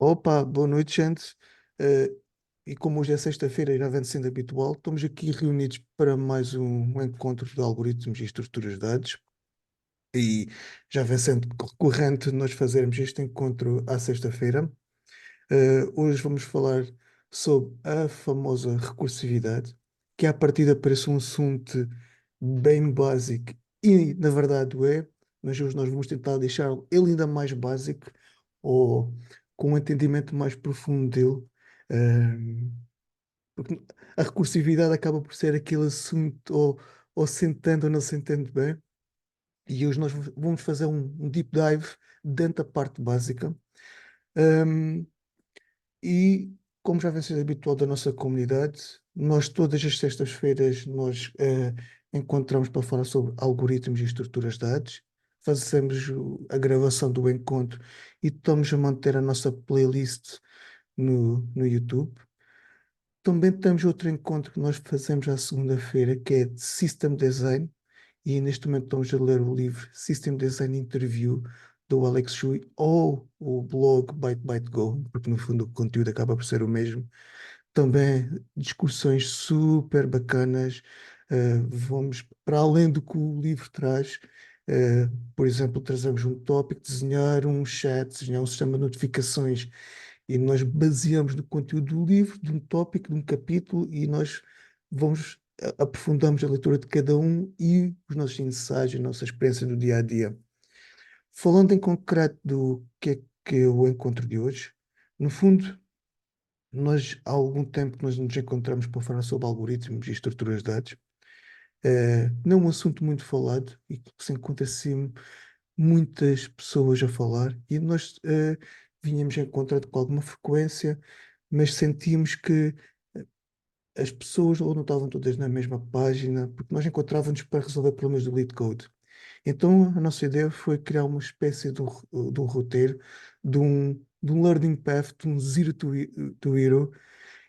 Opa, boa noite, gente. Eh, e como hoje é sexta-feira, já vem sendo habitual, estamos aqui reunidos para mais um encontro de algoritmos e estruturas de dados. E já vem sendo recorrente nós fazermos este encontro à sexta-feira. Hoje vamos falar sobre a famosa recursividade, que à partida parece um assunto bem básico e, na verdade, o é, mas hoje nós vamos tentar deixar ele ainda mais básico ou com um entendimento mais profundo dele. Porque a recursividade acaba por ser aquele assunto ou se entende ou não se entende bem, e hoje nós vamos fazer um deep dive dentro da parte básica. Ahm, e como já vem sendo habitual da nossa comunidade, nós todas as sextas-feiras nós encontramos para falar sobre algoritmos e estruturas de dados. Fazemos a gravação do encontro e estamos a manter a nossa playlist no YouTube. Também temos outro encontro que nós fazemos à segunda-feira, que é de System Design, e neste momento estamos a ler o livro System Design Interview do Alex Shui ou o blog Byte Byte Go, porque no fundo o conteúdo acaba por ser o mesmo. Também discussões super bacanas. Vamos para além do que o livro traz. Por exemplo, trazemos um tópico, desenhar um chat, desenhar um sistema de notificações, e nós baseamos no conteúdo do livro, de um tópico, de um capítulo, e nós vamos aprofundamos a leitura de cada um e os nossos ensaios, a nossa experiência do dia a dia. Falando em concreto do que é o encontro de hoje, no fundo, nós há algum tempo que nós nos encontramos para falar sobre algoritmos e estruturas de dados. Não é um assunto muito falado e que se encontra assim muitas pessoas a falar, e nós vínhamos em contato com alguma frequência, mas sentíamos que as pessoas ou não estavam todas na mesma página, porque nós encontrávamos para resolver problemas do lead code. Então a nossa ideia foi criar uma espécie de um roteiro, de um learning path, de um zero to hero,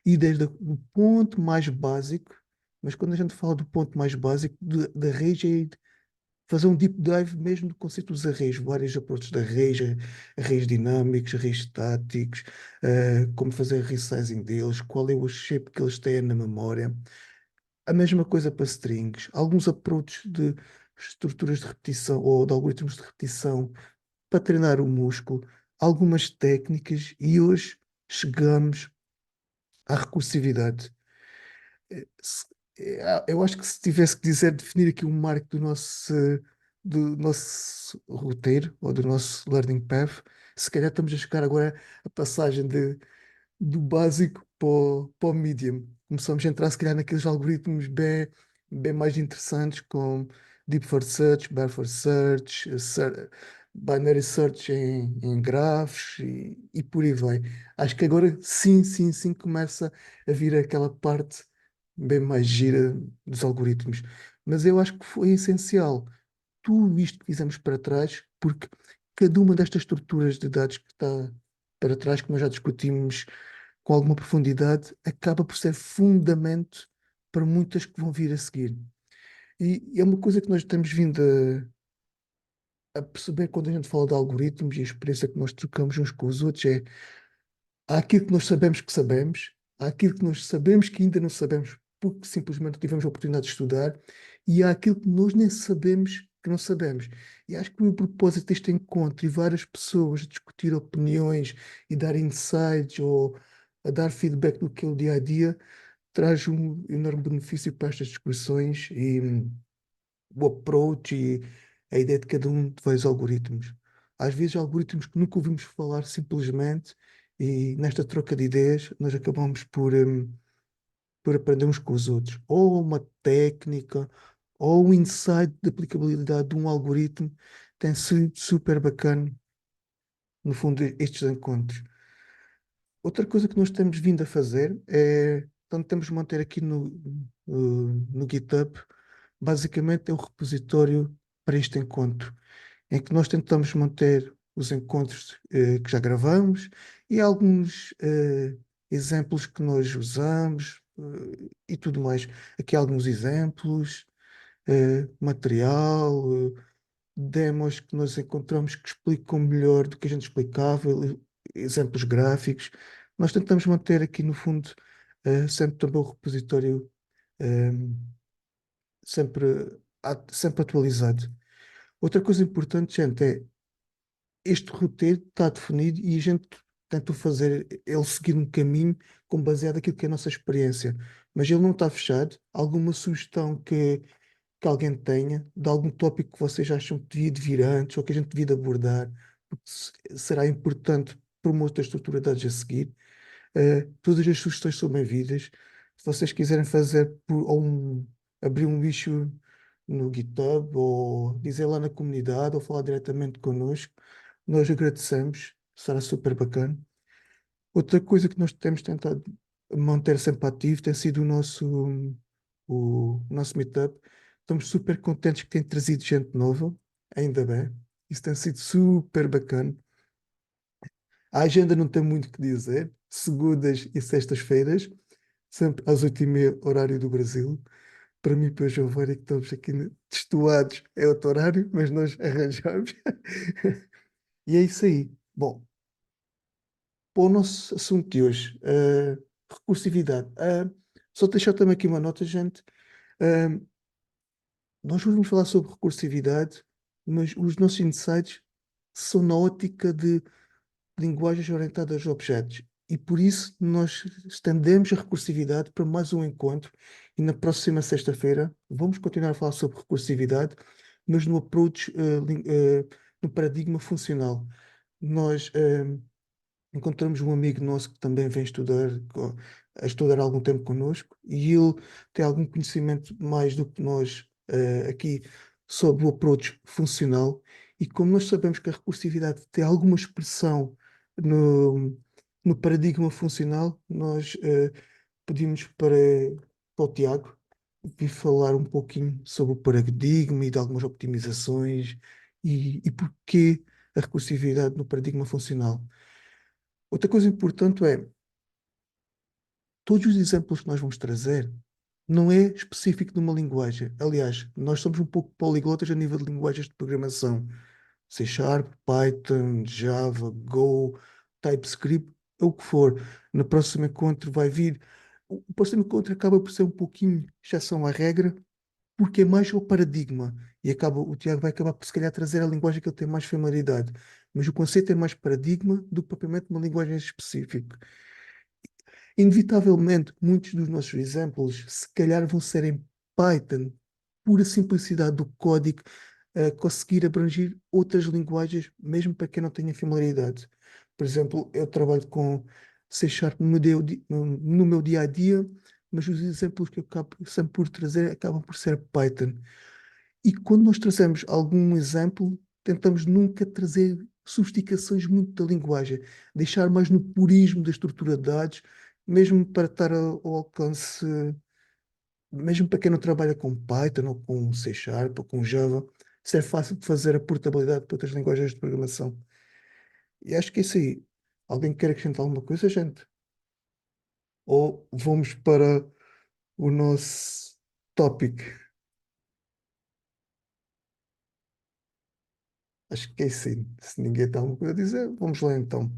e desde o ponto mais básico, mas quando a gente fala do ponto mais básico, da raiz é fazer um deep dive mesmo do conceito dos arrays, vários approaches de arrays, arrays dinâmicos, arrays estáticos, como fazer resizing deles, qual é o shape que eles têm na memória. A mesma coisa para strings, alguns approaches de estruturas de repetição ou de algoritmos de repetição para treinar o músculo, algumas técnicas, e hoje chegamos à recursividade. Se- eu acho que se tivesse que dizer, definir aqui um marco do nosso roteiro ou do nosso learning path, se calhar estamos a chegar agora a passagem do básico para o medium. Começamos a entrar, se calhar, naqueles algoritmos bem mais interessantes, como Deep for Search, Bare for Search, Binary Search em grafos e por aí vai. Acho que agora sim, sim, sim começa a vir aquela parte bem mais gira dos algoritmos. Mas eu acho que foi essencial tudo isto que fizemos para trás, porque cada uma destas estruturas de dados que está para trás, que nós já discutimos com alguma profundidade, acaba por ser fundamento para muitas que vão vir a seguir. E é uma coisa que nós temos vindo a perceber quando a gente fala de algoritmos, e a experiência que nós trocamos uns com os outros é: há aquilo que nós sabemos que sabemos, há aquilo que nós sabemos que ainda não sabemos porque simplesmente não tivemos a oportunidade de estudar, e há aquilo que nós nem sabemos que não sabemos. E acho que o propósito deste encontro e várias pessoas a discutir opiniões e dar insights ou a dar feedback do que é o dia a dia traz um enorme benefício para estas discussões e o approach e a ideia de cada um de vários algoritmos. Às vezes, algoritmos que nunca ouvimos falar simplesmente, e nesta troca de ideias, nós acabamos por aprender uns com os outros. Ou uma técnica, ou um insight de aplicabilidade de um algoritmo tem sido super bacana, no fundo, estes encontros. Outra coisa que nós temos vindo a fazer é, tentamos manter aqui no GitHub, basicamente é um repositório para este encontro, em que nós tentamos manter os encontros que já gravamos e alguns exemplos que nós usamos e tudo mais. Aqui há alguns exemplos, material, demos que nós encontramos que explicam melhor do que a gente explicava, exemplos gráficos. Nós tentamos manter aqui no fundo sempre também o repositório ehm, sempre, sempre atualizado. Outra coisa importante, gente, é este roteiro está definido e a gente tenta fazer ele seguir um caminho com baseado naquilo que é a nossa experiência. Mas ele não está fechado. Alguma sugestão que alguém tenha, de algum tópico que vocês acham que devia de vir antes ou que a gente devia de abordar, porque será importante para uma outra estrutura de dados a seguir. Todas as sugestões são bem-vindas. Se vocês quiserem fazer abrir um bicho no GitHub ou dizer lá na comunidade ou falar diretamente connosco, nós agradecemos, será super bacana. Outra coisa que nós temos tentado manter sempre ativo tem sido o nosso meetup. Estamos super contentes que tem trazido gente nova, ainda bem. Isso tem sido super bacana. A agenda não tem muito o que dizer. Segundas e sextas-feiras, sempre às 8h30, horário do Brasil. Para mim, para o Giovanni, que estamos aqui destoados, é outro horário, mas nós arranjamos. E é isso aí. Bom, para o nosso assunto de hoje, recursividade. Só deixar também aqui uma nota, gente. Ah, nós vamos falar sobre recursividade, mas os nossos insights são na ótica de linguagens orientadas a objetos. E por isso nós estendemos a recursividade para mais um encontro. E na próxima sexta-feira vamos continuar a falar sobre recursividade, mas no approach, no paradigma funcional. Nós encontramos um amigo nosso que também vem a estudar há algum tempo connosco e ele tem algum conhecimento mais do que nós aqui sobre o approach funcional. E como nós sabemos que a recursividade tem alguma expressão no, no paradigma funcional, nós pedimos para o Tiago vir falar um pouquinho sobre o paradigma e de algumas optimizações e porquê a recursividade no paradigma funcional. Outra coisa importante é, todos os exemplos que nós vamos trazer não é específico de uma linguagem. Aliás, nós somos um pouco poliglotas a nível de linguagens de programação. C Sharp, Python, Java, Go, TypeScript, é o que for. No próximo encontro vai vir. O próximo encontro acaba por ser um pouquinho exceção à regra, porque é mais o paradigma. E o Tiago vai acabar por se calhar trazer a linguagem que ele tem mais familiaridade. Mas o conceito é mais paradigma do que propriamente uma linguagem específica. Inevitavelmente, muitos dos nossos exemplos, se calhar, vão ser em Python, pura simplicidade do código, conseguir abranger outras linguagens, mesmo para quem não tenha familiaridade. Por exemplo, eu trabalho com C Sharp no meu dia a dia, mas os exemplos que eu acabo sempre por trazer acabam por ser Python. E quando nós trazemos algum exemplo, tentamos nunca trazer sofisticações muito da linguagem, deixar mais no purismo da estrutura de dados, mesmo para estar ao alcance, mesmo para quem não trabalha com Python ou com C Sharp ou com Java, ser fácil de fazer a portabilidade para outras linguagens de programação. E acho que é isso aí. Alguém quer acrescentar alguma coisa, gente? Ou vamos para o nosso tópico? Acho que é isso aí. Se ninguém tem alguma coisa a dizer, vamos lá então.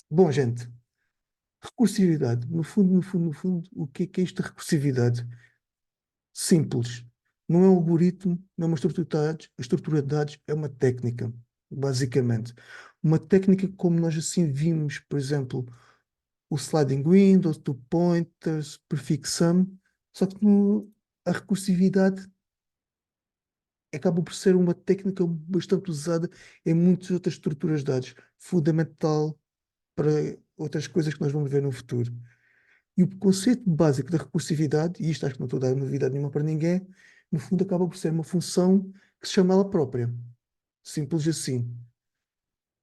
Bom, gente, recursividade. No fundo, o que é isto de recursividade? Simples. Não é um algoritmo, não é uma estrutura de dados. A estrutura de dados é uma técnica, basicamente. Uma técnica como nós assim vimos, por exemplo, o sliding window, two pointers, prefix sum, só que a recursividade acaba por ser uma técnica bastante usada em muitas outras estruturas de dados, fundamental para outras coisas que nós vamos ver no futuro. E o conceito básico da recursividade, e isto acho que não estou a dar novidade nenhuma para ninguém, no fundo acaba por ser uma função que se chama ela própria. Simples assim.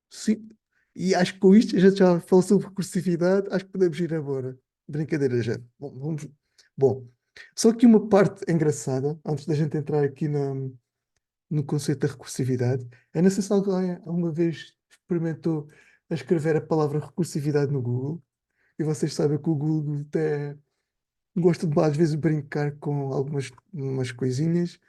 Sim. E acho que com isto a gente já falou sobre recursividade, acho que podemos ir embora. Brincadeira, gente. Bom, só que uma parte engraçada, antes da gente entrar aqui no conceito da recursividade, é não sei se alguém alguma vez experimentou a escrever a palavra recursividade no Google, e vocês sabem que o Google até gosto de às vezes brincar com algumas umas coisinhas.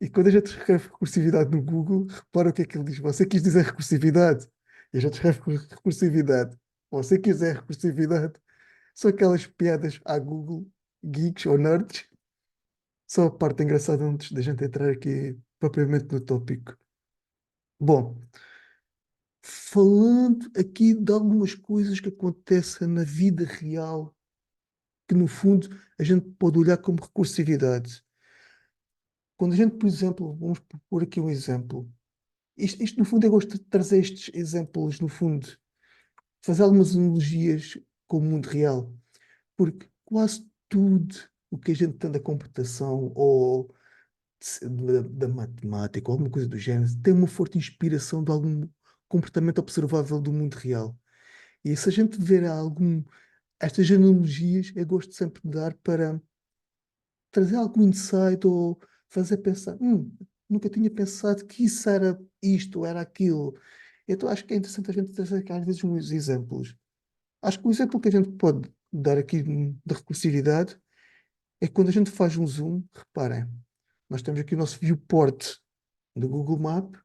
E quando a gente escreve recursividade no Google, repara o que é que ele diz. Você quis dizer recursividade? E a gente escreve recursividade. Se você quiser recursividade, são aquelas piadas à Google, geeks ou nerds. Só a parte engraçada antes da gente entrar aqui propriamente no tópico. Bom, falando aqui de algumas coisas que acontecem na vida real, que no fundo a gente pode olhar como recursividade. Quando a gente, por exemplo, vamos pôr aqui um exemplo. Isto no fundo, eu gosto de trazer estes exemplos, no fundo, fazer algumas analogias com o mundo real, porque quase tudo o que a gente tem da computação ou da matemática ou alguma coisa do género tem uma forte inspiração de algum comportamento observável do mundo real. E se a gente ver estas analogias, eu gosto sempre de dar para trazer algum insight ou fazer pensar, nunca tinha pensado que isso era isto ou era aquilo. Então acho que é interessante a gente trazer aqui, às vezes uns exemplos. Acho que o exemplo que a gente pode dar aqui de recursividade é que quando a gente faz um zoom, reparem, nós temos aqui o nosso viewport do Google Maps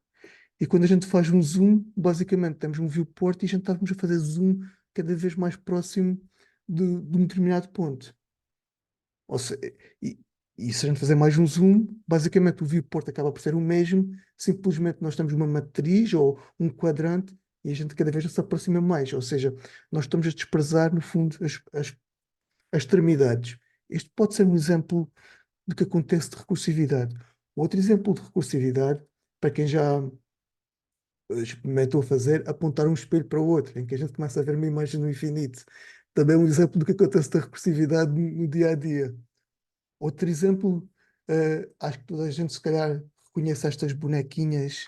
e quando a gente faz um zoom, basicamente temos um viewport e a gente estamos a fazer zoom cada vez mais próximo de um determinado ponto. Ou se- e, e se a gente fazer mais um zoom, basicamente o viewport acaba por ser o mesmo, simplesmente nós temos uma matriz ou um quadrante e a gente cada vez se aproxima mais. Ou seja, nós estamos a desprezar, no fundo, as extremidades. Este pode ser um exemplo do que acontece de recursividade. Outro exemplo de recursividade, para quem já experimentou fazer, apontar um espelho para o outro, em que a gente começa a ver uma imagem no infinito. Também é um exemplo do que acontece da recursividade no dia a dia. Outro exemplo, acho que toda a gente se calhar reconhece estas bonequinhas,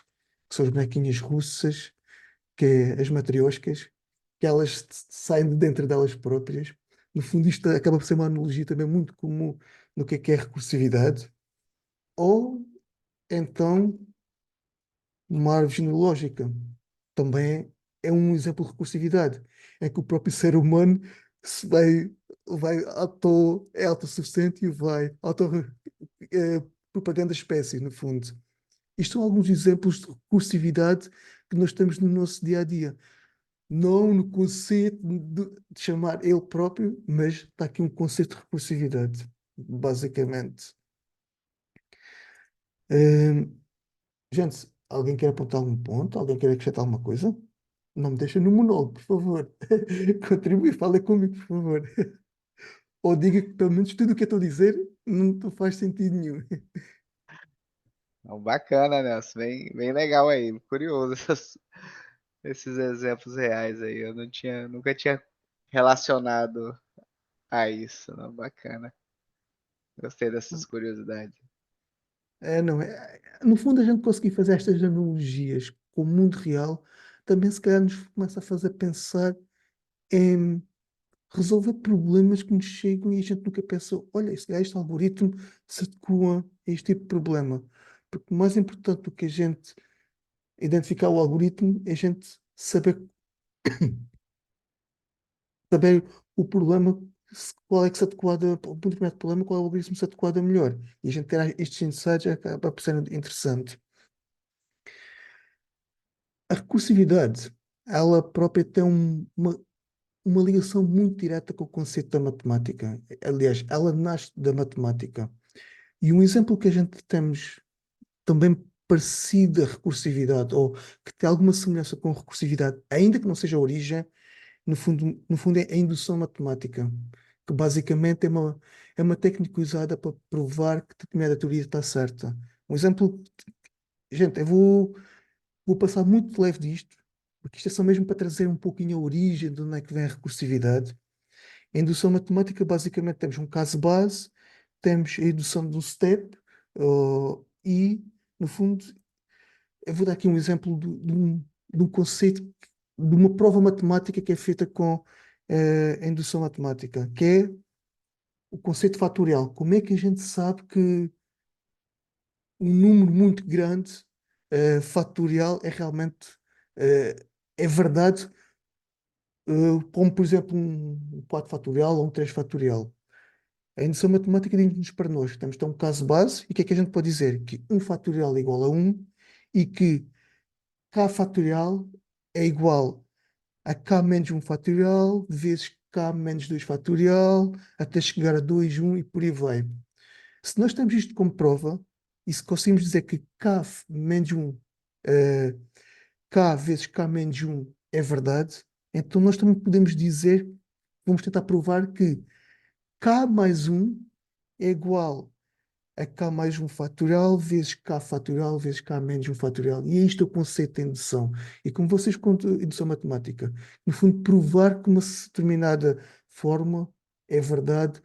que são as bonequinhas russas, que é as matrioscas, que elas saem de dentro delas próprias. No fundo, isto acaba por ser uma analogia também muito comum no que é recursividade. Ou então uma árvore genealógica. Também é um exemplo de recursividade. É que o próprio ser humano se é autossuficiente e vai propagando a espécie, no fundo. Isto são alguns exemplos de recursividade que nós temos no nosso dia a dia. Não no conceito de chamar ele próprio, mas está aqui um conceito de recursividade, basicamente. Hum, gente, alguém quer apontar algum ponto? Alguém quer acrescentar alguma coisa? Não me deixa no monólogo, por favor. Contribui, fala comigo, por favor. Ou diga que pelo menos tudo o que eu estou a dizer não faz sentido nenhum. Não, bacana, Nelson. Bem legal aí. Curioso esses exemplos reais aí. Eu não tinha, nunca tinha relacionado a isso. Não, bacana. Gostei dessas curiosidades. Não é? No fundo, a gente conseguir fazer estas analogias com o mundo real também, se calhar, nos começa a fazer pensar em resolver problemas que nos chegam e a gente nunca pensou: olha, este algoritmo se adequa a este tipo de problema. Porque mais importante do que a gente identificar o algoritmo é a gente saber o problema, qual é que se adequada, o determinado problema, qual é o algoritmo que se adequada melhor. E a gente ter estes insights acaba por ser interessante. A recursividade, ela própria tem uma ligação muito direta com o conceito da matemática. Aliás, ela nasce da matemática. E um exemplo que a gente temos também parecido a recursividade, ou que tem alguma semelhança com recursividade, ainda que não seja a origem, no fundo é a indução matemática, que basicamente é uma técnica usada para provar que determinada teoria está certa. Um exemplo, gente, vou passar muito leve disto, porque isto é só mesmo para trazer um pouquinho a origem de onde é que vem a recursividade. Em indução matemática, basicamente, temos um caso base, temos a indução de um step, e, no fundo, eu vou dar aqui um exemplo de um conceito, de uma prova matemática que é feita com a indução matemática, que é o conceito fatorial. Como é que a gente sabe que um número muito grande, fatorial, é realmente, eh, é verdade, como, por exemplo, um 4 fatorial ou um 3 fatorial? A indução matemática diz-nos para nós que temos de ter um caso base e o que é que a gente pode dizer? Que um fatorial é igual a um e que K fatorial é igual a k menos um fatorial vezes k menos 2 fatorial até chegar a 2 1 e por aí vai. Se nós temos isto como prova, e se conseguimos dizer que k menos um eh, k vezes k menos um é verdade, então nós também podemos dizer, vamos tentar provar que k mais um é igual a k mais um fatorial vezes k fatorial vezes k menos um fatorial. E é isto o conceito de indução. E como vocês contam indução matemática, no fundo, provar que uma determinada forma é verdade,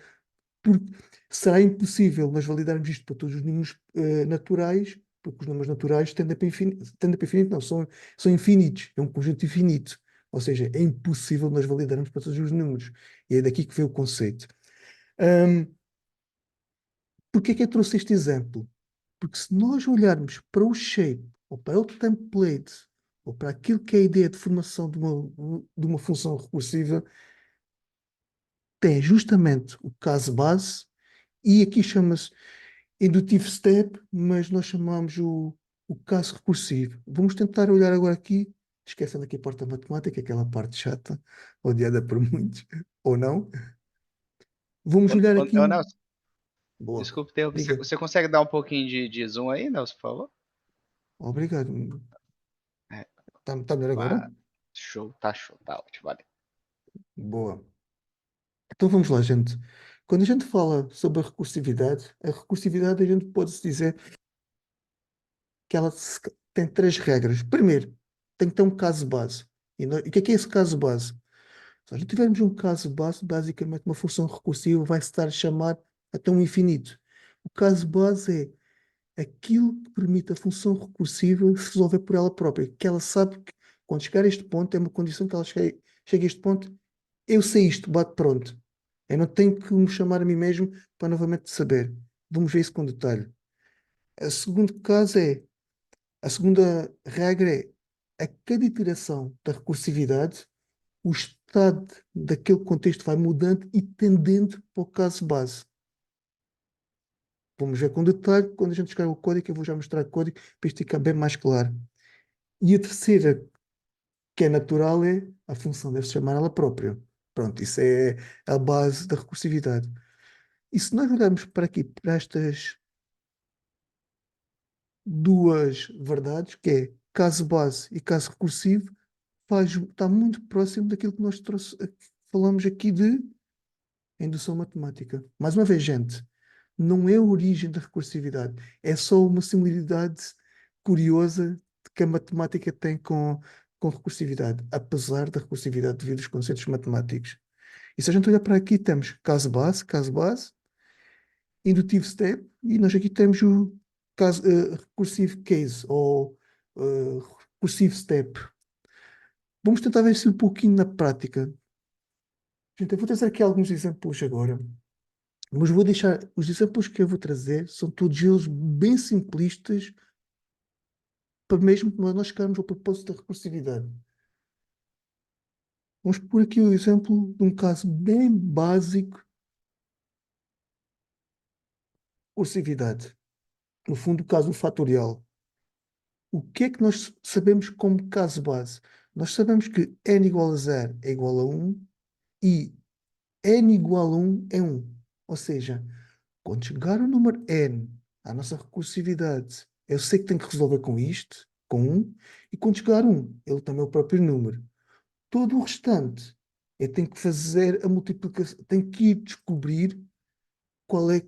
porque será impossível nós validarmos isto para todos os números naturais, porque os números naturais tendem para infinito, não, são infinitos, é um conjunto infinito. Ou seja, é impossível nós validarmos para todos os números. E é daqui que vem o conceito. Ahm, Porquê é que eu trouxe este exemplo? Porque se nós olharmos para o shape, ou para o template, ou para aquilo que é a ideia de formação de uma função recursiva, tem justamente o caso base, e aqui chama-se indutive step, mas nós chamamos o caso recursivo. Vamos tentar olhar agora aqui, esquecendo aqui a parte da matemática, aquela parte chata, odiada por muitos, ou não. Vamos olhar Ô, aqui. Nelson, Boa. desculpe ter, você, Diga. você consegue dar um pouquinho de zoom aí, Nelson, por favor? Obrigado. É, Está melhor agora? show, tá ótimo, valeu. Boa. Então vamos lá, gente. Quando a gente fala sobre a recursividade a gente pode-se dizer que tem três regras. Primeiro, tem que ter um caso base. E o que é esse caso base? Se nós tivermos um caso base, basicamente uma função recursiva vai se estar a chamar até um infinito. O caso base é aquilo que permite a função recursiva se resolver por ela própria, que ela sabe que quando chegar a este ponto, é uma condição que ela chegue a este ponto, eu sei isto, bate pronto. Eu não tenho que me chamar a mim mesmo para novamente saber. Vamos ver isso com detalhe. A segundo caso a segunda regra a cada iteração da recursividade, o estado daquele contexto vai mudando e tendendo para o caso base. Vamos ver com detalhe, quando a gente escreve o código, eu vou já mostrar o código para isto ficar bem mais claro. E a terceira, que é natural, é a função deve se chamar ela própria. Pronto, isso é a base da recursividade. E se nós olharmos para aqui, para estas duas verdades, que é caso base e caso recursivo, está muito próximo daquilo que nós falamos aqui de indução matemática. Mais uma vez, gente, não é a origem da recursividade, é só uma similaridade curiosa que a matemática tem com recursividade, apesar da recursividade devido aos conceitos matemáticos. E se a gente olhar para aqui, temos caso base, indutive step, e nós aqui temos o caso, recursive case, ou recursive step. Vamos tentar ver se um pouquinho na prática. Gente, eu vou trazer aqui alguns exemplos agora, mas vou deixar, os exemplos que eu vou trazer são todos eles bem simplistas, para mesmo nós chegarmos ao propósito da recursividade. Vamos pôr aqui o exemplo de um caso bem básico de recursividade. No fundo, o caso do fatorial. O que é que nós sabemos como caso base? Nós sabemos que n igual a 0 é igual a 1 e n igual a 1 é 1. Ou seja, quando chegar o número n à nossa recursividade, eu sei que tenho que resolver com isto, com 1, e quando chegar 1, ele também é o próprio número. Todo o restante, eu tenho que fazer a multiplicação, tenho que ir descobrir qual é,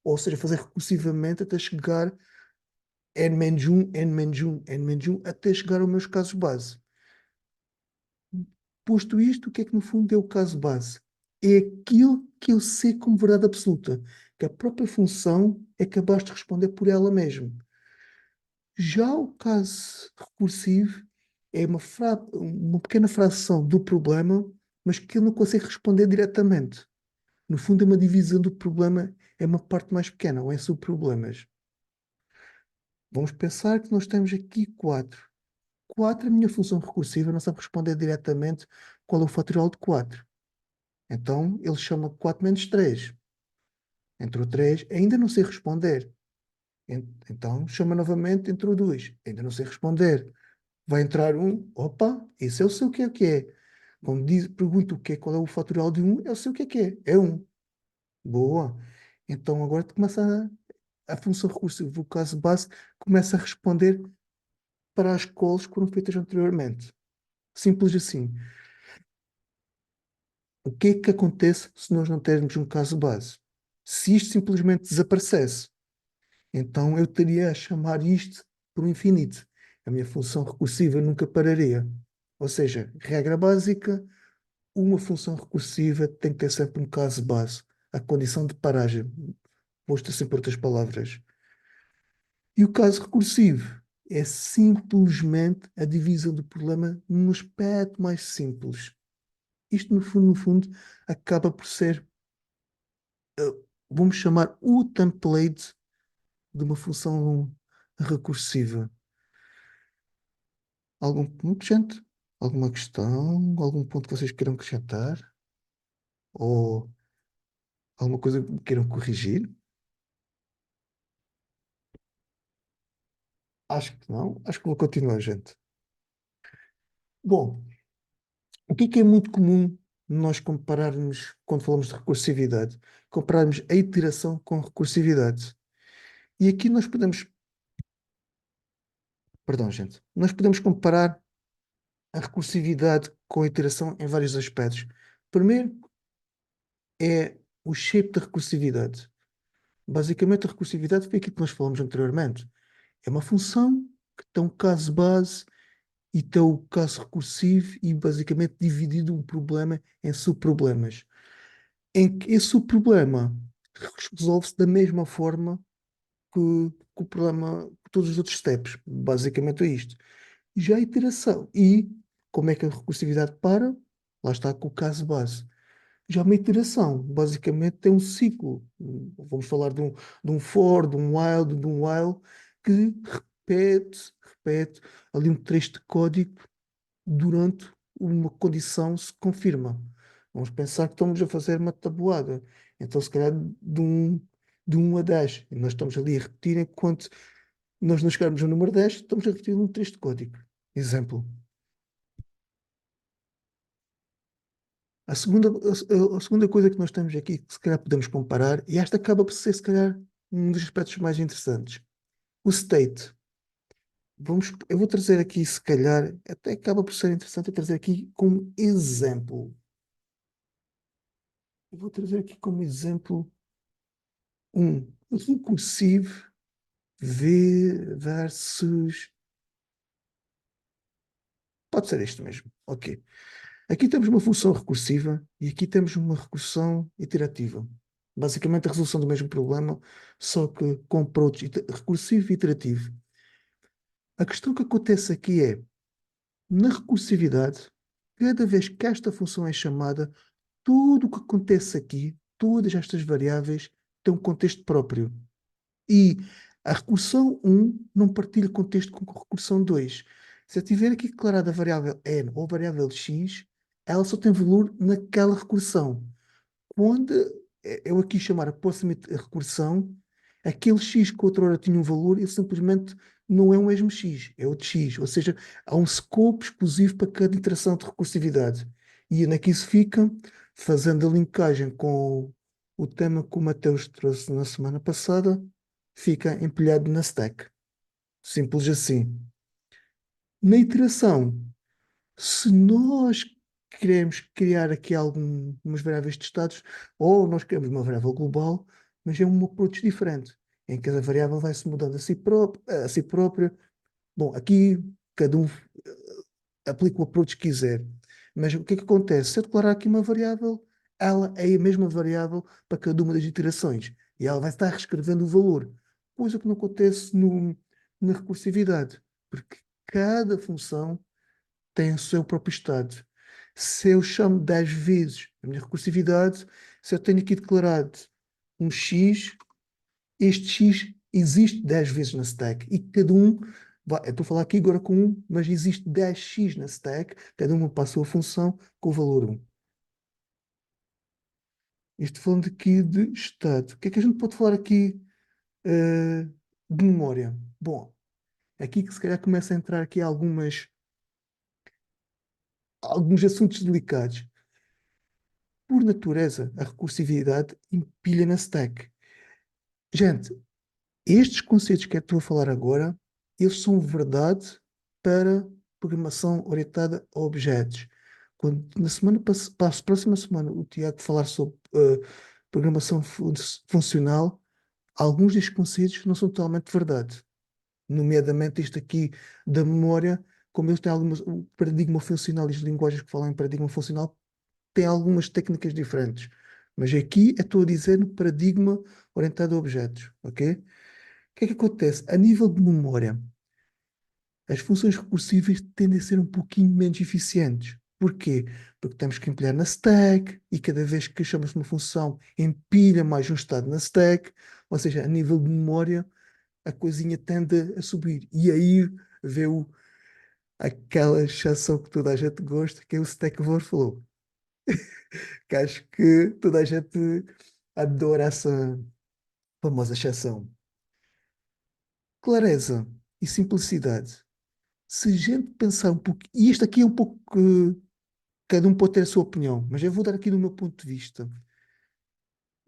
ou seja, fazer recursivamente até chegar n-1, n-1, n-1, até chegar aos meus casos base. Posto isto, o que é que no fundo é o caso base? É aquilo que eu sei como verdade absoluta, que a própria função é capaz de responder por ela mesma. Já o caso recursivo é uma pequena fração do problema, mas que ele não consegue responder diretamente. No fundo, é uma divisão do problema, é uma parte mais pequena, ou é subproblemas. Vamos pensar que nós temos aqui 4. 4, a minha função recursiva não sabe responder diretamente qual é o fatorial de 4. Então, ele chama 4 menos 3. Entrou 3, ainda não sei responder. Então, chama novamente, entrou 2. Ainda não sei responder. vai entrar um, opa, esse eu sei o que é. Quando diz, pergunto o que é, qual é o fatorial de um, eu sei o que é um. Boa. Então agora começa a função recursiva, o caso base, começa a responder para as calls que foram feitas anteriormente. Simples assim. O que é que acontece se nós não tivermos um caso base? Se isto simplesmente desaparecesse, então eu teria a chamar isto por um infinito. A minha função recursiva nunca pararia. Ou seja, regra básica, uma função recursiva tem que ter sempre um caso base, a condição de paragem, posto assim por outras palavras. E o caso recursivo é simplesmente a divisão do problema num aspecto mais simples. Isto, no fundo, acaba por ser, vamos chamar, o template de uma função recursiva. Algum ponto, gente? Alguma questão? Algum ponto que vocês queiram acrescentar? Ou alguma coisa que queiram corrigir? Acho que não. Acho que vou continuar, gente. Bom, o que é muito comum nós compararmos, quando falamos de recursividade? Compararmos a iteração com recursividade. E aqui nós podemos, perdão, gente, nós podemos comparar a recursividade com a iteração em vários aspectos. Primeiro é o shape da recursividade. Basicamente, a recursividade foi aquilo que nós falamos anteriormente. É uma função que tem um caso base e tem o caso recursivo e basicamente dividido um problema em subproblemas. Em que esse subproblema resolve-se da mesma forma que o problema, que todos os outros steps. Basicamente é isto. Já a iteração. E como é que a recursividade para? Lá está com o caso base. Já uma iteração, basicamente, tem um ciclo. Vamos falar de um for, de um while, que repete ali um trecho de código durante uma condição se confirma. Vamos pensar que estamos a fazer uma tabuada. Então, se calhar, de um a 10. E nós estamos ali a repetir enquanto nós não chegarmos ao número 10, estamos a repetir um trecho de código. Exemplo. A segunda coisa que nós temos aqui, que se calhar podemos comparar, e esta acaba por ser, se calhar, um dos aspectos mais interessantes. O state. Eu vou trazer aqui, se calhar, até acaba por ser interessante eu trazer aqui como exemplo. Eu vou trazer aqui como exemplo um recursive V versus. Pode ser isto mesmo. Ok. Aqui temos uma função recursiva e aqui temos uma recursão iterativa. Basicamente a resolução do mesmo problema, só que com approach recursivo e iterativo. A questão que acontece aqui é, na recursividade, cada vez que esta função é chamada, tudo o que acontece aqui, todas estas variáveis, têm um contexto próprio. E a recursão um não partilha contexto com a recursão 2. Se eu tiver aqui declarada a variável n ou a variável x, ela só tem valor naquela recursão. Quando eu aqui chamar a próxima recursão, aquele x que outrora tinha um valor, ele simplesmente não é o mesmo x, é outro x. Ou seja, há um scope exclusivo para cada iteração de recursividade. E onde é que isso fica? Fazendo a linkagem com o tema que o Mateus trouxe na semana passada, fica empilhado na stack. Simples assim. Na iteração, se nós queremos criar aqui algumas variáveis de estados, ou nós queremos uma variável global, mas é um approach diferente, em que a variável vai se mudando a si própria. Bom, aqui cada um aplica o approach que quiser. Mas o que é que acontece? Se eu declarar aqui uma variável, ela é a mesma variável para cada uma das iterações. E ela vai estar reescrevendo o valor. Coisa que não acontece na recursividade. Porque cada função tem o seu próprio estado. Se eu chamo 10 vezes a minha recursividade, se eu tenho aqui declarado um x, este x existe 10 vezes na stack e cada um, eu estou a falar aqui agora com um, mas existe 10x na stack, cada uma passou a função com o valor 1. Isto falando aqui de estado. O que é que a gente pode falar aqui de memória? Bom, aqui que se calhar começa a entrar aqui algumas. alguns assuntos delicados. Por natureza, a recursividade empilha na stack. Gente, estes conceitos que eu estou a falar agora, eles são verdade para programação orientada a objetos. Quando na semana para a próxima semana o Tiago falar sobre programação funcional, alguns destes conceitos não são totalmente verdade. Nomeadamente este aqui da memória, como eles têm algumas, o paradigma funcional e as linguagens que falam em paradigma funcional têm algumas técnicas diferentes. Mas aqui eu estou a dizer no paradigma orientado a objetos, ok? O que é que acontece? A nível de memória, as funções recursivas tendem a ser um pouquinho menos eficientes. Porquê? Porque temos que empilhar na stack e cada vez que chamamos uma função, empilha mais um estado na stack, ou seja, a nível de memória, a coisinha tende a subir. E aí veio aquela exceção que toda a gente gosta, que é o Stack Overflow, que acho que toda a gente adora essa famosa exceção. Clareza e simplicidade. Se a gente pensar um pouco, e isto aqui é um pouco cada um pode ter a sua opinião, mas eu vou dar aqui do meu ponto de vista.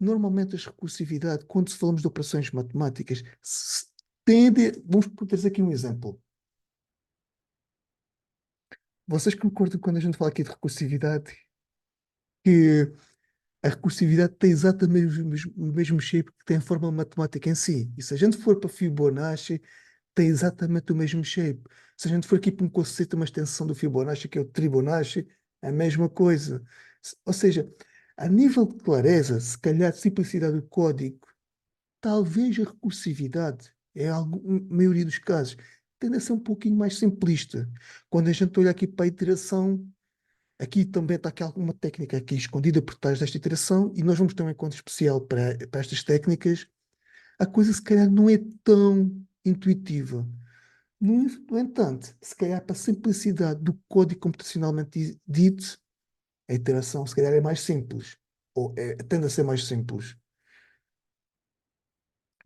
Normalmente, a recursividade, quando se falamos de operações matemáticas, tende. Vamos ter aqui um exemplo. Vocês concordam quando a gente fala aqui de recursividade, que a recursividade tem exatamente o mesmo shape que tem a forma matemática em si. E se a gente for para Fibonacci, tem exatamente o mesmo shape. Se a gente for aqui para um conceito, uma extensão do Fibonacci, que é o Tribonacci, é a mesma coisa. Ou seja, a nível de clareza, se calhar de simplicidade do código, talvez a recursividade, na maioria dos casos, tende a ser um pouquinho mais simplista. Quando a gente olha aqui para a iteração, aqui também está aqui alguma técnica aqui escondida por trás desta iteração e nós vamos ter um encontro especial para estas técnicas. A coisa se calhar não é tão intuitiva. No entanto, se calhar para a simplicidade do código computacionalmente dito, a iteração se calhar é mais simples, ou tende a ser mais simples.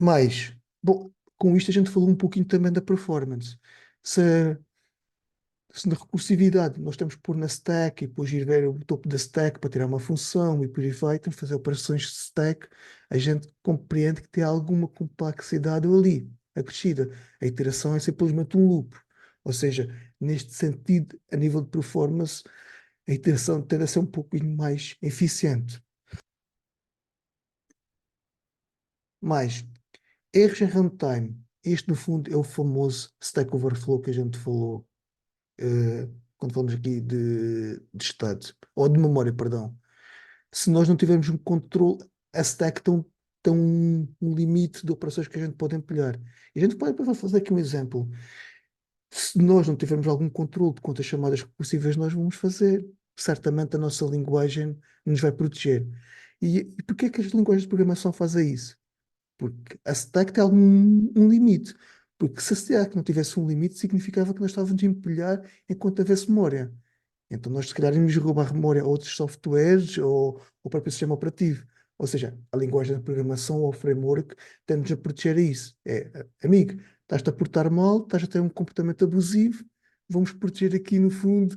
Mas, bom, com isto a gente falou um pouquinho também da performance. Se, se na recursividade nós temos que pôr na stack e depois ir ver o topo da stack para tirar uma função e por aí vai, temos que fazer operações de stack, a gente compreende que tem alguma complexidade ali, acrescida. A iteração é simplesmente um loop. Ou seja, neste sentido, a nível de performance, a iteração tende a ser um pouquinho mais eficiente. Mas erros em runtime, este no fundo é o famoso Stack Overflow que a gente falou quando falamos aqui de estado, ou de memória, perdão. Se nós não tivermos um controle, a stack tem um limite de operações que a gente pode empilhar. E a gente pode fazer aqui um exemplo. Se nós não tivermos algum controle de quantas chamadas recursivas nós vamos fazer, certamente a nossa linguagem nos vai proteger. E porquê é que as linguagens de programação fazem isso? Porque a stack tem algum um limite. Porque se a stack não tivesse um limite, significava que nós estávamos a empilhar enquanto houvesse memória. Então nós se calhar íamos roubar memória a outros softwares ou ao próprio sistema operativo. Ou seja, a linguagem de programação ou framework tende-nos a proteger a isso. Amigo, estás-te a portar mal, estás a ter um comportamento abusivo, vamos proteger aqui no fundo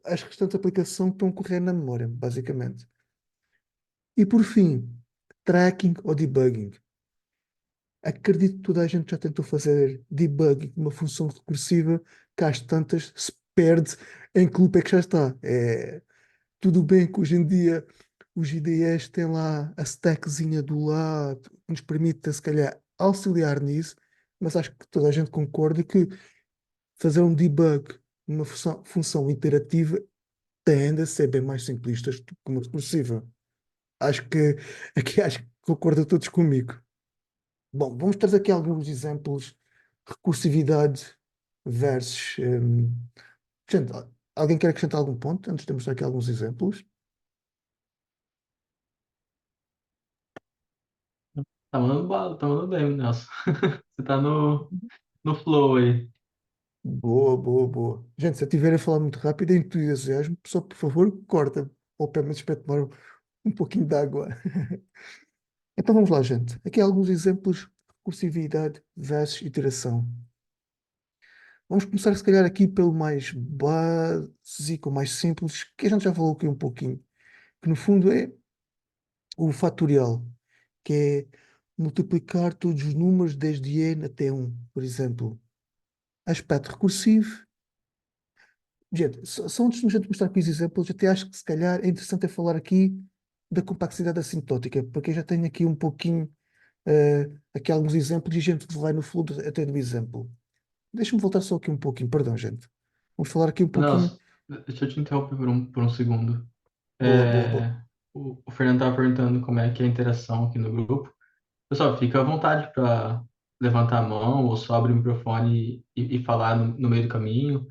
as restantes aplicações que estão a correr na memória, basicamente. E por fim, tracking ou debugging. Acredito que toda a gente já tentou fazer debugging de uma função recursiva que às tantas se perde em que loop é que já está. Tudo bem que hoje em dia os IDEs têm lá a stackzinha do lado, que nos permite, se calhar, auxiliar nisso, mas acho que toda a gente concorda que fazer um debug numa função interativa tende a ser bem mais simplista do que uma recursiva. Acho que aqui acho que concordam todos comigo. Bom, vamos trazer aqui alguns exemplos. Recursividade versus. Gente, alguém quer acrescentar algum ponto antes de mostrar aqui alguns exemplos? Tá mandando bala, tá mandando bem, Nelson. Você tá no flow aí. Boa, boa, boa. Gente, se eu estiver a falar muito rápido, em entusiasmo, só por favor, corta. Ou pelo menos para tomar um pouquinho de água. Então vamos lá, gente. Aqui há alguns exemplos de recursividade versus iteração. Vamos começar, se calhar, aqui pelo mais básico, mais simples, que a gente já falou aqui um pouquinho, que no fundo é o fatorial, que é multiplicar todos os números desde n até 1, por exemplo. Aspecto recursivo. Gente, só antes de a gente mostrar aqui os exemplos, até acho que se calhar é interessante é falar aqui da complexidade assintótica, porque eu já tenho aqui um pouquinho, aqui alguns exemplos e a gente vai no flow até do exemplo. Deixa-me voltar só aqui um pouquinho, perdão, gente. Vamos falar aqui um pouquinho. Nelson, deixa eu te interromper por um segundo. Boa, boa, boa. O Fernando estava perguntando como é que é a interação aqui no grupo. Pessoal, fica à vontade para levantar a mão ou só abrir o microfone e falar no meio do caminho.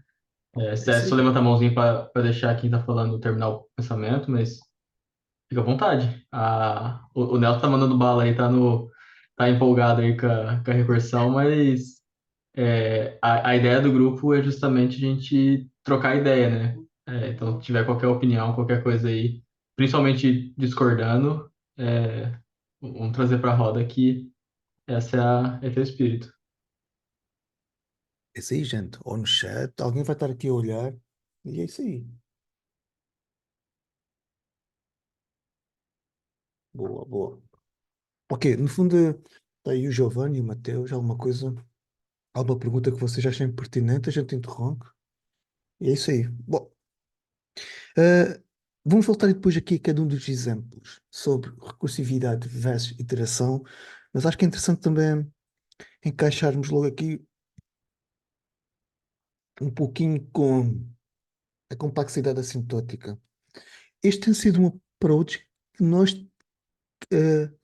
É Se é isso só aí. levantar a mãozinha para deixar quem está falando terminar o pensamento, mas fica à vontade. O Nelson tá mandando bala aí, tá empolgado aí com a recursão, mas a ideia do grupo é justamente a gente trocar ideia, né? Então, se tiver qualquer opinião, qualquer coisa aí, principalmente discordando, vamos trazer para a roda que esse é o espírito. É isso aí, gente. Ou no chat, alguém vai estar aqui a olhar. E é isso aí. Boa, boa. Ok, no fundo, está aí o Giovanni e o Mateus. Alguma coisa, alguma pergunta que vocês achem pertinente, a gente interrompe. E é isso aí. Bom, eh, vamos voltar depois aqui a cada um dos exemplos sobre recursividade versus iteração. Mas acho que é interessante também encaixarmos logo aqui um pouquinho com a complexidade assintótica. Este tem sido um approach que nós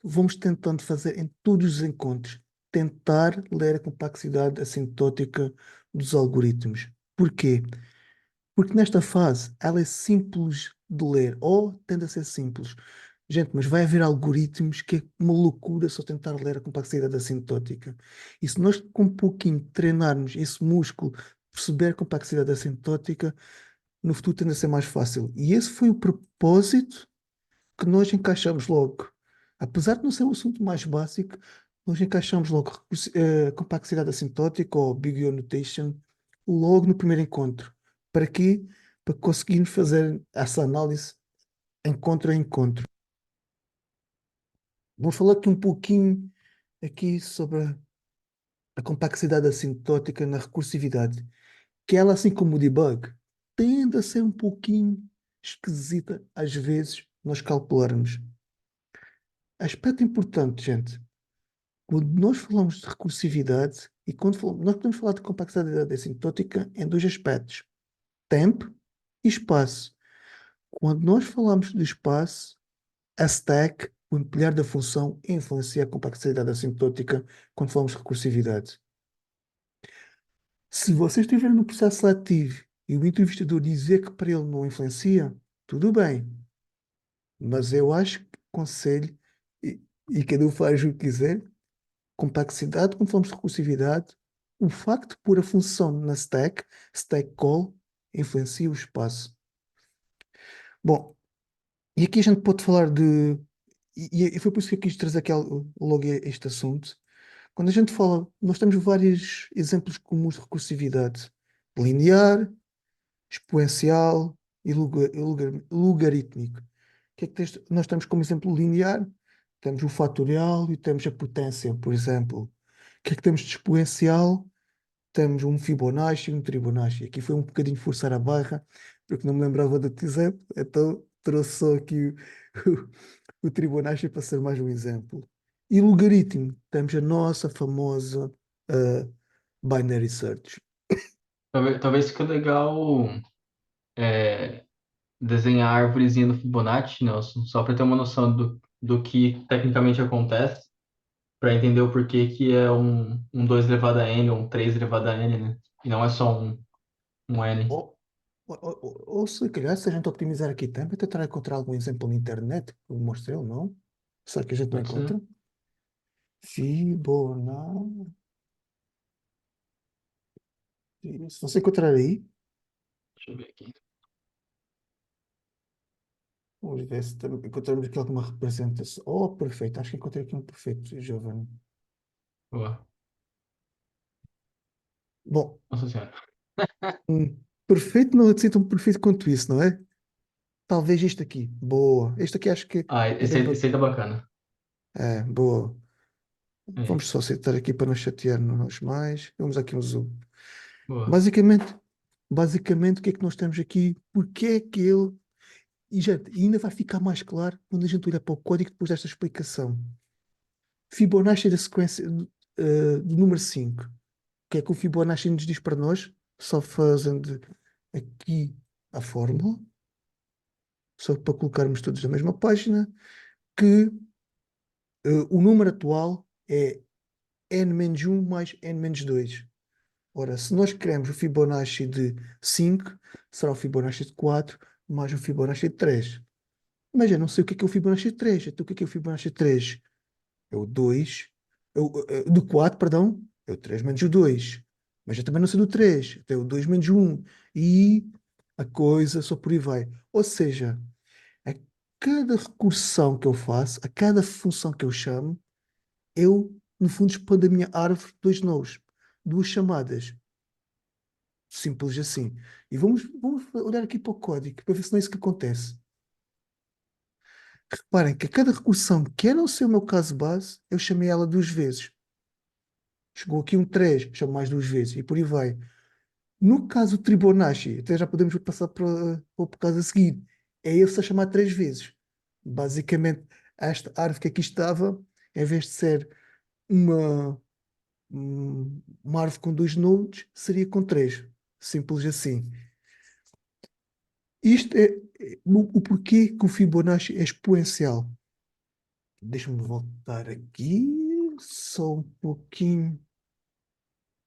vamos tentando fazer em todos os encontros, tentar ler a complexidade assintótica dos algoritmos. Porquê? Porque nesta fase ela é simples de ler, ou tende a ser simples. Gente, mas vai haver algoritmos que é uma loucura só tentar ler a complexidade assintótica. E se nós com um pouquinho treinarmos esse músculo, perceber a complexidade assintótica, no futuro tende a ser mais fácil. E esse foi o propósito que nós encaixamos logo. Apesar de não ser o assunto mais básico, nós encaixamos logo complexidade assintótica ou Big O Notation logo no primeiro encontro. Para quê? Para conseguirmos fazer essa análise encontro a encontro. Vou falar aqui um pouquinho aqui sobre a complexidade assintótica na recursividade, que ela, assim como o debug, tende a ser um pouquinho esquisita às vezes nós calcularmos. Aspecto importante, gente. Quando nós falamos de recursividade e nós podemos falar de complexidade assintótica em dois aspectos, tempo e espaço. Quando nós falamos de espaço, a stack, o empilhar da função, influencia a complexidade assintótica quando falamos de recursividade. Se você estiver no processo seletivo e o entrevistador dizer que para ele não influencia, tudo bem. Mas eu acho que aconselho, e, e cada um faz o que quiser, complexidade, quando falamos de recursividade, o facto de pôr a função na stack call, influencia o espaço. Bom, e aqui a gente pode falar de. E foi por isso que eu quis trazer aqui logo este assunto. Quando a gente fala, nós temos vários exemplos comuns de recursividade: linear, exponencial e logarítmico. O que é que nós temos como exemplo linear? Temos o fatorial e temos a potência, por exemplo. O que é que temos de exponencial? Temos um Fibonacci e um Tribonacci. Aqui foi um bocadinho forçar a barra, porque não me lembrava do exemplo, então trouxe só aqui o Tribonacci para ser mais um exemplo. E logaritmo, temos a nossa famosa uh, binary search. Talvez fique legal desenhar a árvorezinha do Fibonacci, Nelson, só para ter uma noção do que tecnicamente acontece, para entender o porquê que é um 2 elevado a n ou um 3 elevado a n, né? E não é só um n. Ou se calhar, se a gente optimizar aqui também, tentar encontrar algum exemplo na internet que eu mostrei ou não. Será que a gente não Pode ser? encontra? Fibonacci. Se você encontrar aí, Deixa eu ver aqui. vamos ver se encontramos aqui alguma representação. Oh, perfeito. Acho que encontrei aqui um perfeito, Giovanni. Boa. Bom, Nossa Senhora. perfeito não é assim tão perfeito quanto isso, não é? Talvez este aqui. Boa. Este aqui acho que Ah, é bem esse aí tá bacana. boa. É, Vamos só aceitar aqui para não chatear-nos mais. Vamos aqui um zoom. boa. Basicamente, basicamente, o que é que nós temos aqui? Porque é que ele. E, gente, ainda vai ficar mais claro quando a gente olhar para o código depois desta explicação. Fibonacci da sequência do número 5. O que é que o Fibonacci nos diz para nós? Só fazendo aqui a fórmula, só para colocarmos todos na mesma página, que o número atual é n-1 mais n-2. Ora, se nós queremos o Fibonacci de 5, será o Fibonacci de 4 mais o Fibonacci de 3. Mas eu não sei o que é o Fibonacci de 3. Então, o que é o Fibonacci de 3? É o 2. Do 4, perdão, é o 3 menos o 2. Mas eu também não sei do 3. Então, é o 2 menos o 1. E a coisa só por aí vai. Ou seja, a cada recursão que eu faço, a cada função que eu chamo, eu, no fundo, expando a minha árvore de dois nós, duas chamadas. Simples assim. E vamos olhar aqui para o código para ver se não é isso que acontece. Reparem que a cada recursão, que era o seu meu caso base, eu chamei ela duas vezes. Chegou aqui um 3, chamo mais duas vezes, e por aí vai. No caso do Fibonacci, até já podemos passar para o caso a seguir, é esse a chamar três vezes. Basicamente, esta árvore que aqui estava, em vez de ser uma, uma árvore com dois nodes, seria com três. Simples assim. Isto é o porquê que o Fibonacci é exponencial. Deixa-me voltar aqui só um pouquinho.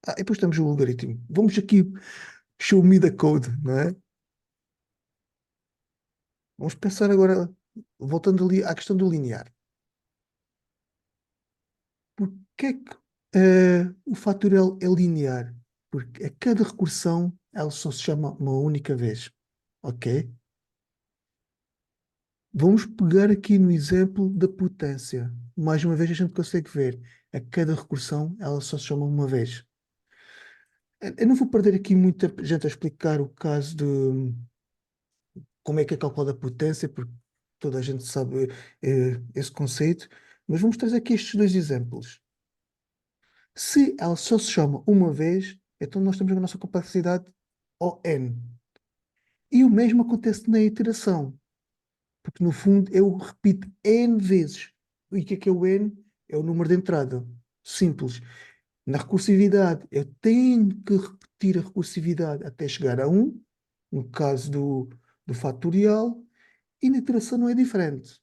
Ah, e depois temos o logaritmo. Vamos aqui, show me the code, não é? Vamos pensar agora, voltando ali à questão do linear. Porquê que o fatorial é linear? Porque a cada recursão ela só se chama uma única vez. Ok? Vamos pegar aqui no exemplo da potência. Mais uma vez a gente consegue ver. A cada recursão ela só se chama uma vez. Eu não vou perder aqui muita gente a explicar o caso de como é que é calculada a potência, porque toda a gente sabe esse conceito, mas vamos trazer aqui estes dois exemplos. Se ela só se chama uma vez, então nós temos a nossa complexidade ON. E o mesmo acontece na iteração, porque no fundo eu repito N vezes. E o que é o N? É o número de entrada. Simples. Na recursividade, eu tenho que repetir a recursividade até chegar a um, no caso do fatorial, e na iteração não é diferente.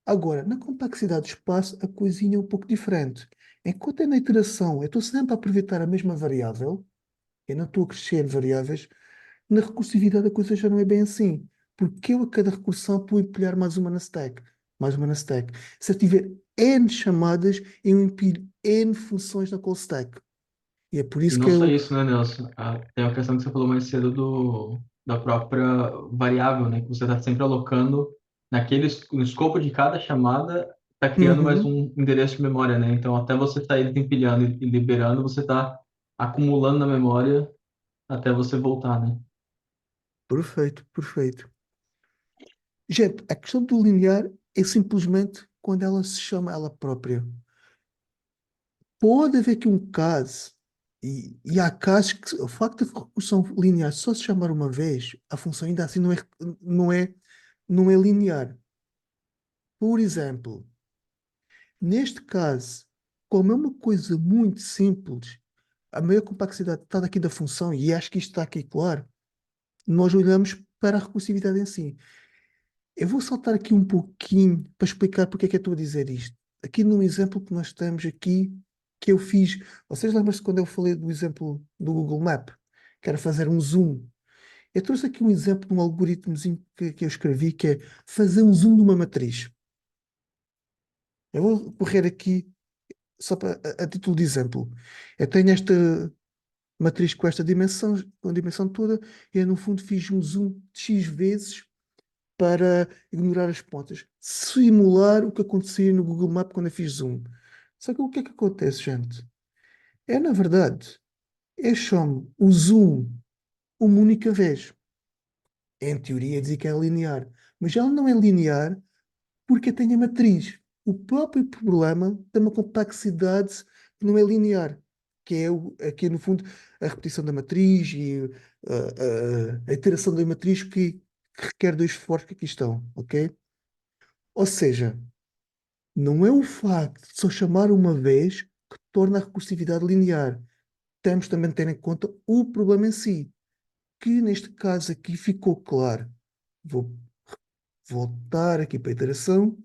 Agora, na complexidade de espaço, a coisinha é um pouco diferente. Enquanto é na iteração, eu estou sempre a aproveitar a mesma variável, eu não estou a crescer variáveis, na recursividade a coisa já não é bem assim. Porque eu a cada recursão vou empilhar mais uma na stack, mais uma na stack. Se eu tiver N chamadas, eu empilho N funções na call stack. E é por E isso que não só eu. isso, né, Nelson? Ah, tem a questão que você falou mais cedo da própria variável, né? Que você está sempre alocando no escopo de cada chamada, está criando mais Uhum, um endereço de memória, né? Então, até você sair desempilhando e liberando, você está acumulando na memória até você voltar, né? perfeito, perfeito. Gente, a questão do linear é simplesmente quando ela se chama ela própria. Pode haver aqui um caso, e há casos que o facto da recursão linear só se chamar uma vez, a função ainda assim não é, não é linear. Por exemplo, neste caso, como é uma coisa muito simples, a maior complexidade está daqui da função, e acho que isto está aqui claro, nós olhamos para a recursividade em si. Eu vou saltar aqui um pouquinho para explicar porque é que eu estou a dizer isto. Aqui num exemplo que nós temos aqui, que eu fiz. Vocês lembram-se quando eu falei do exemplo do Google Map? Que era fazer um zoom. Eu trouxe aqui um exemplo de um algoritmozinho que eu escrevi, que é fazer um zoom numa matriz. Eu vou correr aqui só para, a título de exemplo. Eu tenho esta matriz com a dimensão toda, e eu no fundo fiz um zoom de X vezes para ignorar as pontas. Simular o que acontecia no Google Maps quando eu fiz zoom. Só que o que é que acontece, gente? É, na verdade, Eu chamo o zoom uma única vez. Em teoria, dizer que é linear, mas ela não é linear porque tem a matriz. O próprio problema tem uma complexidade que não é linear, que é aqui no fundo a repetição da matriz e a iteração da matriz que requer dois esforços que aqui estão, ok? Ou seja, não é o facto de só chamar uma vez que torna a recursividade linear. Temos também de ter em conta o problema em si, que neste caso aqui ficou claro. Vou voltar aqui para a iteração.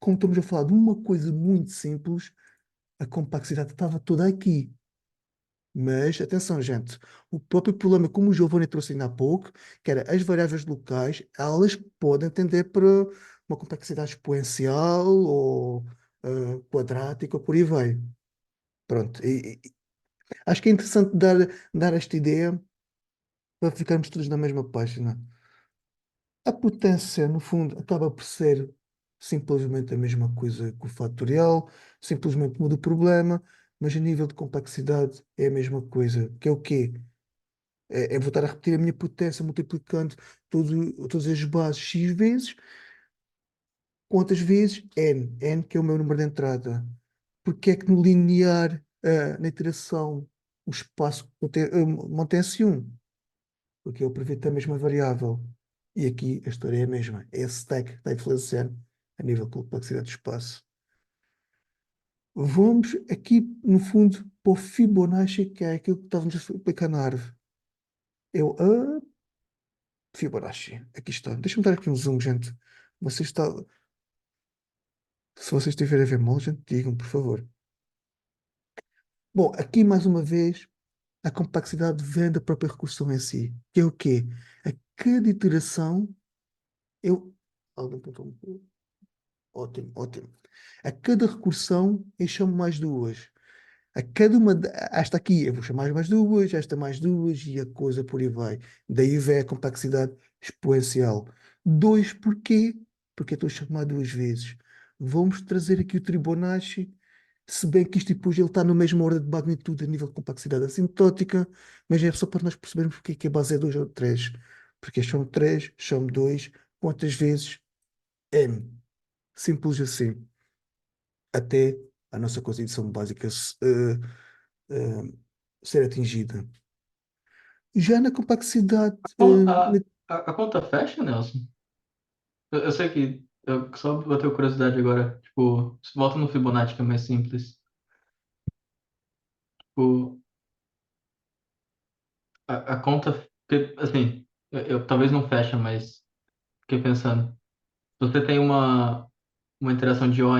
Como estamos a falar de uma coisa muito simples, a complexidade estava toda aqui. Mas atenção, gente, o próprio problema, como o Giovanni trouxe ainda há pouco, que era as variáveis locais, elas podem tender para uma complexidade exponencial ou quadrática, ou por aí vai. Pronto. Acho que é interessante dar esta ideia para ficarmos todos na mesma página. A potência, no fundo, acaba por ser simplesmente a mesma coisa que o fatorial, simplesmente muda o problema, mas a nível de complexidade é a mesma coisa, que é o quê? É voltar a repetir a minha potência multiplicando todas as bases x vezes, quantas vezes? N que é o meu número de entrada. Porque é que no linear, na iteração, o espaço mantém-se 1? Porque eu prevê a mesma variável. E aqui a história é a mesma. É esse stack que está a influenciar a nível de complexidade do espaço. Vamos aqui, no fundo, para o Fibonacci, que é aquilo que estávamos a explicar na árvore. Fibonacci. Aqui está. Deixa-me dar aqui um zoom, gente. Você está, se vocês estiverem a ver mal, gente, digam, por favor. Bom, aqui mais uma vez, a complexidade vem da própria recursão em si. Que é o quê? A cada iteração, eu. Alguém apontou ótimo, ótimo. A cada recursão eu chamo mais duas. A cada uma, esta aqui eu vou chamar mais duas, esta mais duas e a coisa por aí vai. Daí vem a complexidade exponencial. Dois porquê? Porque eu estou a chamar duas vezes. Vamos trazer aqui o Fibonacci, se bem que isto depois ele está na mesma ordem de magnitude a nível de complexidade assintótica, mas é só para nós percebermos porque é que a base é 2 ou 3. Porque são 3, são 2, quantas vezes? M. Simples assim. Até a nossa Constituição Básica eh, ser atingida. Já na complexidade, A conta fecha, Nelson? Eu sei que eu só bateu curiosidade agora. Tipo, se volta no Fibonacci, que é mais simples. Tipo, a conta. Assim, talvez não fecha, mas fiquei pensando. Se você tem uma interação de ON,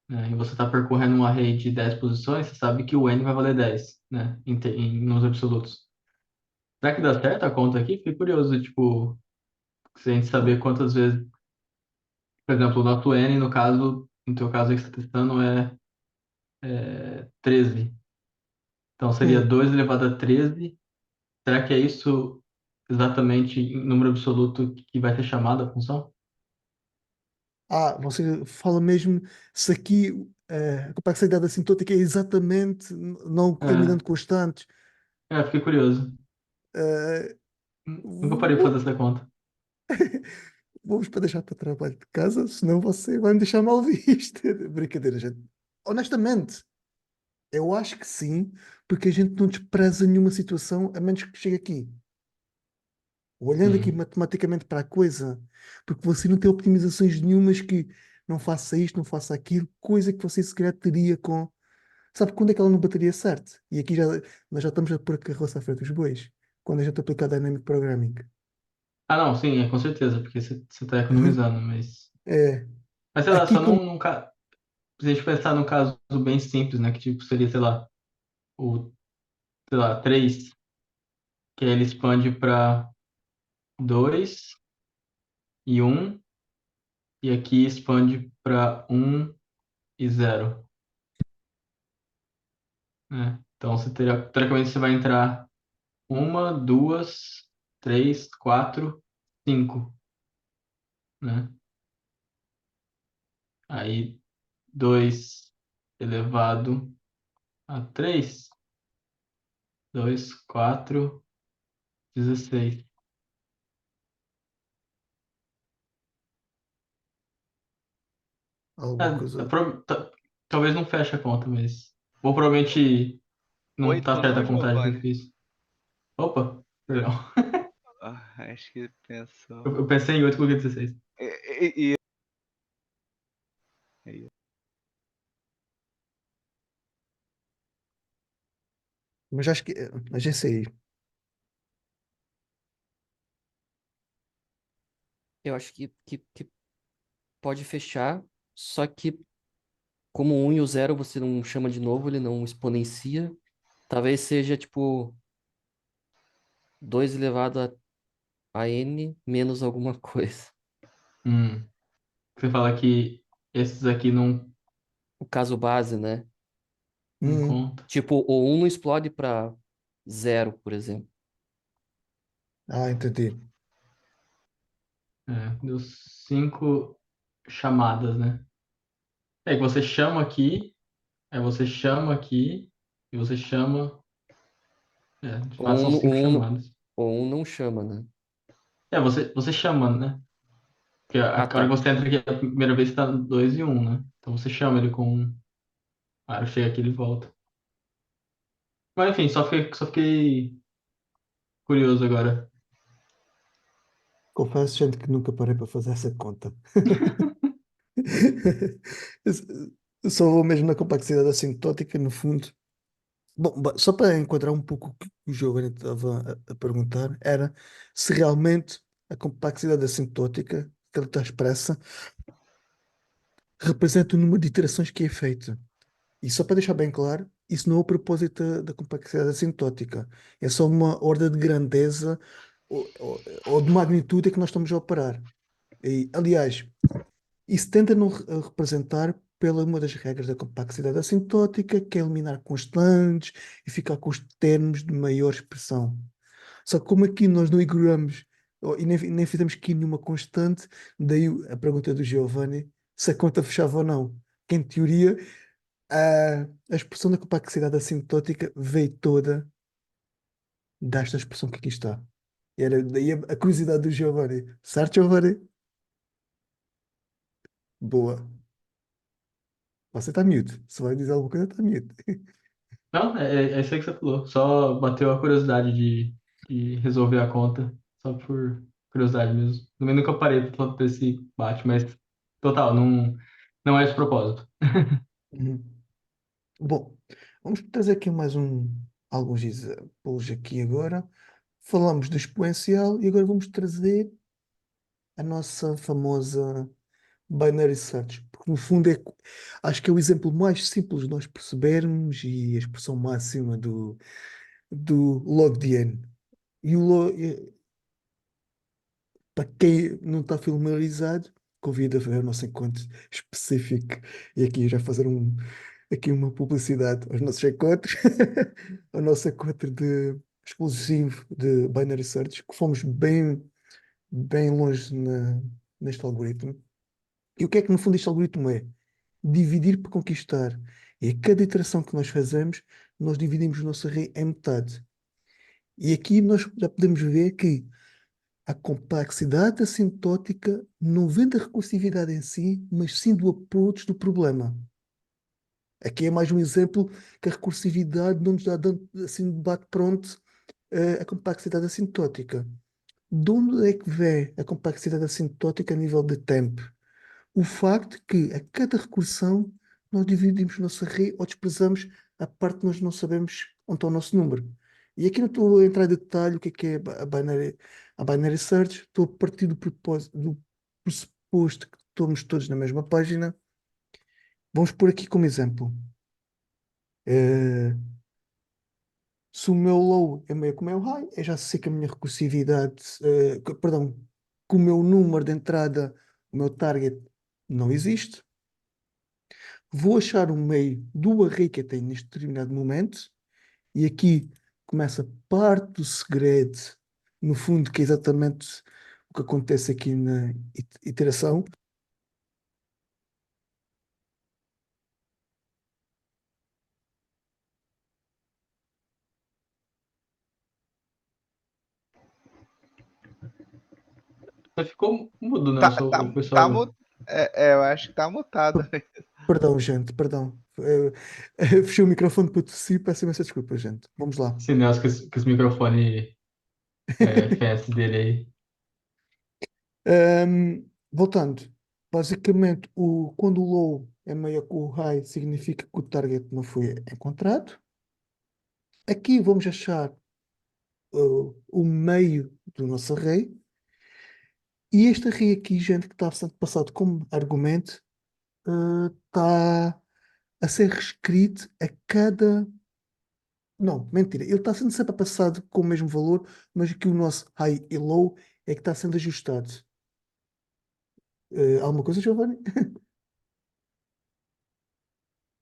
né, e você está percorrendo um array de 10 posições, você sabe que o N vai valer 10, né, em números absolutos. Será que dá certo a conta aqui? Fiquei curioso, tipo, se a gente saber quantas vezes, por exemplo, o nosso N, no caso, no teu caso aí que você está testando, é 13. Então seria sim. 2 elevado a 13. Será que é isso exatamente em número absoluto que vai ser chamada a função? Você fala mesmo se aqui a complexidade assintótica é exatamente não É, eliminando constantes. fiquei curioso. Eh, Nunca parei de vou- fazer essa conta. Vamos para deixar para trabalho de casa, senão você vai me deixar mal visto. Brincadeira, gente. Honestamente, eu acho que sim, porque a gente não despreza nenhuma situação a menos que chegue aqui. Olhando aqui Sim. matematicamente para a coisa, porque você não tem optimizações nenhumas que não faça isto, não faça aquilo, coisa que você se calhar teria com. Sabe quando é que ela não bateria certo? E aqui nós já estamos a pôr a carroça à frente dos bois, quando a gente aplica Dynamic Programming. Ah, não, sim, com certeza, porque você está economizando, mas. É, Mas sei lá, aqui só quando. se a gente pensar num caso bem simples, né? Que tipo seria, sei lá, o, sei lá, 3 que aí ele expande para 2 e um e aqui expande para um e zero, né? Então você teria, teoricamente você vai entrar uma, duas, três, quatro, cinco, né? Aí 2 elevado a 3 2, 4, 16. Alguma coisa. Talvez não feche a conta, mas. Ou provavelmente não tá 8 certa não, a contagem que eu Giovanni? fiz. Opa, perdão. Acho que Eu, pensou. eu pensei em 8 e coloquei 16. E- Mas acho que. Mas esse aí. Eu acho que pode fechar, só que como o 1 e o 0 você não chama de novo, ele não exponencia. Talvez seja tipo 2 elevado a n menos alguma coisa. Hum. Você fala que esses aqui O caso base, né? não Hum, conta. Tipo, o 1 não explode para 0, por exemplo. entendi. É, deu 5 chamadas, né? É que você chama aqui, aí você chama aqui, e você chama. É, de O fato são 1, 5 chamadas. o 1 não chama, né? É, você chama, né? Porque a Ah, hora que tá. você entra aqui, a primeira vez você tá 2 e 1, né? Então você chama ele com 1. A hora que chega aqui, ele volta. Mas enfim, só fiquei curioso agora. Confesso, gente, que nunca parei para fazer essa conta. Eu só vou mesmo na complexidade assintótica, no fundo. Bom, só para enquadrar um pouco o que o Giovanni estava a perguntar, era se realmente a complexidade assintótica que ele está expressa representa o número de iterações que é feito. E só para deixar bem claro, isso não é o propósito da complexidade assintótica. É só uma ordem de grandeza ou de magnitude que nós estamos a operar. E, aliás, isso tenta não representar pela uma das regras da complexidade assintótica, que é eliminar constantes e ficar com os termos de maior expressão. Só que como aqui nós não ignoramos e nem fizemos aqui nenhuma constante, daí a pergunta do Giovanni se a conta fechava ou não. Que em teoria a expressão da complexidade assintótica veio toda desta expressão que aqui está. E era daí a curiosidade do Giovanni. Certo, Giovanni? Boa. Você está mute. Se vai dizer alguma coisa, está mute. Não, é isso aí que você falou. Só bateu a curiosidade de resolver a conta. Só por curiosidade mesmo. Também nunca parei pra esse bate, mas total, não é esse o propósito. Uhum. Bom, vamos trazer aqui mais alguns exemplos aqui agora. Falamos do exponencial e agora vamos trazer a nossa famosa binary search, porque no fundo acho que é o exemplo mais simples de nós percebermos e a expressão máxima do log de n. E para quem não está familiarizado, convido a ver o nosso encontro específico e aqui já fazer aqui uma publicidade aos nossos encontros, ao nosso encontro exclusivo de binary search, que fomos bem longe neste algoritmo. E o que é que no fundo este algoritmo é? Dividir para conquistar. E a cada iteração que nós fazemos, nós dividimos o nosso array em metade. E aqui nós já podemos ver que a complexidade assintótica não vem da recursividade em si, mas sim do approach do problema. Aqui é mais um exemplo que a recursividade não nos dá assim de bate-pronto a complexidade assintótica. De onde é que vem a complexidade assintótica a nível de tempo? O facto que a cada recursão nós dividimos o nosso array ou desprezamos a parte que nós não sabemos onde está o nosso número. E aqui não estou a entrar em detalhe o que é a binary search, estou a partir do pressuposto que estamos todos na mesma página. Vamos pôr aqui como exemplo. Eh, Se o meu low é meio que o meu high, eu já sei que a minha recursividade, perdão, que o meu número de entrada, o meu target, não existe. Vou achar o meio do array que eu tenho neste determinado momento, e aqui começa parte do segredo, no fundo, que é exatamente o que acontece aqui na iteração. Só ficou mudo, né? Tá, O tá, tá, pessoal, eu acho que tá mutado. Perdão, gente, perdão. Fechei o microfone para tossir, peço imensa desculpa, gente. Vamos lá. esse Nelson com esse microfone fancy dele aí. Voltando, basicamente, quando o low é maior que o high, significa que o target não foi encontrado. Aqui vamos achar o meio do nosso array. E este array aqui, gente, que está sendo passado como argumento, está a ser reescrito a cada. Não, mentira. Ele está sendo sempre passado com o mesmo valor, mas aqui o nosso high e low é que está sendo ajustado. Alguma coisa, Giovanni?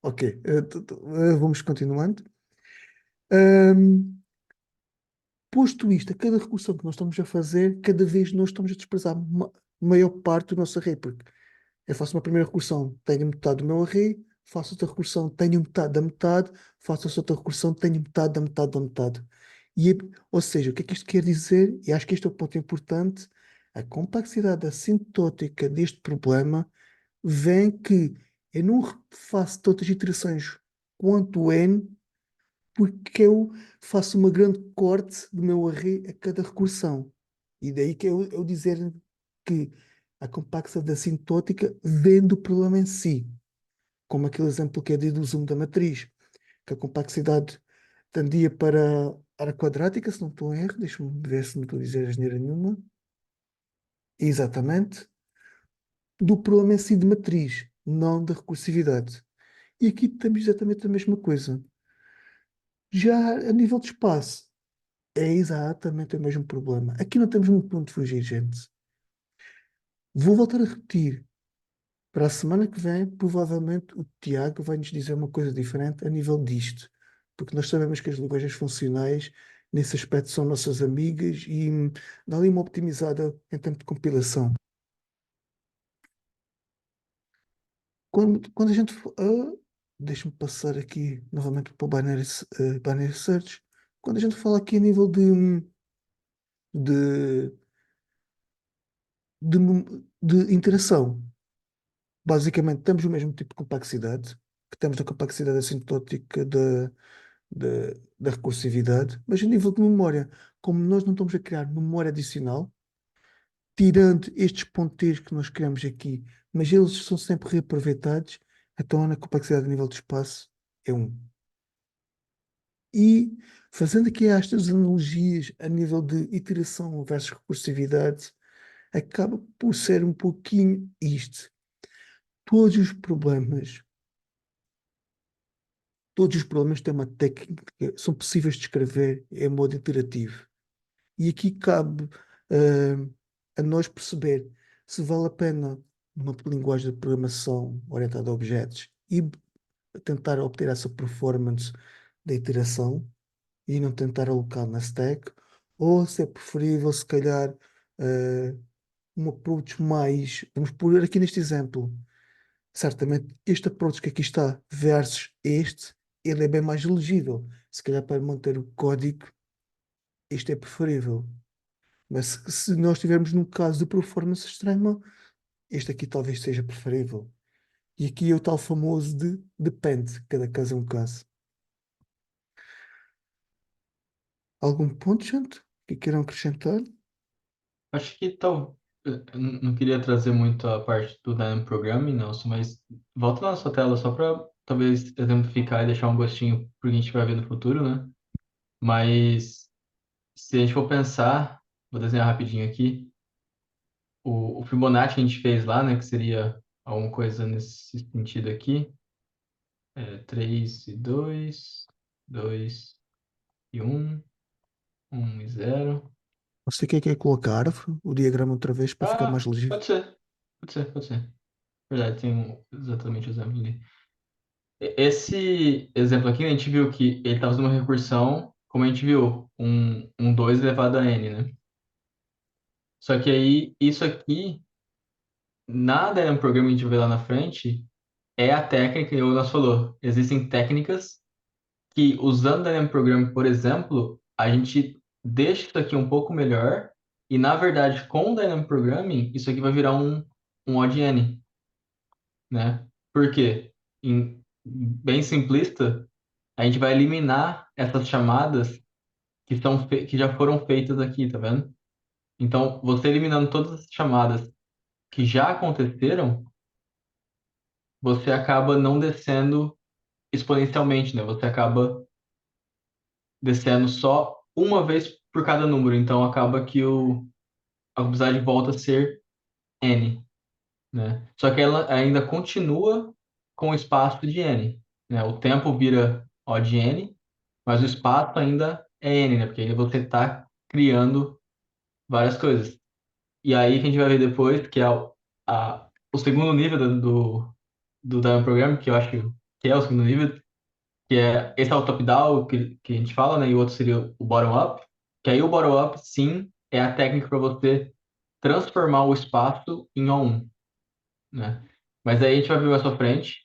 Ok. Vamos continuando. Ahm, Posto isto, a cada recursão que nós estamos a fazer, cada vez nós estamos a desprezar maior parte do nosso array, porque eu faço uma primeira recursão, tenho metade do meu array, faço outra recursão, tenho metade da metade, faço outra recursão, tenho metade da metade da metade. E, ou seja, o que é que isto quer dizer? E acho que este é o ponto importante. A complexidade assintótica deste problema vem que eu não faço tantas iterações quanto n, porque eu faço uma grande corte do meu array a cada recursão. E daí que eu dizer que a complexidade assintótica vem do problema em si, como aquele exemplo que é do zoom da matriz, que a complexidade tendia para a área quadrática, se não estou em erro, deixa-me ver se não estou a dizer asneira nenhuma. Exatamente, do problema em si de matriz, não da recursividade. E aqui temos exatamente a mesma coisa. Já a nível de espaço, é exatamente o mesmo problema. Aqui não temos muito ponto de fugir, gente. Vou voltar a repetir. Para a semana que vem, provavelmente o Tiago vai nos dizer uma coisa diferente a nível disto. Porque nós sabemos que as linguagens funcionais, nesse aspecto, são nossas amigas e dá ali uma optimizada em termos de compilação. Quando a gente. Deixa-me passar aqui novamente para o Binary Search. Quando a gente fala aqui a nível de, de interação, basicamente temos o mesmo tipo de complexidade, que temos a complexidade assintótica da recursividade, mas a nível de memória, como nós não estamos a criar memória adicional, tirando estes ponteiros que nós criamos aqui, mas eles são sempre reaproveitados, então a complexidade a nível de espaço é 1. E fazendo aqui estas analogias a nível de iteração versus recursividade, acaba por ser um pouquinho isto. Todos os problemas, todos os problemas têm uma técnica, são possíveis de escrever em modo iterativo. E aqui cabe a nós perceber se vale a pena uma linguagem de programação orientada a objetos e tentar obter essa performance da iteração e não tentar alocar na stack, ou se é preferível, se calhar, um approach mais. Vamos pôr aqui neste exemplo. Certamente, este approach que aqui está versus este, ele é bem mais legível. Se calhar, para manter o código, este é preferível. Mas se nós estivermos num caso de performance extrema, este aqui talvez seja preferível. E aqui é o tal famoso de depende, cada caso é um caso. Algum ponto, gente, que queiram acrescentar? Acho que tal. Eu não queria trazer muito a parte do Dynamic Programming, Nelson, mas volta na sua tela só para talvez exemplificar e deixar um gostinho para o que a gente vai ver no futuro, né? Mas se a gente for pensar, vou desenhar rapidinho aqui, o Fibonacci que a gente fez lá, né? Que seria alguma coisa nesse sentido aqui. 3 e 2, 2 e 1, 1 e 0. Você quer colocar a árvore, o diagrama outra vez para ficar mais Ah, legível? pode ser. Pode ser, pode ser. Verdade, tem exatamente o exemplo ali. Esse exemplo aqui, a gente viu que ele está fazendo uma recursão, como a gente viu, um 2 elevado a n, né? Só que aí, isso aqui, nada é um programa que a gente vê lá na frente, é a técnica, que o Jonas falou. Existem técnicas que, usando Dynamic Programming, por exemplo, a gente deixa isso aqui um pouco melhor E na verdade, com o Dynamic Programming, isso aqui vai virar um ODN, né? Por quê? Bem simplista, a gente vai eliminar essas chamadas que já foram feitas aqui, tá vendo? Então, você eliminando todas as chamadas que já aconteceram, você acaba não descendo exponencialmente, né? Você acaba descendo só uma vez por cada número. Então, acaba que a complexidade volta a ser n, né? Só que ela ainda continua com o espaço de n, né? O tempo vira O de n, mas o espaço ainda é n, né? Porque aí você está criando várias coisas. E aí que a gente vai ver depois, que é o segundo nível do Diamond Program, que eu acho que é o segundo nível, que é esse é o top-down que a gente fala, né? E o outro seria o bottom-up, que aí o bottom-up, sim, é a técnica para você transformar o espaço em O1, né? Mas aí a gente vai ver mais pra frente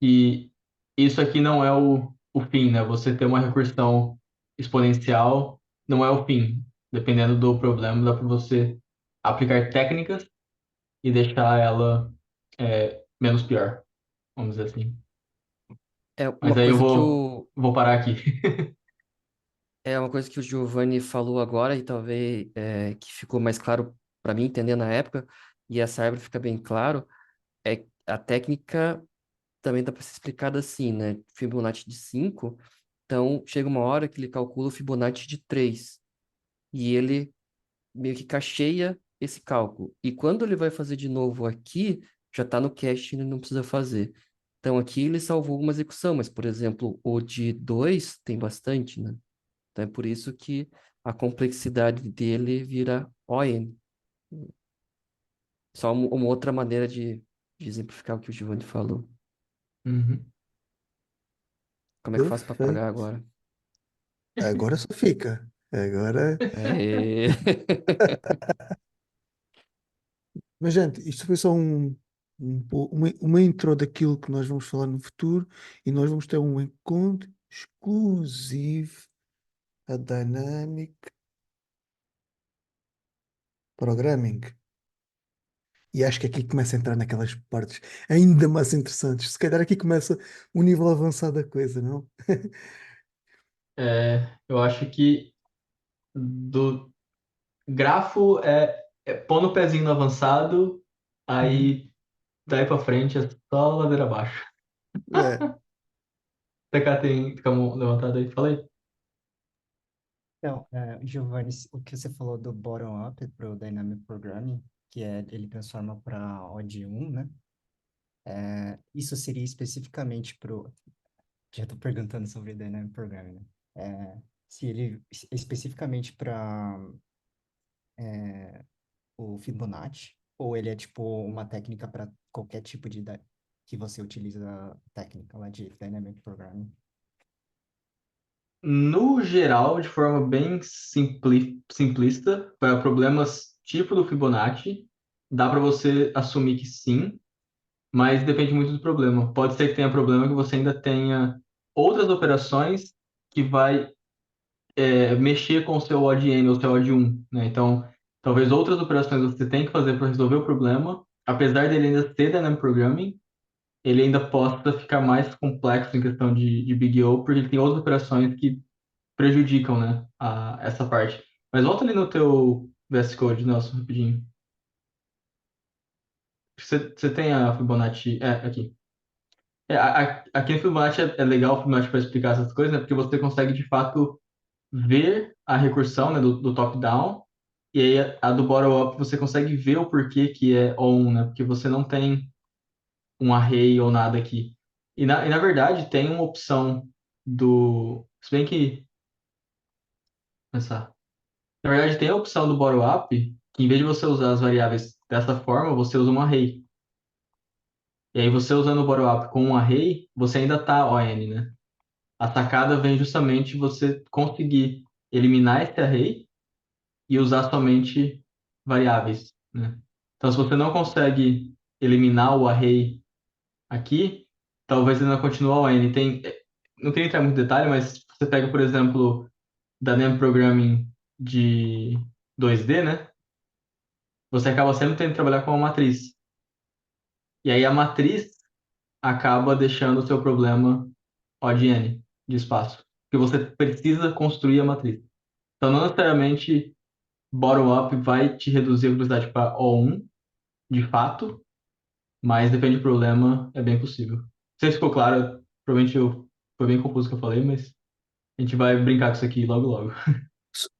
e isso aqui não é o fim, né? Você ter uma recursão exponencial não é o fim. Dependendo do problema, dá para você aplicar técnicas e deixar ela menos pior, vamos dizer assim. É Mas uma aí eu coisa vou parar aqui. é uma coisa que o Giovanni falou agora e talvez que ficou mais claro para mim entender na época, e essa árvore fica bem claro, é a técnica também dá para ser explicada assim, né? Fibonacci de 5, então chega uma hora que ele calcula o Fibonacci de 3 e ele meio que cacheia esse cálculo. E quando ele vai fazer de novo aqui, já está no cache e ele não precisa fazer. Então aqui ele salvou uma execução, mas por exemplo, o de 2 tem bastante, né? Então é por isso que a complexidade dele vira ON. Só uma outra maneira de exemplificar o que o Giovanni falou. Uhum. Como é que eu faço para pagar Perfeito. agora? Agora só fica. Agora. É... Mas, gente, isto foi só uma intro daquilo que nós vamos falar no futuro e nós vamos ter um encontro exclusivo a Dynamic Programming. E acho que aqui começa a entrar naquelas partes ainda mais interessantes. Se calhar aqui começa o nível avançado da coisa, não? Eu acho que do grafo é pôr no pezinho no avançado, Uhum. aí daí pra frente é só ladeira abaixo. É, TK fica a mão levantada aí, fala aí. Então, Giovanni, o que você falou do bottom-up para o Dynamic Programming, que é ele transforma para OD1, né? Isso seria especificamente para o... Já estou perguntando sobre Dynamic Programming, né? Se ele especificamente para o Fibonacci, ou ele é tipo uma técnica para qualquer tipo que você utiliza a técnica lá de Dynamic Programming? No geral, de forma bem simplista, para problemas tipo do Fibonacci, dá para você assumir que sim, mas depende muito do problema. Pode ser que tenha problema que você ainda tenha outras operações que vai mexer com o seu ODM ou seu OD1, né? Então, talvez outras operações você tenha que fazer para resolver o problema, apesar dele ainda ser Dynamic Programming, ele ainda possa ficar mais complexo em questão de Big O, porque ele tem outras operações que prejudicam, né, essa parte. Mas volta ali no teu VS Code, Nelson, rapidinho. Você tem a Fibonacci. Aqui. Aqui no Fibonacci é legal o Fibonacci para explicar essas coisas, né? Porque você consegue de fato ver a recursão, né, do top-down, e aí a do bottom-up você consegue ver o porquê que é on, né? Porque você não tem um array ou nada aqui. E na verdade tem uma opção do. Se bem que. Pensar. Na verdade, tem a opção do bottom-up, que em vez de você usar as variáveis dessa forma, você usa um array. E aí, você usando o bottom-up com um array, você ainda está ON, né? A sacada vem justamente você conseguir eliminar esse array e usar somente variáveis, né? Então, se você não consegue eliminar o array aqui, talvez ele não continue ON. Não queria entrar muito em detalhe, mas você pega, por exemplo, da NAM Programming de 2D, né? Você acaba sempre tendo que trabalhar com uma matriz. E aí a matriz acaba deixando o seu problema O de N de espaço. Porque você precisa construir a matriz. Então, não necessariamente bottom-up vai te reduzir a velocidade para O1, de fato, mas depende do problema, é bem possível. Não sei se ficou claro, provavelmente foi bem confuso o que eu falei, mas a gente vai brincar com isso aqui logo logo.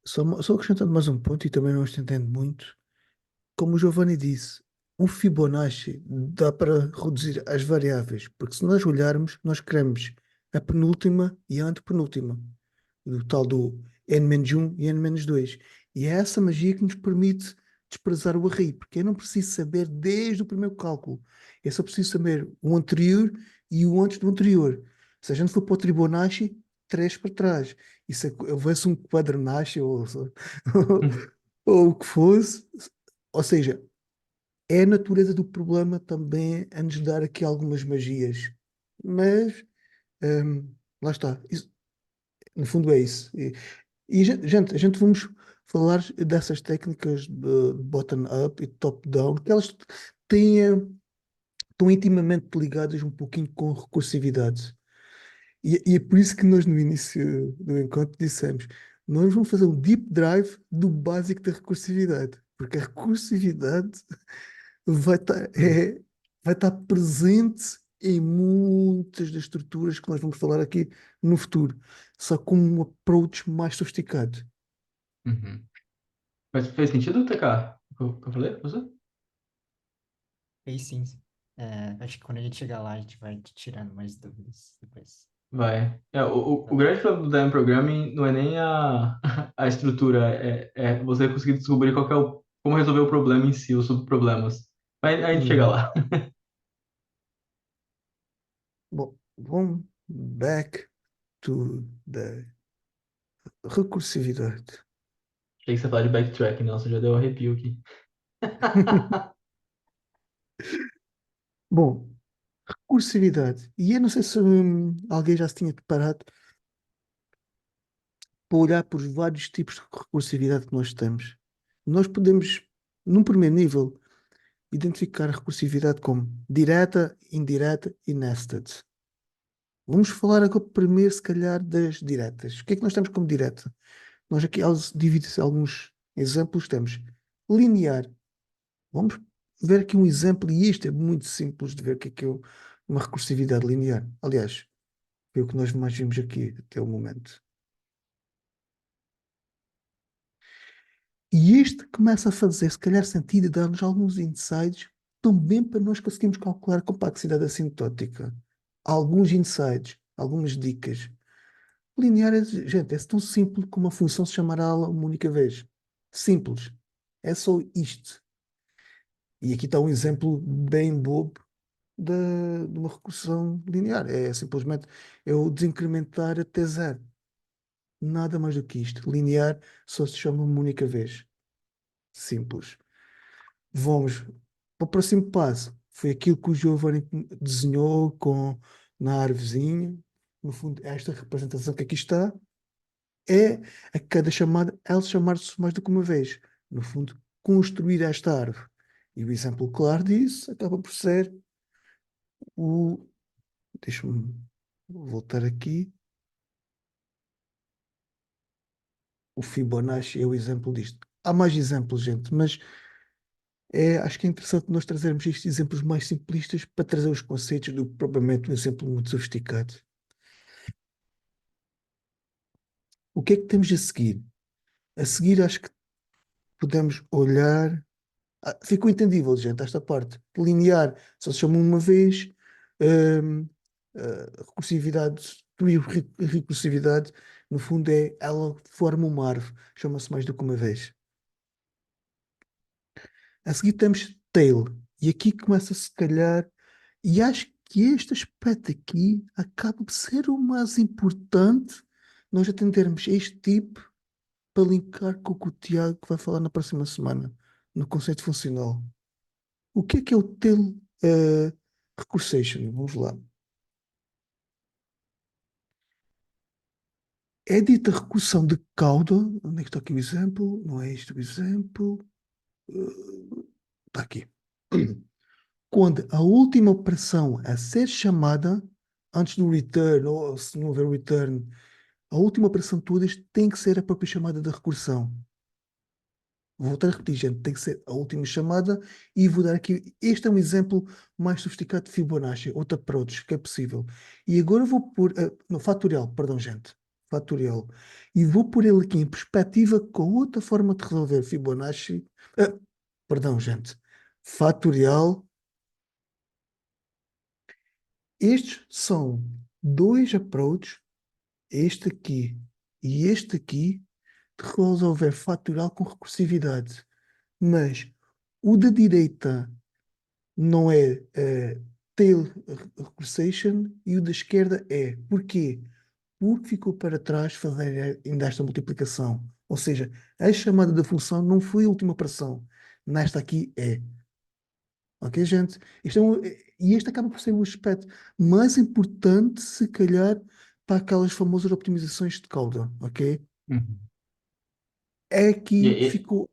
Só acrescentando mais um ponto e também não estendendo muito. Como o Giovanni disse, o Fibonacci dá para reduzir as variáveis, porque se nós olharmos, nós queremos a penúltima e a antepenúltima, o tal do n-1 e n-2. E é essa magia que nos permite desprezar o array, porque eu não preciso saber desde o primeiro cálculo. Eu só preciso saber o anterior e o antes do anterior. Se a gente for para o Fibonacci, três para trás. E se houvesse um Quadranacci ou o que fosse, ou seja, é a natureza do problema também a nos dar aqui algumas magias. Mas, lá está. No fundo é isso. Gente, a gente vamos falar dessas técnicas de bottom-up e top-down, que elas têm, estão intimamente ligadas um pouquinho com recursividade. E é por isso que nós no início do encontro dissemos, nós vamos fazer um deep drive do básico da recursividade, porque a recursividade vai estar, vai estar presente em muitas das estruturas que nós vamos falar aqui no futuro, só com um approach mais sofisticado. Uhum. Mas fez sentido, TK? O que eu falei pra você? Fez sim. Acho que quando a gente chegar lá, a gente vai tirando mais dúvidas depois. Vai. O grande problema do Dynamic Programming não é nem a estrutura, é você conseguir descobrir qual que é como resolver o problema em si, os subproblemas. Mas a gente chega Uhum. lá. Bom, vamos back to the recursividade. Achei que você falar de backtrack, nossa, já deu um arrepio aqui. Bom, recursividade. E eu não sei se alguém já se tinha preparado para olhar por os vários tipos de recursividade que nós temos. Nós podemos, num primeiro nível, identificar a recursividade como direta, indireta e nested. Vamos falar agora primeiro, se calhar, das diretas. O que é que nós temos como direta? Nós aqui, dividimos alguns exemplos, temos linear. Vamos ver aqui um exemplo, e isto é muito simples de ver o que é uma recursividade linear. Aliás, foi o que nós mais vimos aqui até o momento. E isto começa a fazer, se calhar, sentido e dar-nos alguns insights também para nós conseguirmos calcular a complexidade assintótica. Alguns insights, algumas dicas. Linear, gente, é tão simples como uma função se chamar a aula uma única vez. Simples. É só isto. E aqui está um exemplo bem bobo de uma recursão linear. É simplesmente eu desincrementar até zero. Nada mais do que isto. Linear só se chama uma única vez. Simples. Vamos para o próximo passo. Foi aquilo que o Giovanni desenhou na árvorezinha. No fundo, esta representação que aqui está é a cada chamada, ela chamar-se mais do que uma vez. No fundo, construir esta árvore. E o exemplo claro disso acaba por ser o. Deixa-me voltar aqui. O Fibonacci é o exemplo disto. Há mais exemplos, gente, mas acho que é interessante nós trazermos estes exemplos mais simplistas para trazer os conceitos do que propriamente um exemplo muito sofisticado. O que é que temos a seguir? A seguir, acho que podemos olhar. Ficou entendível, gente, esta parte. Linear só se chama uma vez. hum, recursividade, recursividade, no fundo, ela forma uma árvore. Chama-se mais do que uma vez. A seguir temos tail. E aqui começa, se calhar, e acho que este aspecto aqui acaba por ser o mais importante nós atendermos este tipo para linkar com o que o Tiago vai falar na próxima semana, no conceito funcional. O que é o tail recursation? Vamos lá. É dita recursão de cauda. Onde é que está aqui o exemplo? Não é este o exemplo. Está aqui. Quando a última operação a ser chamada, antes do return, ou se não houver return, a última operação de todas tem que ser a própria chamada da recursão. Vou voltar a repetir, gente, tem que ser a última chamada e vou dar aqui. Este é um exemplo mais sofisticado de Fibonacci, outro approach que é possível. E agora vou pôr, no fatorial, perdão, gente, fatorial. E vou pôr ele aqui em perspectiva com outra forma de resolver Fibonacci. ah, Perdão, gente, fatorial. Estes são dois approaches, este aqui e este aqui, de resolver fatorial com recursividade. Mas o da direita não é tail recursation e o da esquerda é. Porquê? Porque ficou para trás fazer ainda esta multiplicação. Ou seja, a chamada da função não foi a última operação. Nesta aqui é. Ok, gente? E este acaba por ser o aspecto mais importante, se calhar, para aquelas famosas optimizações de cauda. Ok? Uhum. É E, aqui que e- ficou.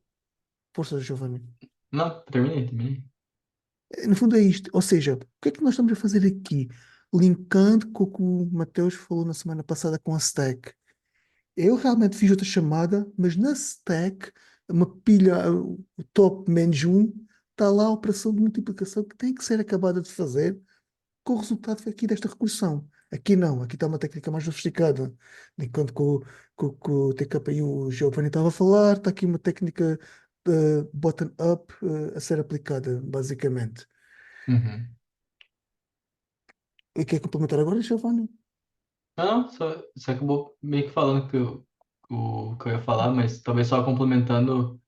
Força, Giovanni. não, terminei. No fundo é isto. Ou seja, o que é que nós estamos a fazer aqui? Linkando com o que o Mateus falou na semana passada com a stack. Eu realmente fiz outra chamada, mas na stack, uma pilha, o top menos um, está lá a operação de multiplicação que tem que ser acabada de fazer com o resultado aqui desta recursão. Aqui não, aqui está uma técnica mais sofisticada. Enquanto que o TK e o Giovanni estava a falar, está aqui uma técnica bottom-up a ser aplicada, basicamente. Uhum. E quer complementar agora, Giovanni? Não, só acabou meio que falando que eu ia falar, mas talvez só complementando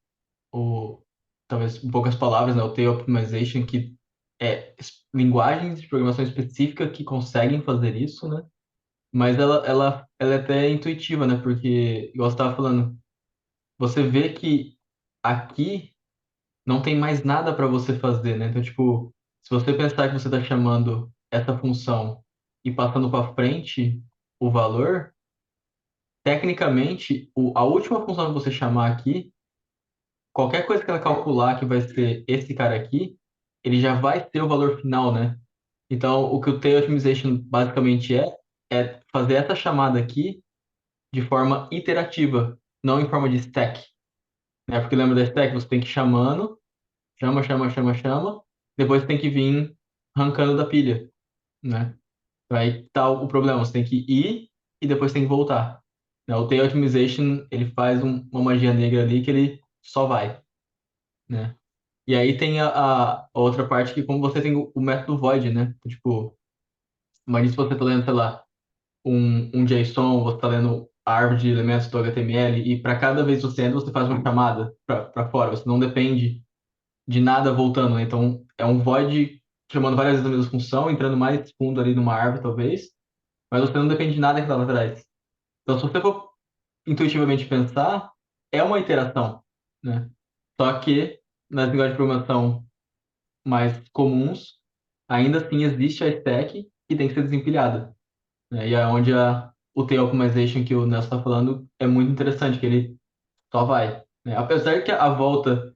talvez em poucas palavras, né, o Tail Optimization, que é linguagens de programação específica que conseguem fazer isso, né? Mas ela é até intuitiva, né? Porque, igual você estava falando, você vê que aqui não tem mais nada para você fazer, né? Então, tipo, se você pensar que você está chamando essa função e passando para frente o valor, tecnicamente, a última função que você chamar aqui, qualquer coisa que ela calcular que vai ser esse cara aqui, ele já vai ter o valor final, né? Então, o que o Tail Optimization basicamente é fazer essa chamada aqui de forma iterativa, não em forma de stack, né? Porque lembra da stack? Você tem que ir chamando, chama, depois tem que vir arrancando da pilha, né? Aí tá o problema, você tem que ir e depois tem que voltar. Né? O Tail Optimization, ele faz uma magia negra ali que ele só vai, né? E aí tem a outra parte que como você tem o método void, né? Tipo, imagina se você tá lendo, sei lá, um JSON, você tá lendo a árvore de elementos do HTML e para cada vez que você entra, você faz uma chamada para fora. Você não depende de nada voltando, né? Então, é um void chamando várias vezes a mesma função, entrando mais fundo ali numa árvore, talvez, mas você não depende de nada que está lá atrás. Então, se você for intuitivamente pensar, é uma iteração, né? Só que nas linguagens de programação mais comuns, ainda assim existe a stack que tem que ser desempilhada, né? E é onde o tail optimization que o Nelson está falando é muito interessante, que ele só vai, né? Apesar que a volta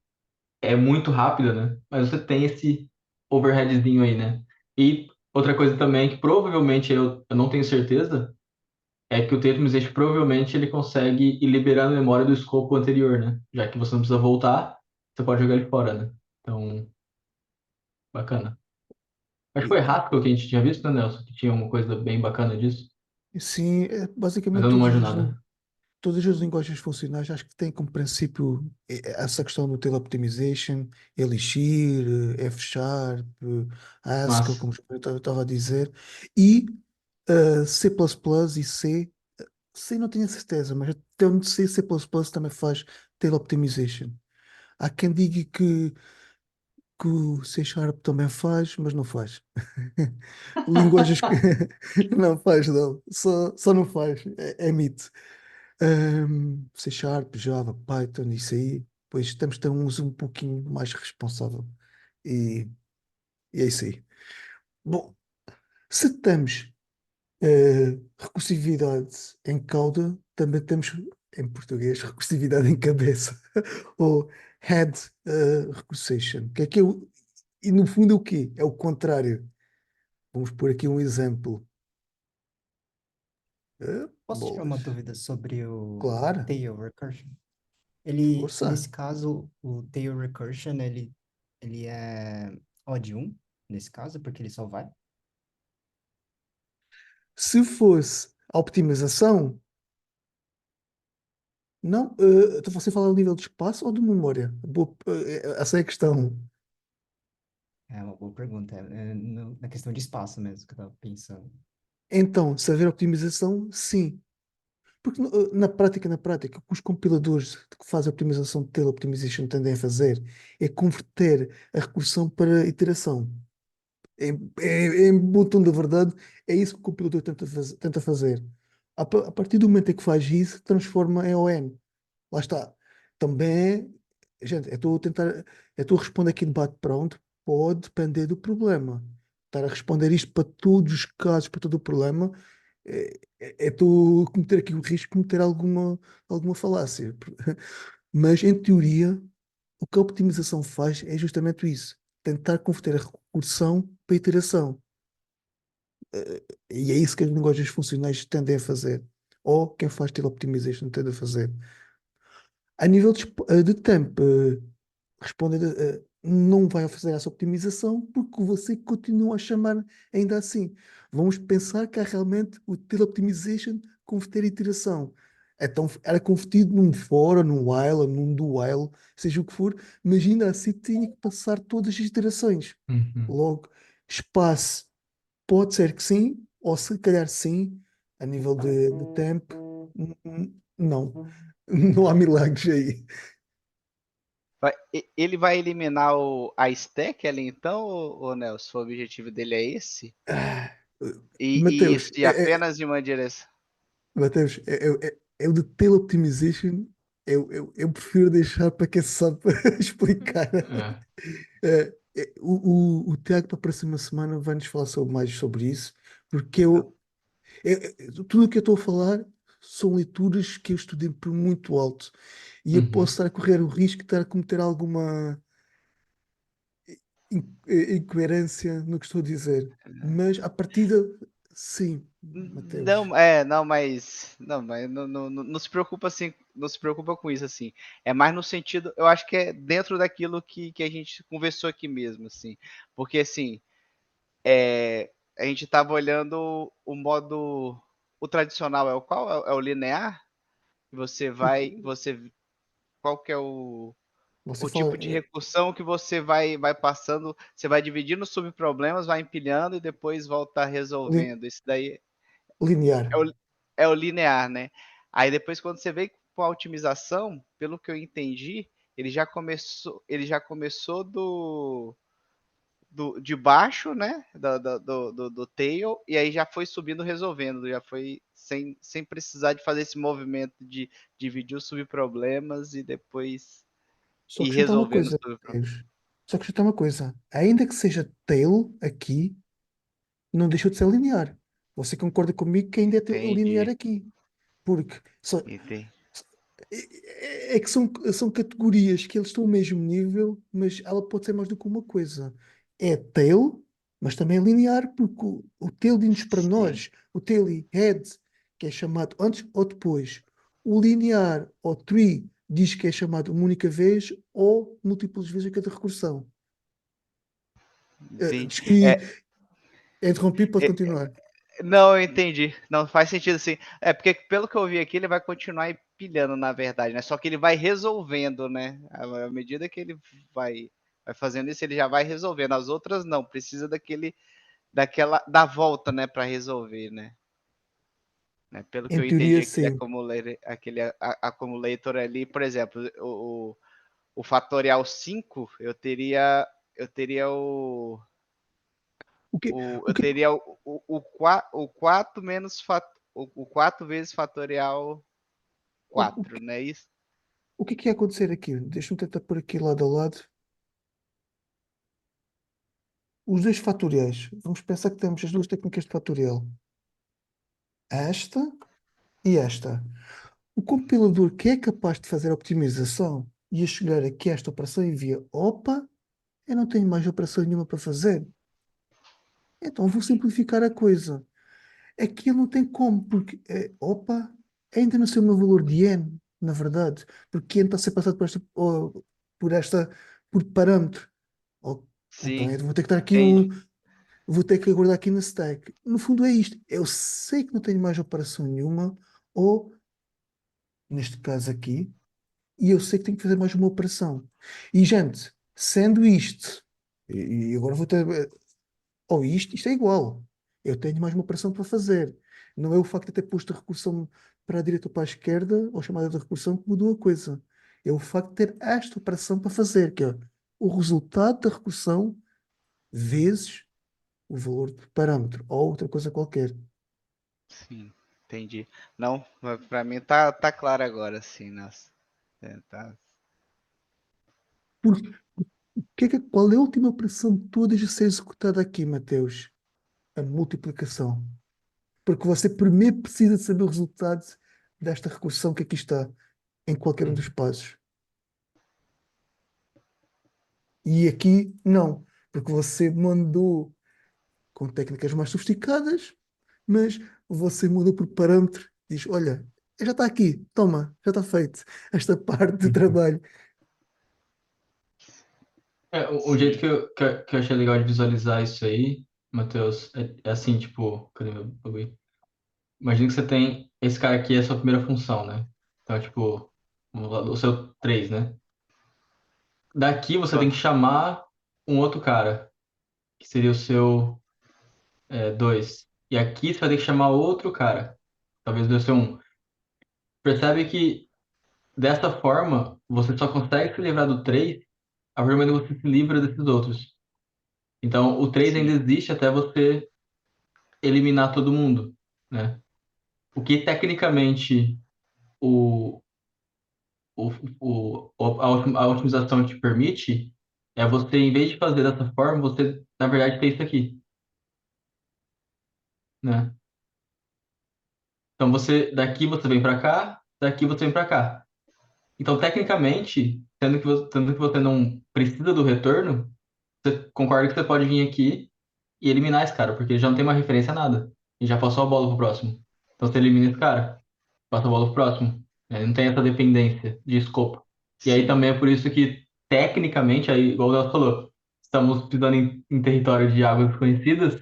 é muito rápida, né? Mas você tem esse overheadzinho aí, né? E outra coisa também que provavelmente eu não tenho certeza é que o tail optimization provavelmente ele consegue ir liberando a memória do escopo anterior, né? Já que você não precisa voltar, você pode jogar ele fora, né? Então, bacana. Acho que foi Haskell que a gente tinha visto, né, Nelson? Que tinha uma coisa bem bacana disso. Sim, Mas basicamente eu não manjo nada. todas as linguagens funcionais acho que têm como princípio essa questão do tail optimization, Elixir, F#, Haskell, Mas, como eu estava a dizer, e C++ e C. C não tenho a certeza, mas até onde sei, C++ também faz tail optimization. Há quem diga que o C Sharp também faz, mas não faz. Linguagens que não faz, não. Só não faz. É mito. C Sharp, Java, Python, isso aí, pois temos de ter um uso um pouquinho mais responsável. E, e é isso aí. Bom, se estamos Recursividade em cauda, também temos em português recursividade em cabeça, ou head recursation, que é e no fundo é o quê? É o contrário. Vamos pôr aqui um exemplo. Posso tirar uma Bolas. dúvida sobre o Claro, tail recursion? Ele, força. nesse caso, o tail recursion, ele é odd 1, nesse caso, porque ele só vai? Se fosse a optimização, não, então você fala a nível de espaço ou de memória? Essa é a questão. É uma boa pergunta. Na questão de espaço mesmo que eu estava pensando. Então, se haver optimização, sim. Porque na prática, o que os compiladores que fazem a optimização de tail optimization tendem a fazer é converter a recursão para iteração. Em bom tom da verdade, é isso que o compilador tenta fazer. A partir do momento em que faz isso, transforma em ON. Lá está. Também, gente, eu estou a responder aqui de bate-pronto, pode depender do problema. Estar a responder isto para todos os casos, para todo o problema, estou a cometer aqui o risco de cometer alguma falácia. Mas, em teoria, o que a optimização faz é justamente isso. Tentar converter a recursão para iteração. E é isso que as linguagens funcionais tendem a fazer. Ou quem faz tail optimization tende a fazer. A nível de tempo, respondendo, não vai fazer essa optimização porque você continua a chamar ainda assim. Vamos pensar que há realmente o tail optimization converter iteração. Então, era convertido num for, ou num while, ou num do while, seja o que for, mas ainda assim tinha que passar todas as iterações. Uhum. Logo, espaço pode ser que sim, ou se calhar sim, a nível de tempo, não. Não há milagres aí. Ele vai eliminar a stack ali então, ou Nelson? O objetivo dele é esse? Ah, E Mateus, isso de apenas de uma direção. Mateus, o de tail optimization, eu prefiro deixar para quem sabe explicar. É. O Tiago, para a próxima semana, vai-nos falar mais sobre isso, porque tudo o que eu estou a falar são leituras que eu estudei por muito alto e eu posso Uhum. estar a correr o risco de estar a cometer alguma incoerência no que estou a dizer. Mas, à partida, sim, Mateus. Não, mas não se preocupa assim, não se preocupa com isso assim. É mais no sentido, eu acho que é dentro daquilo que a gente conversou aqui mesmo, assim. Porque assim, a gente estava olhando o modo, o tradicional é o qual? É o linear? Qual que é Você o fala tipo de recursão que você vai passando, você vai dividindo subproblemas, vai empilhando e depois volta li- resolvendo. Isso daí linear. é o, é o linear, né? Aí depois quando você vem com a otimização, pelo que eu entendi, ele já começou de baixo, né? Do tail, e aí já foi subindo resolvendo, já foi sem precisar de fazer esse movimento de dividir os subproblemas e depois Só ir acrescentar uma resolvendo os coisa, subproblemas. Mateus. Só acrescentar uma coisa. Ainda que seja tail aqui, não deixou de ser linear. Você concorda comigo que ainda é linear Entendi, aqui? Porque entendi. é que são categorias que eles estão ao mesmo nível, mas ela pode ser mais do que uma coisa. É tail, mas também é linear, porque o tail diz para Sim, nós, o tail e head, que é chamado antes ou depois. O linear ou tree diz que é chamado uma única vez ou múltiplas vezes a cada recursão. entendi. E interrompi, pode continuar. Não, eu entendi. Não faz sentido assim. É porque pelo que eu vi aqui, ele vai continuar empilhando, na verdade, né? Só que ele vai resolvendo, né? À medida que ele vai fazendo isso, ele já vai resolvendo. As outras não, precisa da volta, né, para resolver, né? Pelo que Em eu entendi, teoria, aquele sim. accumulator, accumulator ali, por exemplo, o fatorial 5, eu teria O que, o eu que, teria o 4 menos o 4 vezes fatorial o, 4, não é isso? o que é que ia acontecer aqui? Deixa-me tentar pôr aqui lado a lado. Os dois fatoriais. Vamos pensar que temos as duas técnicas de fatorial. esta e esta. O compilador que é capaz de fazer a optimização ia chegar aqui a esta operação e via, opa, eu não tenho mais operação nenhuma para fazer. Então vou simplificar a coisa. Aqui ele não tem como, porque, opa, ainda não sei o meu valor de N, na verdade, porque N está a ser passado por esta, por parâmetro. Oh, então Sim, eu vou ter que dar aqui entendi. vou ter que aguardar aqui na stack. No fundo é isto. Eu sei que não tenho mais operação nenhuma, ou, neste caso aqui, e eu sei que tenho que fazer mais uma operação. E, gente, sendo isto, e agora vou ter. Ou isto é igual. Eu tenho mais uma operação para fazer. Não é o facto de ter posto a recursão para a direita ou para a esquerda, ou chamada de recursão, que mudou a coisa. É o facto de ter esta operação para fazer, que é o resultado da recursão vezes o valor de parâmetro, ou outra coisa qualquer. Sim, entendi. Não, para mim tá claro agora, sim, nossa. Tá. Por, qual é a última operação de todas a ser executada aqui, Mateus? A multiplicação. Porque você primeiro precisa saber o resultado desta recursão que aqui está, em qualquer um dos passos. E aqui não, porque você mandou com técnicas mais sofisticadas, mas você mudou por parâmetro. Diz: olha, já está aqui, toma, já está feito esta parte de trabalho. O jeito Sim, que eu achei legal de visualizar isso aí, Matheus, é assim, tipo, cadê meu bagulho? Imagina que você tem, esse cara aqui é a sua primeira função, né? Então, tipo, o seu 3, né? Daqui você tem que chamar um outro cara, que seria o seu 2. E aqui você vai ter que chamar outro cara, talvez o seu 1. Percebe que dessa forma, você só consegue se livrar do 3 a partir do momento que você se livra desses outros. Então, o 3 ainda sim, existe até você eliminar todo mundo, né? O que tecnicamente o, a otimização te permite é você, em vez de fazer dessa forma, você, na verdade, fez isso aqui, né? Então, daqui você vem para cá, daqui você vem para cá. Então, tecnicamente, sendo que você não precisa do retorno, você concorda que você pode vir aqui e eliminar esse cara, porque ele já não tem uma referência a nada. E já passou a bola pro próximo. Então, você elimina esse cara, passa a bola pro próximo. Não tem essa dependência de escopo. E aí sim, também é por isso que, tecnicamente, aí, igual o Nelson falou, estamos pisando em território de águas desconhecidas,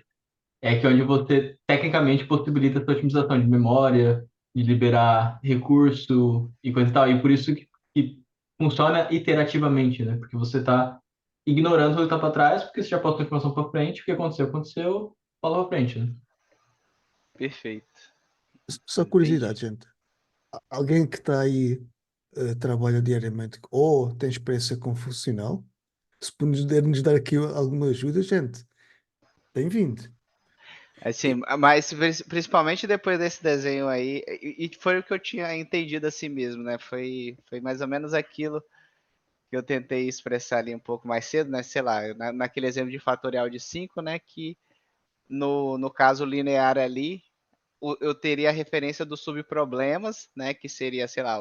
é que é onde você tecnicamente possibilita essa otimização de memória, de liberar recurso e coisa e tal. E por isso que funciona iterativamente, né? Porque você está ignorando o que está para trás, porque você já passou a informação para frente, o que aconteceu, aconteceu, fala para frente, né? perfeito. Só Entendi. curiosidade, gente. Alguém que está aí, trabalha diariamente ou tem experiência com funcional, se puder nos dar aqui alguma ajuda, gente, bem-vindo. Assim, mas principalmente depois desse desenho aí, e foi o que eu tinha entendido assim mesmo, né? Foi mais ou menos aquilo que eu tentei expressar ali um pouco mais cedo, né? Sei lá, naquele exemplo de fatorial de 5, né? Que no caso linear ali, eu teria a referência dos subproblemas, né? Que seria, sei lá,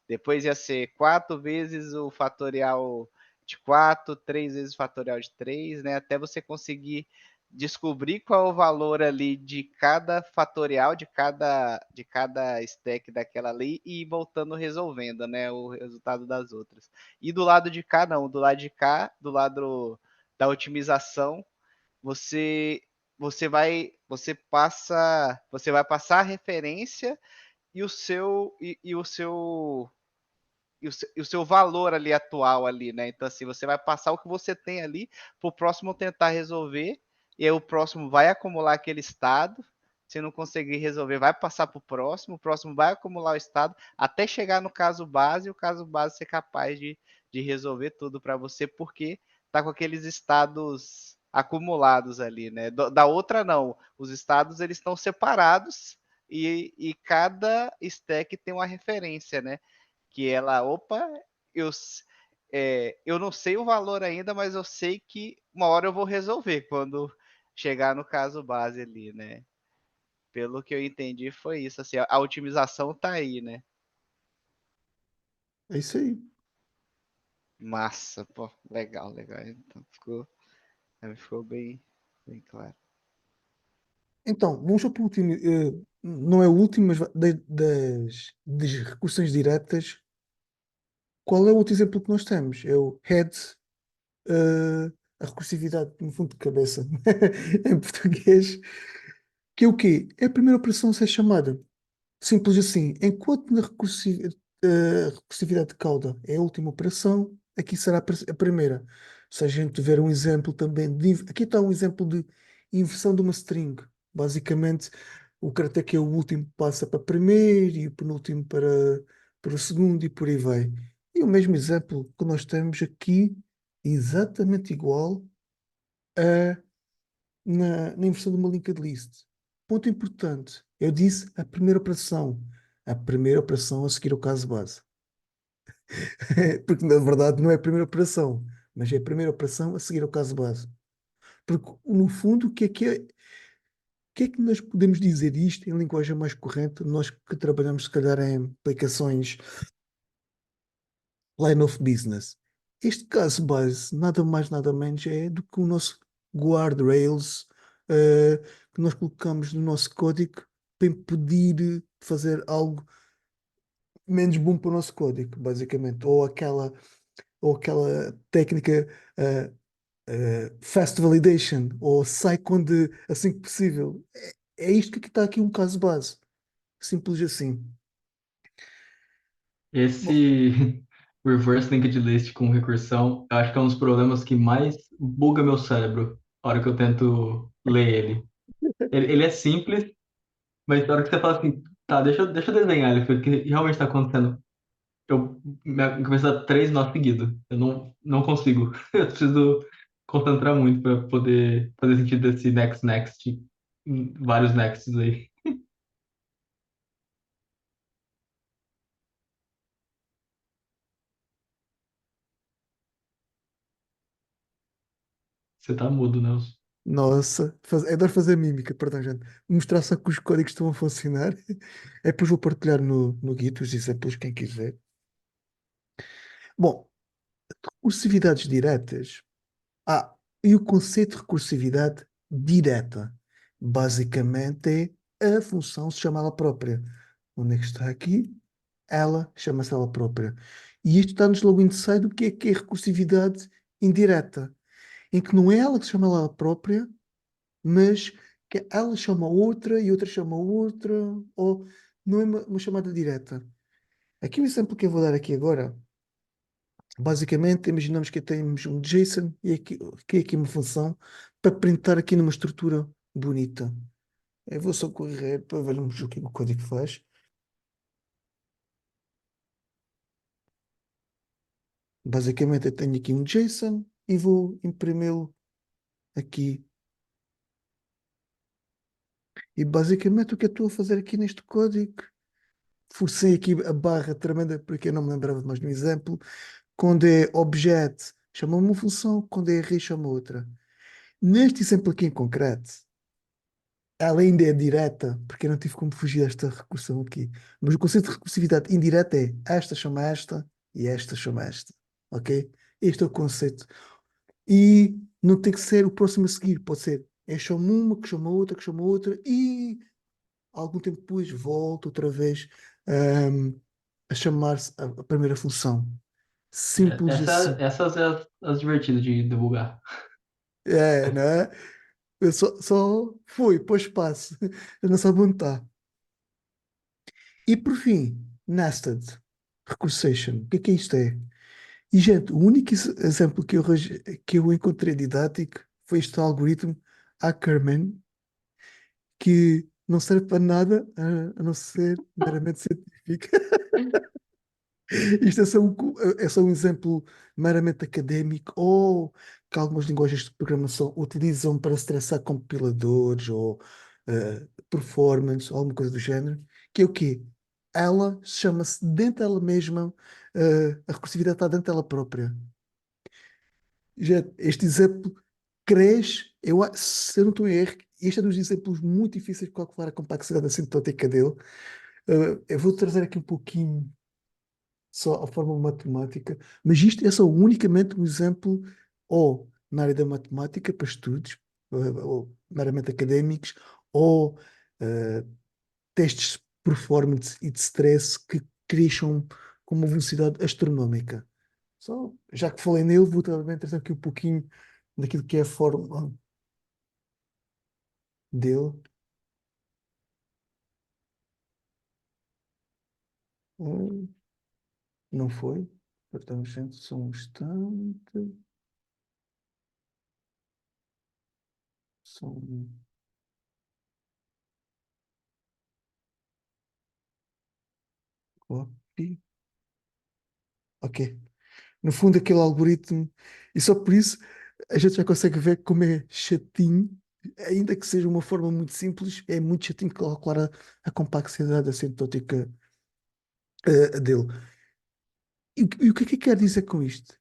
depois ia ser 4 vezes o fatorial de 4, 3 vezes o fatorial de 3, né? Até você conseguir descobrir qual é o valor ali de cada fatorial, de cada stack daquela ali e ir voltando resolvendo, né? O resultado das outras. E do lado de cá, não. Do lado de cá, do lado da otimização, você você vai passar a referência e o seu e o seu valor ali atual ali, né? Então assim, você vai passar o que você tem ali para o próximo tentar resolver, e aí o próximo vai acumular aquele estado. Se não conseguir resolver, vai passar para o próximo vai acumular o estado, até chegar no caso base, e o caso base ser capaz de resolver tudo para você, porque tá com aqueles estados acumulados ali, né? Da outra não, os estados eles estão separados e cada stack tem uma referência, né? Que ela, opa, eu, eu não sei o valor ainda, mas eu sei que uma hora eu vou resolver quando chegar no caso base ali, né? pelo que eu entendi, foi isso. Assim, a otimização tá aí, né? É isso aí. Massa, pô, legal, legal. Então ficou bem claro. Então, vamos para o último. Não é o último, mas das recursões diretas. Qual é o outro exemplo que nós temos? É o head, a recursividade no fundo de cabeça, em português. Que é o quê? É a primeira operação a ser chamada. Simples assim. Enquanto na recursividade de cauda é a última operação, aqui será a primeira. Se a gente tiver um exemplo também aqui está um exemplo de inversão de uma string. Basicamente, o caractere que é o último passa para primeiro e o penúltimo para o segundo e por aí vai. E o mesmo exemplo que nós temos aqui, exatamente igual a na inversão de uma linked list. Ponto importante. Eu disse a primeira operação. A primeira operação a seguir ao caso base. Porque na verdade não é a primeira operação, mas é a primeira operação a seguir ao caso base. Porque no fundo, o que é que nós podemos dizer isto em linguagem mais corrente, nós que trabalhamos se calhar em aplicações line of business? Este caso base, nada mais, nada menos é do que o nosso guardrails, que nós colocamos no nosso código para impedir fazer algo menos bom para o nosso código, basicamente. Ou aquela técnica fast validation, ou sai quando assim que possível. É isto que está aqui um caso base. Simples assim. Bom, Esse reverse linked list com recursão, eu acho que é um dos problemas que mais buga meu cérebro na hora que eu tento ler ele. Ele é simples, mas na hora que você fala assim, tá, deixa eu desenhar ele, porque realmente está acontecendo. Minha cabeça dá três nós seguidos. Eu não consigo. Eu preciso concentrar muito para poder fazer sentido desse next, vários nexts aí. Você tá mudo, Nelson. nossa, adoro fazer mímica, perdão, gente. Mostrar só que os códigos estão a funcionar. É depois vou partilhar no Git os exemplos, quem quiser. Bom, recursividades diretas. E o conceito de recursividade direta? Basicamente é a função se chama ela própria. Onde é que está aqui? Ela chama-se ela própria. E isto dá-nos logo indicado do que é recursividade indireta, em que não é ela que se chama ela própria, mas que ela chama outra e outra chama outra, ou não é uma chamada direta. Aqui o exemplo que eu vou dar aqui agora, basicamente, imaginamos que temos um JSON e aqui é aqui uma função para printar aqui numa estrutura bonita. Eu vou só correr para vermos o que o código faz. Basicamente, eu tenho aqui um JSON e vou imprimi-lo aqui. E basicamente o que eu estou a fazer aqui neste código, forcei aqui a barra tremenda porque eu não me lembrava de mais um exemplo. Quando é objeto, chama uma função, quando é array, chama outra. Neste exemplo aqui em concreto, ela ainda é direta, porque eu não tive como fugir desta recursão aqui. Mas o conceito de recursividade indireta é esta chama esta e esta chama esta. Ok? Este é o conceito. E não tem que ser o próximo a seguir. Pode ser eu chamo uma, que chama outra, e algum tempo depois volta outra vez a chamar-se a primeira função. Simples assim. Essas é as divertidas de debugar. É, não é? Eu só fui, pôs espaço. Eu não sabe onde está. E por fim, nested recursation. O que isto é? E, gente, o único exemplo que eu encontrei didático foi este algoritmo Ackermann, que não serve para nada a não ser meramente científico. Isto é só um exemplo meramente académico ou que algumas linguagens de programação utilizam para estressar compiladores ou performance ou alguma coisa do género, que é o quê? Ela chama-se dentro dela mesma, a recursividade está dentro dela própria. Já este exemplo cresce, se eu não estou em erro, este é dos exemplos muito difíceis de calcular a complexidade assintótica dele. Eu vou trazer aqui um pouquinho só a forma matemática, mas isto é só unicamente um exemplo ou na área da matemática para estudos, ou meramente académicos, ou eh, testes de performance e de stress que cresçam com uma velocidade astronómica. Só, já que falei nele, vou também trazer aqui um pouquinho daquilo que é a forma dele. Hum, Não foi? Portanto, gente, só um instante. Só um copy. Ok. No fundo, aquele algoritmo, e só por isso a gente já consegue ver como é chatinho, ainda que seja uma forma muito simples, é muito chatinho calcular a complexidade assintótica dele. E o que é que quer dizer com isto?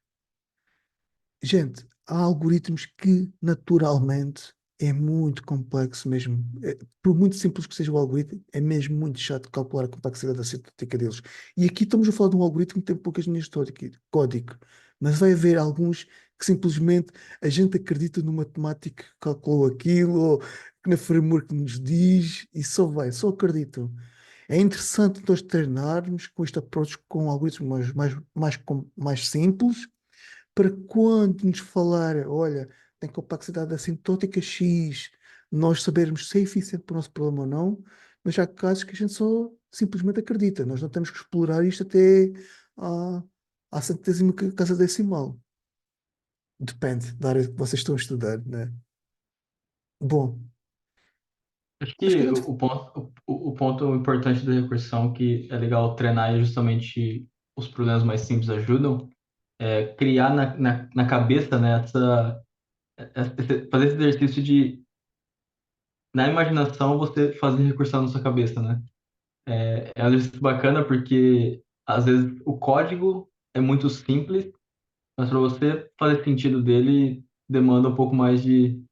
Gente, há algoritmos que naturalmente é muito complexo mesmo. Por muito simples que seja o algoritmo, é mesmo muito chato de calcular a complexidade da sintática deles. E aqui estamos a falar de um algoritmo que tem poucas linhas de código, mas vai haver alguns que simplesmente a gente acredita no matemático que calculou aquilo, ou que na framework nos diz, e só vai, só acreditam. É interessante nós treinarmos com este approach com algoritmos mais simples para quando nos falar, olha, tem complexidade assintótica X, nós sabermos se é eficiente para o nosso problema ou não, mas há casos que a gente só simplesmente acredita. Nós não temos que explorar isto até à, à centésima casa decimal. Depende da área que vocês estão a estudar, né? Bom, Acho acho que a que gente. o ponto importante da recursão que é legal treinar e justamente os problemas mais simples ajudam é criar na cabeça, né, fazer esse exercício de, na imaginação, você fazer recursão na sua cabeça, né? É um exercício bacana porque, às vezes, o código é muito simples, mas para você fazer sentido dele, demanda um pouco mais de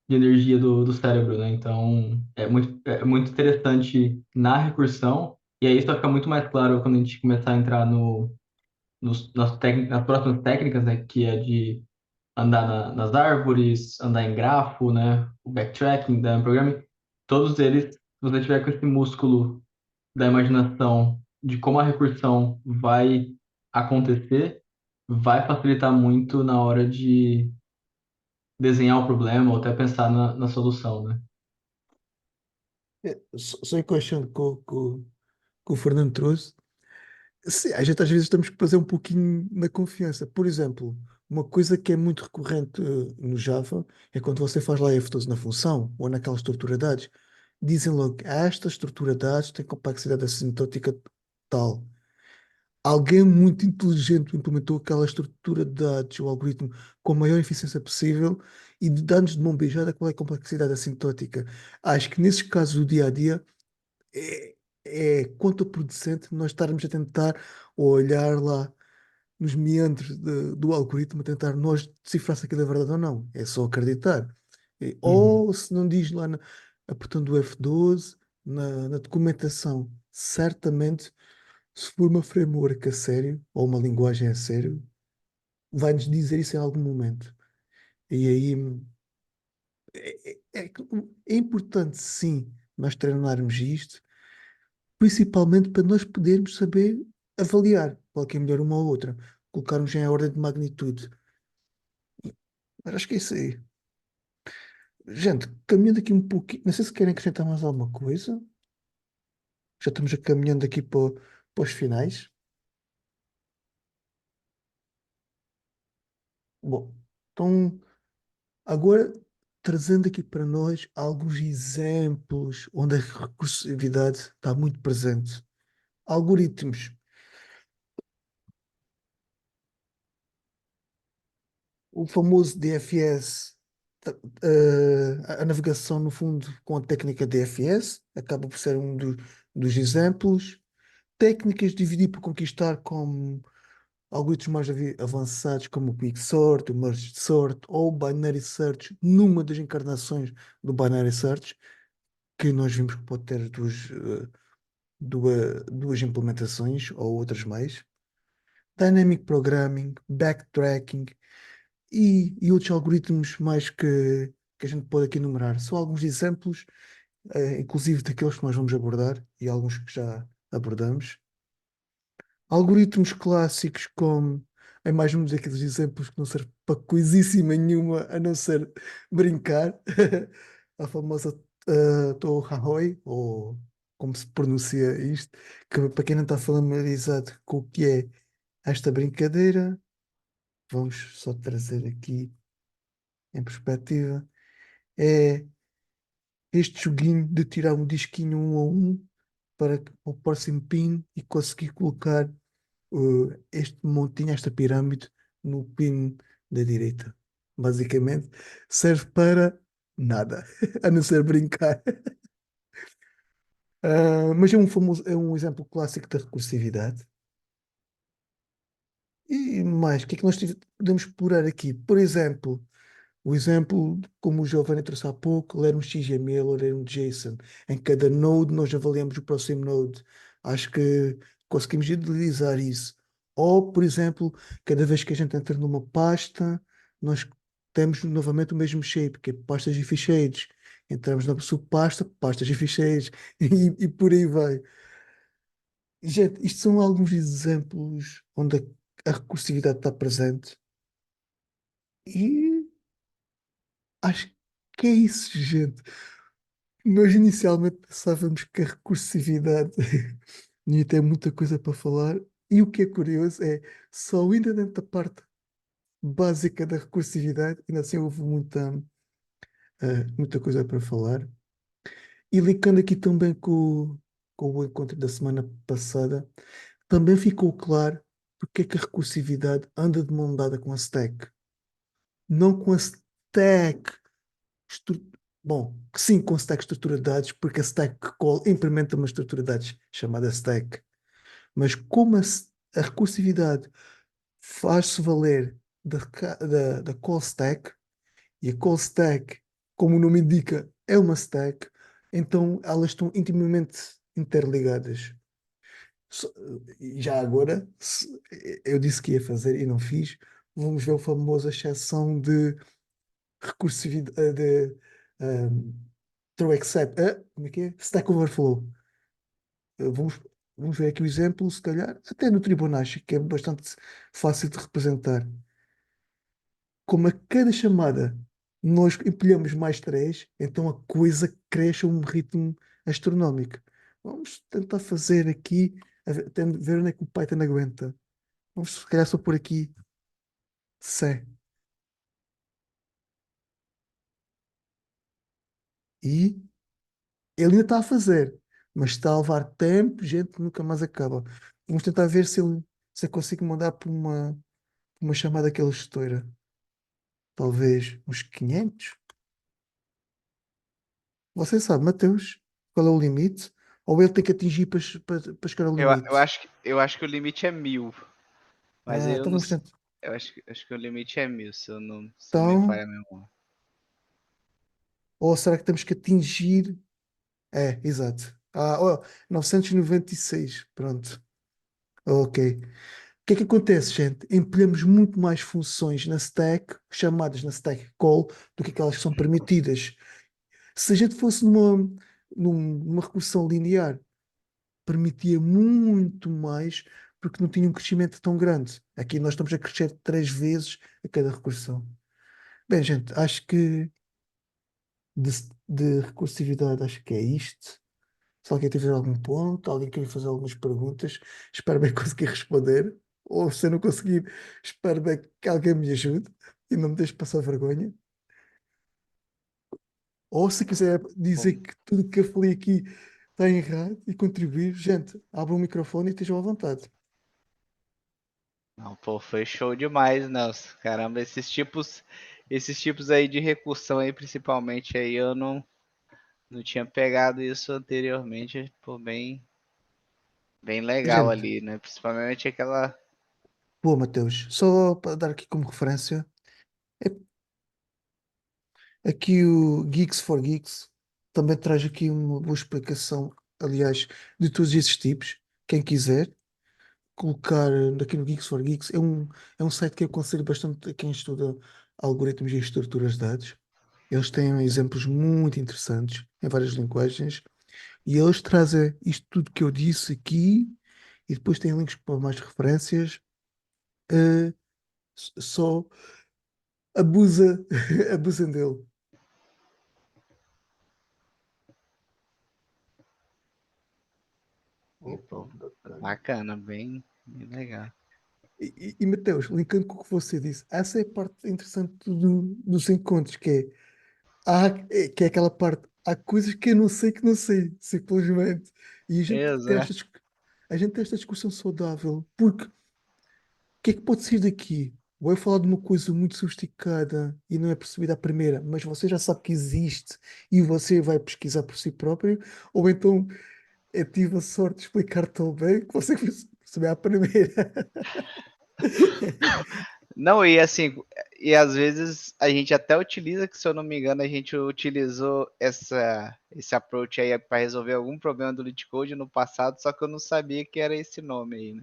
energia do cérebro, né? Então, é muito interessante na recursão, e aí isso vai ficar muito mais claro quando a gente começar a entrar nas próximas técnicas, né? Que é de andar nas árvores, andar em grafo, né? O backtracking, da programming, todos eles, se você tiver com esse músculo da imaginação de como a recursão vai acontecer, vai facilitar muito na hora de desenhar o problema ou até pensar na solução, né? Só encaixando com o Fernando trouxe. Sim, a gente às vezes temos que fazer um pouquinho na confiança. Por exemplo, uma coisa que é muito recorrente no Java é quando você faz lá F12 na função ou naquela estrutura de dados, dizem logo que esta estrutura de dados tem complexidade assintótica tal. Alguém muito inteligente implementou aquela estrutura de dados, o algoritmo, com a maior eficiência possível e dá-nos de mão beijada qual é a complexidade assintótica. Acho que nesses casos do dia a dia é, é contraproducente nós estarmos a tentar olhar lá nos meandros do algoritmo, a tentar nós decifrar se aquilo é verdade ou não. É só acreditar. Uhum. Ou se não diz lá, apertando o F12, na documentação, certamente, se for uma framework a sério, ou uma linguagem a sério, vai-nos dizer isso em algum momento. E aí é importante, sim, nós treinarmos isto principalmente para nós podermos saber avaliar qual que é melhor uma ou outra, colocarmos em ordem de magnitude. Mas acho que é isso aí. Gente, caminhando aqui um pouquinho, não sei se querem acrescentar mais alguma coisa. Já estamos a caminhando aqui para os finais. Bom, então agora trazendo aqui para nós alguns exemplos onde a recursividade está muito presente. Algoritmos. O famoso DFS, a navegação no fundo com a técnica DFS, acaba por ser um dos exemplos. Técnicas de dividir por conquistar, como algoritmos mais avançados como o Quicksort, o Merge Sort ou o Binary Search, numa das encarnações do Binary Search, que nós vimos que pode ter duas implementações ou outras mais. Dynamic Programming, Backtracking e outros algoritmos mais que a gente pode aqui enumerar. São alguns exemplos, inclusive daqueles que nós vamos abordar e alguns que já abordamos. Algoritmos clássicos como é mais um daqueles exemplos que não serve para coisíssima nenhuma a não ser brincar. A famosa Touhahoi, ou como se pronuncia isto, que para quem não está familiarizado com o que é esta brincadeira, vamos só trazer aqui em perspectiva. É este joguinho de tirar um disquinho um a um para o próximo pin e conseguir colocar este montinho, esta pirâmide, no pin da direita. Basicamente, serve para nada, a não ser brincar. Mas é um exemplo clássico da recursividade. E mais, o que é que nós podemos explorar aqui? Por exemplo, o exemplo, como o Giovanni trouxe há pouco, ler um XML ou ler um JSON. Em cada node nós avaliamos o próximo node. Acho que conseguimos utilizar isso. Ou, por exemplo, cada vez que a gente entra numa pasta, nós temos novamente o mesmo shape, que é pastas e ficheiros. Entramos na subpasta, pastas e ficheiros, e por aí vai. Gente, isto são alguns exemplos onde a recursividade está presente. E acho que é isso, gente. Nós inicialmente pensávamos que a recursividade não ia ter muita coisa para falar, e o que é curioso é só ainda dentro da parte básica da recursividade, ainda assim houve muita coisa para falar. E linkando aqui também com o encontro da semana passada, também ficou claro porque é que a recursividade anda de mão dada com a stack. Não com a stack estru- bom, que sim, com stack estrutura de dados, porque a stack call implementa uma estrutura de dados chamada stack. Mas como a recursividade faz-se valer da call stack, e a call stack, como o nome indica, é uma stack, então elas estão intimamente interligadas. So- e já agora, eu disse que ia fazer e não fiz, vamos ver a famosa exceção de recursividade, through except, como é que é? Stack Overflow. Vamos ver aqui o exemplo, se calhar, até no Fibonacci, que é bastante fácil de representar. Como a cada chamada nós empilhamos mais três, então a coisa cresce a um ritmo astronómico. Vamos tentar fazer aqui, ver onde é que o Python aguenta. Vamos, se calhar, só por aqui C. E ele ainda está a fazer, mas está a levar tempo, gente, que nunca mais acaba. Vamos tentar ver se eu consigo mandar por uma chamada que ele estoura. Talvez uns 500. Você sabe, Mateus, qual é o limite? Ou ele tem que atingir para chegar ao limite? Eu acho que o limite é 1000. Mas Ah, eu então não vamos sei. tentar. Acho que o limite é 1000, se não me Então, falha a memória. ou será que temos que atingir? É, exato. Oh, 996. Pronto. Ok. O que é que acontece, gente? Empilhamos muito mais funções na stack, chamadas na stack call, do que aquelas que são permitidas. Se a gente fosse numa recursão linear, permitia muito mais, porque não tinha um crescimento tão grande. Aqui nós estamos a crescer 3 vezes a cada recursão. Bem, gente, acho que de, de recursividade, acho que é isto. Se alguém tiver algum ponto, alguém quer fazer algumas perguntas, espero bem conseguir responder. Ou se eu não conseguir, espero bem que alguém me ajude e não me deixe passar vergonha. Ou se quiser dizer Bom, que tudo que eu falei aqui está errado e contribuir, gente, abra o microfone e estejam à vontade. não, pô, foi show demais, Nelson. Caramba, esses tipos aí de recursão aí, principalmente aí, eu não tinha pegado isso anteriormente. Pô, bem legal Gente, ali, né? Principalmente aquela Boa, Mateus. Só para dar aqui como referência, é- aqui o Geeks for Geeks também traz aqui uma boa explicação, aliás, de todos esses tipos. Quem quiser colocar aqui no Geeks for Geeks, é um site que eu aconselho bastante a quem estuda algoritmos e estruturas de dados. Eles têm exemplos muito interessantes em várias linguagens e eles trazem isto tudo que eu disse aqui e depois têm links para mais referências. eh, só abusa, abusem dele. Opa, Pô, bacana. bacana, bem legal. E, Mateus, linkando com o que você disse, essa é a parte interessante dos encontros, que é aquela parte, há coisas que eu não sei que não sei, simplesmente. E Exato. a gente tem esta discussão saudável, porque o que é que pode sair daqui? Vou falar de uma coisa muito sofisticada e não é percebida à primeira, mas você já sabe que existe e você vai pesquisar por si próprio, ou então eu tive a sorte de explicar tão bem que você percebeu à primeira. Não, e assim, e às vezes a gente até utiliza, que se eu não me engano, a gente utilizou esse approach aí para resolver algum problema do LeetCode no passado, só que eu não sabia que era esse nome aí, né?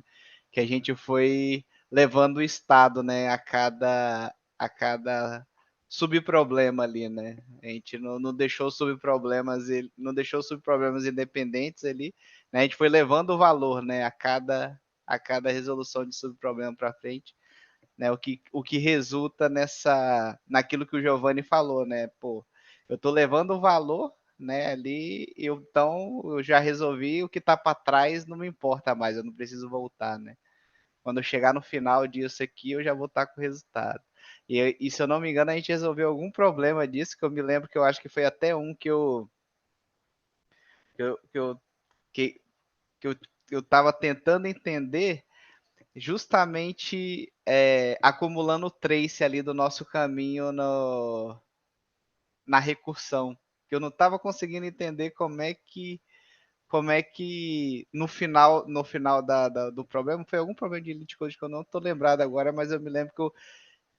Que a gente foi levando o estado, né, a cada subproblema ali, né? A gente não deixou subproblemas, não deixou subproblemas independentes ali, né? A gente foi levando o valor, né, a cada resolução de subproblema para frente, né? O que resulta naquilo que o Giovanni falou, né? Pô, eu estou levando o valor, né, ali, então eu já resolvi, o que está para trás não me importa mais, eu não preciso voltar, né? Quando eu chegar no final disso aqui, eu já vou estar com o resultado. E se eu não me engano, a gente resolveu algum problema disso, que eu me lembro que eu acho que foi até um que eu, que eu, que, que eu estava tentando entender, justamente acumulando o trace ali do nosso caminho na recursão. Que eu não estava conseguindo entender como é que no final do problema, foi algum problema de elite code que eu não estou lembrado agora, mas eu me lembro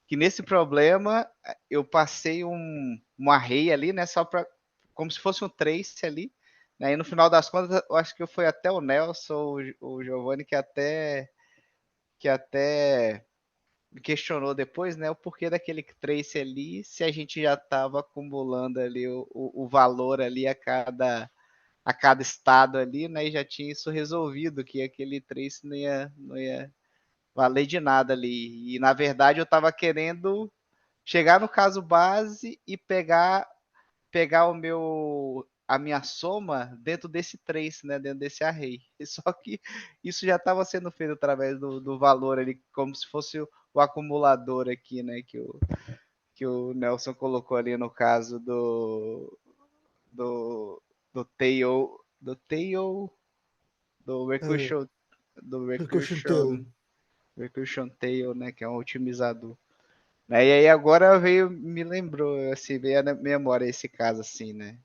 que nesse problema eu passei um array ali, né, só para como se fosse um trace ali, né, e no final das contas eu acho que foi até o Nelson, o Giovanni, que até me questionou depois, né, o porquê daquele trace ali, se a gente já estava acumulando ali o valor ali a cada estado ali, né, e já tinha isso resolvido, que aquele trace não ia valer de nada ali. E na verdade eu estava querendo chegar no caso base e pegar a minha soma dentro desse trace, né, dentro desse array. Só que isso já estava sendo feito através do valor ali, como se fosse o acumulador aqui, né, que o Nelson colocou ali no caso do, do tail, do Uh, recursion, do Recursion recursion, Tail. recursion tail, né, que é um otimizador. Né, e aí agora me lembrou, assim, veio na memória esse caso, assim, né?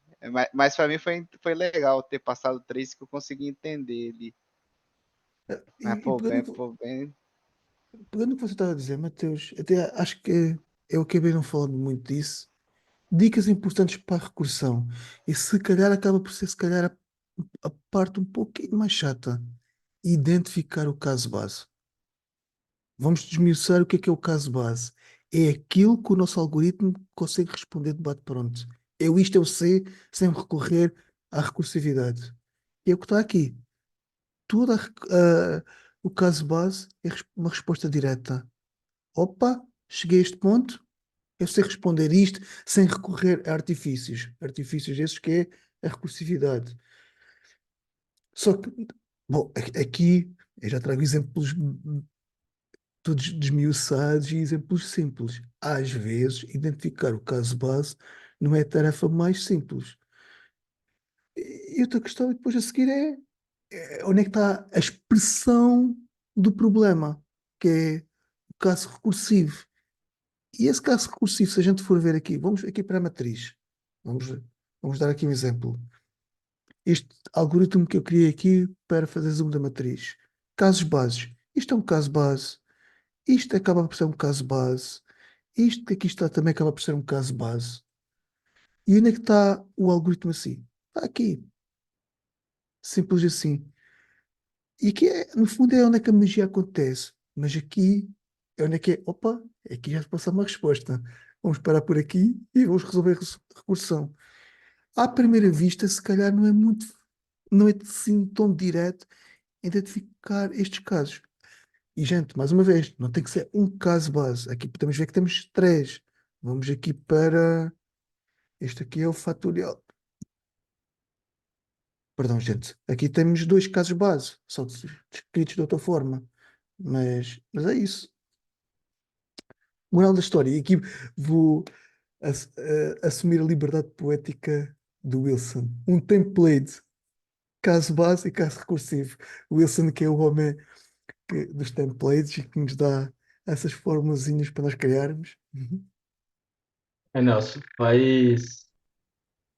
Mas para mim foi legal ter passado três, que eu consegui entender ele. Mas, E pô, bem. pegando o que você estava a dizer, Mateus, até acho que eu acabei não falando muito disso. Dicas importantes para a recursão. E se calhar acaba por ser, se calhar, a parte um pouquinho mais chata. Identificar o caso base. Vamos desmiuçar o que é o caso base. É aquilo que o nosso algoritmo consegue responder de bate-pronto. Eu sei sem recorrer à recursividade. E é o que está aqui. Toda o caso base é uma resposta direta. Opa, cheguei a este ponto, eu sei responder isto sem recorrer a artifícios. Artifícios esses que é a recursividade. Só que, bom, aqui eu já trago exemplos todos desmiuçados e exemplos simples. Às vezes, identificar o caso base não é a tarefa mais simples. E outra questão, e depois a seguir, é onde é que está a expressão do problema, que é o caso recursivo. E esse caso recursivo, se a gente for ver aqui, vamos aqui para a matriz. Vamos, vamos dar aqui um exemplo. Este algoritmo que eu criei aqui para fazer zoom da matriz. Casos bases. Isto é um caso base. Isto acaba por ser um caso base. Isto que aqui está também acaba por ser um caso base. E onde é que está o algoritmo assim? Está aqui. Simples assim. E aqui é, no fundo, é onde é que a magia acontece. Mas aqui é onde é que é. Opa, aqui já se passa uma resposta. Vamos parar por aqui e vamos resolver a recursão. À primeira vista, se calhar não é assim tão direto identificar estes casos. E, gente, mais uma vez, não tem que ser um caso base. Aqui podemos ver que temos três. Vamos aqui para. Este aqui é o fatorial. Perdão, gente. Aqui temos dois casos base, só descritos de outra forma. Mas é isso. Moral da história. E aqui vou assumir a liberdade poética do Wilson. Um template, caso base e caso recursivo. O Wilson, que é o homem dos templates e que nos dá essas formulazinhas para nós criarmos. Uhum. Nelson, faz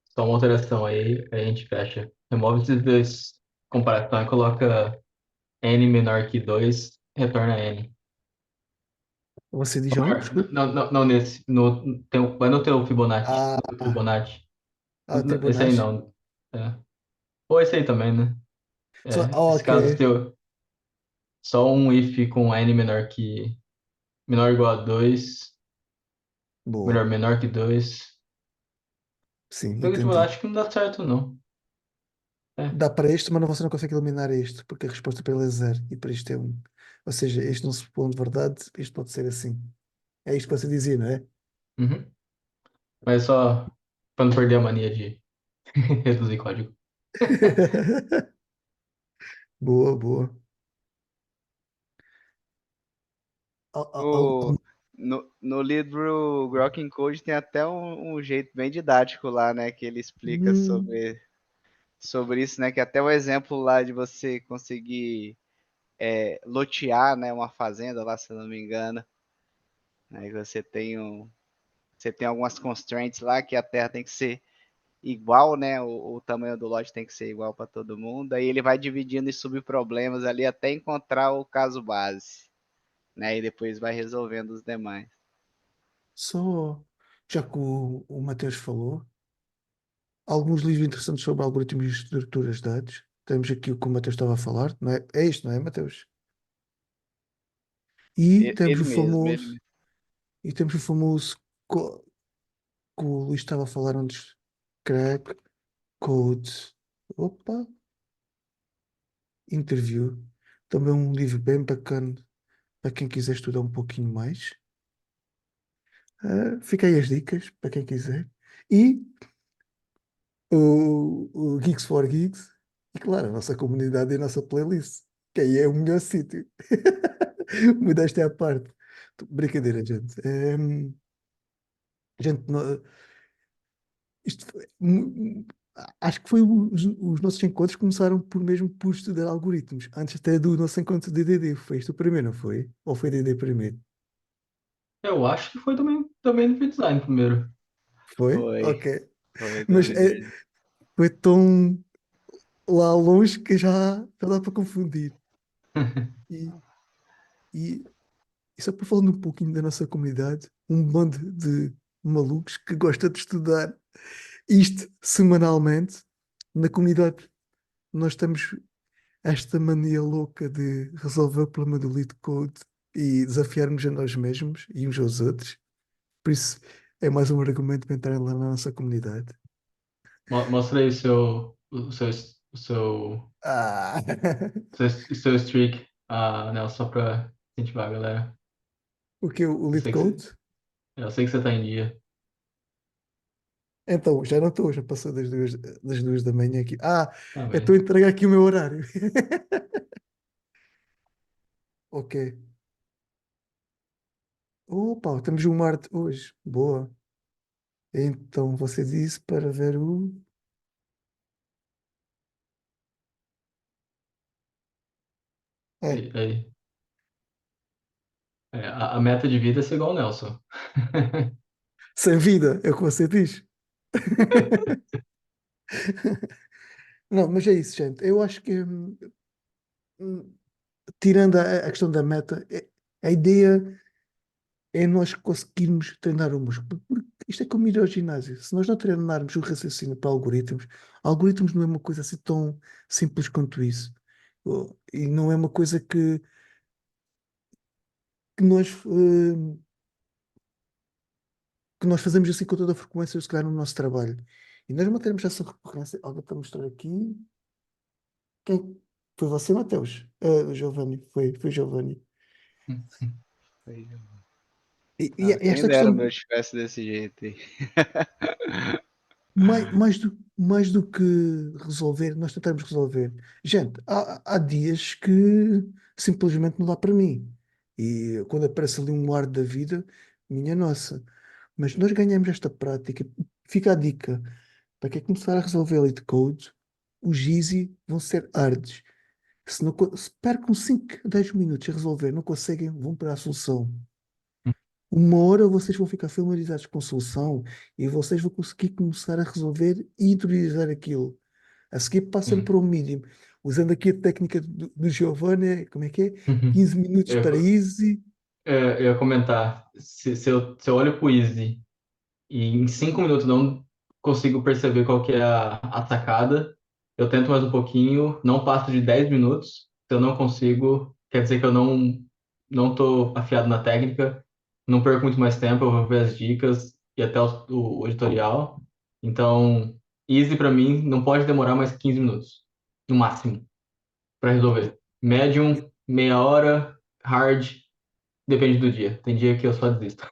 só uma alteração aí, aí a gente fecha. Remove esses dois comparação e coloca n menor que 2 retorna n. Você diz onde? Desculpe. Não, não, não nesse. Vai no teu Fibonacci. Ah, No Fibonacci. Esse aí Fibonacci. não. É. Ou esse aí também, né? É, esse Ok. caso teu, só um if com n menor ou igual a 2, Boa. menor que 2. Sim, Pelo entendi. Fibonacci que não dá certo, não. É. Dá para este, mas você não consegue eliminar este, porque a resposta para ele é zero e para isto é um. Ou seja, este não se põe de verdade, isto pode ser assim. É isto que você dizia, não é? Uhum. Mas só para não perder a mania de reduzir código. Boa, boa. O, no livro Grok Code tem até um jeito bem didático lá, né? Que ele explica Hum, sobre isso, né? Que até o exemplo lá de você conseguir lotear, né? Uma fazenda lá, se eu não me engano. Aí você tem algumas constraints lá que a terra tem que ser igual, né? O tamanho do lote tem que ser igual para todo mundo. Aí ele vai dividindo em subproblemas ali até encontrar o caso base, né? E depois vai resolvendo os demais. só, já que o Mateus falou, alguns livros interessantes sobre algoritmos e estruturas de dados. Temos aqui o que o Mateus estava a falar, não é? É isto, não é, Mateus? E temos Ele o mesmo, ele famoso, mesmo. e temos o famoso que o Luís estava a falar antes, crack, code, opa, interview. Também um livro bem bacana para quem quiser estudar um pouquinho mais. Fica aí as dicas para quem quiser. E o Geeks for Geeks. E claro, a nossa comunidade e a nossa playlist, que aí é o melhor sítio. Modéstia à parte. Brincadeira, gente. Gente, isto acho que foi os nossos encontros começaram por estudar algoritmos, antes até do nosso encontro de DD. Foi este o primeiro, não foi? Ou foi DD primeiro? Eu acho que foi também no design primeiro. Foi? Foi, Ok. foi Mas também. foi tão lá longe que já dá para confundir. E, e, e só para falando um pouquinho da nossa comunidade, um bando de malucos que gosta de estudar isto semanalmente. Na comunidade, nós temos esta mania louca de resolver o problema do lead code e desafiarmos a nós mesmos e uns aos outros. Por isso, é mais um argumento para entrar lá na nossa comunidade. Mostra aí o Ah, seu streak, Nelson, só para incentivar a galera. o que é o Eu lead sei que você, code? eu sei que você tá em dia. Então, já não estou, já passou das duas da manhã aqui. Tá Eu estou a bem. entregar aqui o meu horário. Ok. Opa, temos um Marte hoje. Boa. Então, você disse para ver o. É, Aí. É, a meta de vida é ser igual o Nelson. sem vida, é o que você diz. Não, mas é isso, gente. Eu acho que, hum, tirando a questão da meta, é A ideia é nós conseguirmos treinar o músculo. Porque isto é como ir ao ginásio. Se nós não treinarmos o raciocínio para algoritmos não é uma coisa assim tão simples quanto isso. E não é uma coisa que nós, que nós fazemos assim com toda a frequência, se calhar, no nosso trabalho. E nós mantemos essa recorrência. Alguém está a mostrar aqui. Quem? Foi você, Mateus? Giovanni. Foi Giovanni. E Ah, quem esta dera questão. o meu tivesse desse jeito aí. Mais do que resolver, nós tentamos resolver. Gente, há dias que simplesmente não dá para mim. E quando aparece ali um ar da vida, minha nossa. Mas nós ganhamos esta prática. Fica a dica. Para quem começar a resolver lead code, os easy vão ser hards. Se percam 5 10 minutos a resolver, não conseguem, vão para a solução. Uma hora vocês vão ficar familiarizados com a solução e vocês vão conseguir começar a resolver e interiorizar aquilo. A seguir passam Sim. para o medium. Usando aqui a técnica do Giovanni, como é que é? Uhum. 15 minutos Eu, para easy. eu ia comentar, se eu olho pro Easy e em 5 minutos não consigo perceber qual que é a sacada, eu tento mais um pouquinho, não passo de 10 minutos, se eu não consigo, quer dizer que eu não tô afiado na técnica, não perco muito mais tempo, eu vou ver as dicas e até o editorial. Então, Easy para mim não pode demorar mais 15 minutos, no máximo, para resolver. Medium, meia hora, hard, depende do dia. Tem dia que eu só desisto.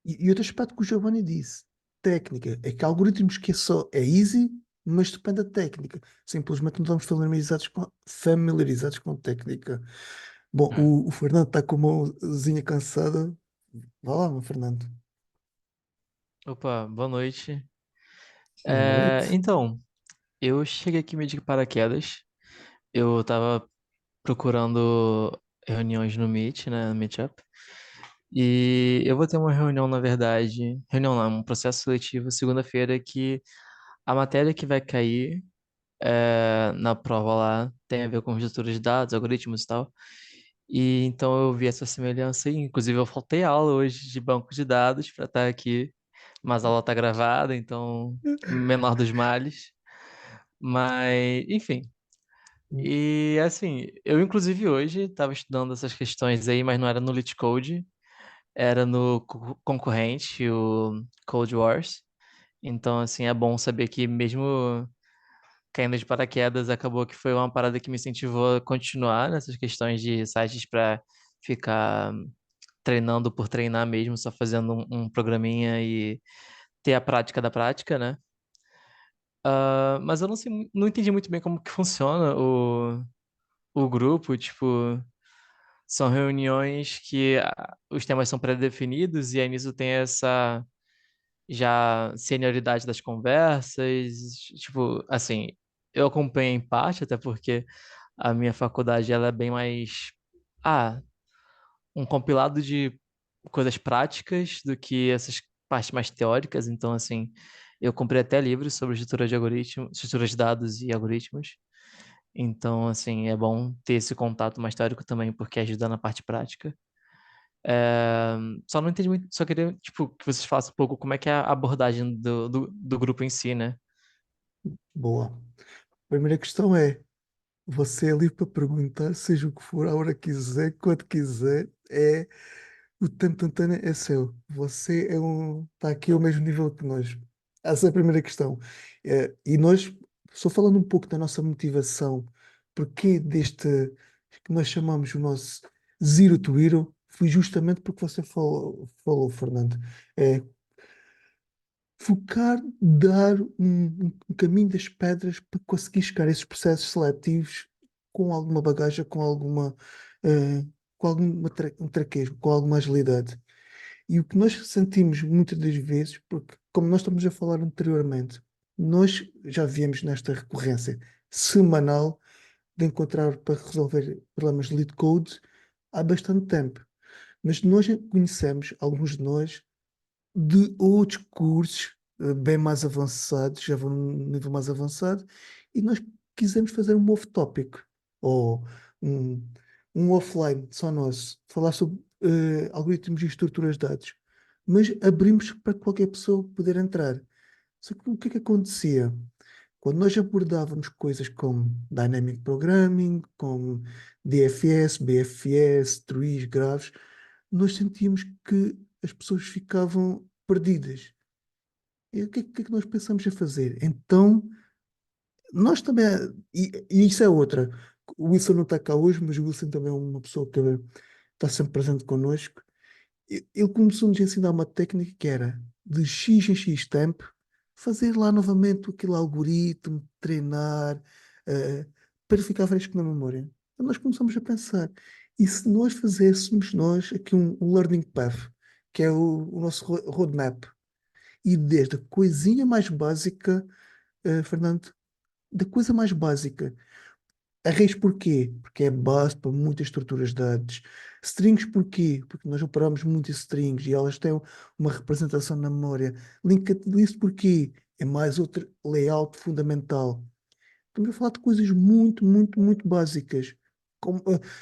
E outro aspecto que o Giovanni disse, técnica, é que há algoritmos que é easy, mas depende da técnica. Simplesmente não estamos familiarizados com a técnica. Bom, o Fernando está com a mãozinha cansada. Vá lá, meu Fernando. Opa, boa noite. Boa noite. Então, eu cheguei aqui meio de paraquedas. Eu tava procurando reuniões no Meet, né, no Meetup. E eu vou ter uma reunião, na verdade, reunião não, um processo seletivo segunda-feira que a matéria que vai cair na prova lá tem a ver com estrutura de dados, algoritmos e tal. E então eu vi essa semelhança e, inclusive, eu faltei aula hoje de banco de dados para estar aqui, mas a aula tá gravada, então menor dos males. Mas, enfim. E assim, eu inclusive hoje estava estudando essas questões aí, mas não era no LeetCode, era no concorrente, o Code Wars. Então, assim, é bom saber que mesmo caindo de paraquedas, acabou que foi uma parada que me incentivou a continuar nessas questões de sites para ficar treinando por treinar mesmo, só fazendo um programinha e ter a prática da prática, né? Mas eu não sei, não entendi muito bem como que funciona o grupo, tipo, são reuniões que os temas são pré-definidos e aí nisso tem essa já senioridade das conversas, tipo, assim, eu acompanho em parte, até porque a minha faculdade ela é bem mais ah, um compilado de coisas práticas do que essas partes mais teóricas, então assim, eu comprei até livros sobre estrutura de algoritmos, estrutura de dados e algoritmos. Então, assim, é bom ter esse contato mais teórico também, porque ajuda na parte prática. É, só não entendi muito, só queria, tipo, que vocês falassem um pouco como é que é a abordagem do grupo em si, né? Boa. Primeira questão é: você é livre para perguntar, seja o que for, a hora que quiser, quando quiser. O tantantana é seu. Você está aqui ao mesmo nível que nós. Essa é a primeira questão. E nós, só falando um pouco da nossa motivação, porque deste que nós chamamos o nosso Zero to Hero, foi justamente porque você falou, Fernando. É focar, dar um caminho das pedras para conseguir chegar a esses processos seletivos com alguma bagagem, eh, com alguma um traquejo, com alguma agilidade. E o que nós sentimos muitas das vezes, porque, como nós estamos a falar anteriormente, nós já viemos nesta recorrência semanal de encontrar para resolver problemas de lead code há bastante tempo. Mas nós conhecemos, alguns de nós, de outros cursos bem mais avançados, já vão num nível mais avançado, e nós quisemos fazer um off-topic, ou um, um offline só nosso, falar sobre algoritmos e estruturas de dados, mas abrimos para qualquer pessoa poder entrar. Só que o que é que acontecia? Quando nós abordávamos coisas como Dynamic Programming, como DFS, BFS, TRUIs, graves, nós sentíamos que as pessoas ficavam perdidas. E o que é que nós pensamos a fazer? Então, nós também, e isso é outra. O Wilson não está cá hoje, mas o Wilson também é uma pessoa que está sempre presente connosco. Ele começou-nos a ensinar uma técnica que era de X em X tempo, fazer lá novamente aquele algoritmo, treinar, para ficar fresco na memória. Então nós começamos a pensar, e se nós fizéssemos nós aqui um learning path, que é o nosso roadmap, e desde a coisinha mais básica, Fernando, da coisa mais básica. Arrays porquê? Porque é base para muitas estruturas de dados. Strings porquê? Porque nós operamos muito em strings e elas têm uma representação na memória. Linked list porquê? É mais outro layout fundamental. Estamos a falar de coisas muito, muito, muito básicas.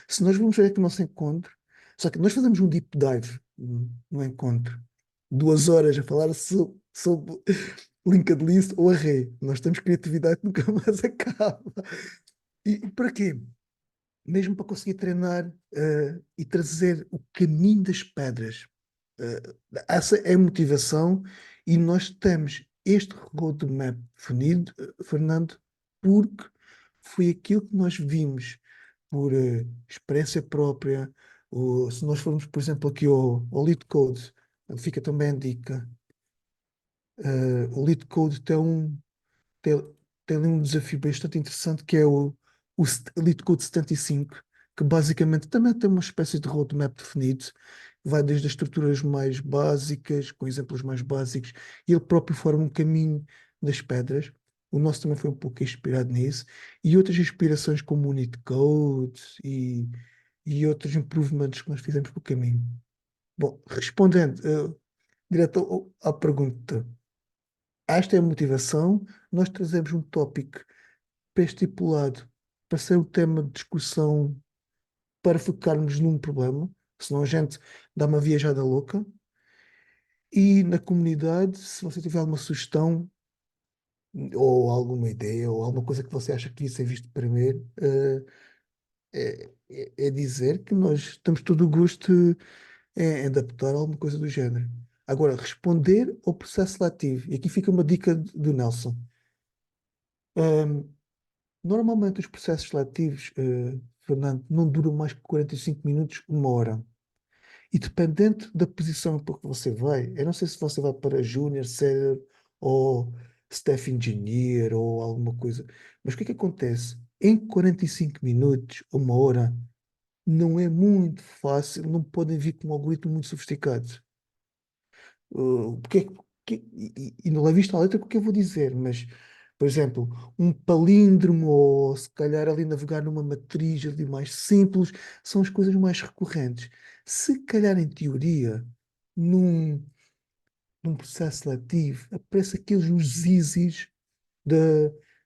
Se nós vamos ver aqui o nosso encontro, só que nós fazemos um deep dive no encontro. 2 horas a falar sobre linked list ou array. Nós temos criatividade que nunca mais acaba. E para quê? Mesmo para conseguir treinar e trazer o caminho das pedras. Eh, Essa é a motivação e nós temos este roadmap definido, Fernando, porque foi aquilo que nós vimos por experiência própria. Se nós formos, por exemplo, aqui ao Lead Code, fica também a dica. O Lead Code tem, tem ali um desafio bastante interessante que é o Elite Code 75, que basicamente também tem uma espécie de roadmap definido, vai desde as estruturas mais básicas, com exemplos mais básicos, e ele próprio forma um caminho das pedras. O nosso também foi um pouco inspirado nisso, e outras inspirações como o Unicode e outros improvements que nós fizemos pelo caminho. Bom, respondendo direto à pergunta, esta é a motivação. Nós trazemos um tópico pré-estipulado para ser o tema de discussão para focarmos num problema, senão a gente dá uma viajada louca. E na comunidade, se você tiver alguma sugestão ou alguma ideia ou alguma coisa que você acha que devia ser visto primeiro, é dizer que nós estamos todo o gosto em adaptar alguma coisa do género. Agora, responder ao processo seletivo. E aqui fica uma dica do Nelson. Ahm, Normalmente os processos seletivos, Fernando, não duram mais que 45 minutos, 1 hora. E dependente da posição para que você vai, eu não sei se você vai para Junior, Senior ou Staff Engineer ou alguma coisa, mas o que é que acontece? Em 45 minutos, 1 hora, não é muito fácil, não podem vir com um algoritmo muito sofisticado. Porque, e não é visto à letra o que eu vou dizer, mas, por exemplo, um palíndromo ou se calhar ali navegar numa matriz ali mais simples, são as coisas mais recorrentes. Se calhar em teoria, num, num processo seletivo, aparece aqueles os easies da,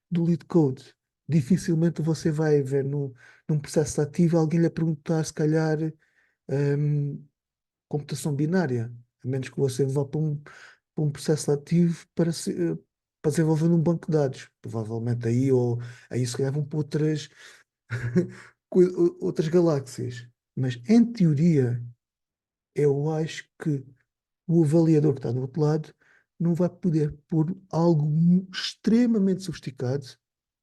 do lead code. Dificilmente você vai ver num processo seletivo alguém lhe a perguntar, se calhar, hum, computação binária, a menos que você vá para um processo seletivo para desenvolver um banco de dados. Provavelmente aí, ou aí se calhar vão para outras galáxias. Mas em teoria, eu acho que o avaliador que está do outro lado não vai poder pôr algo extremamente sofisticado.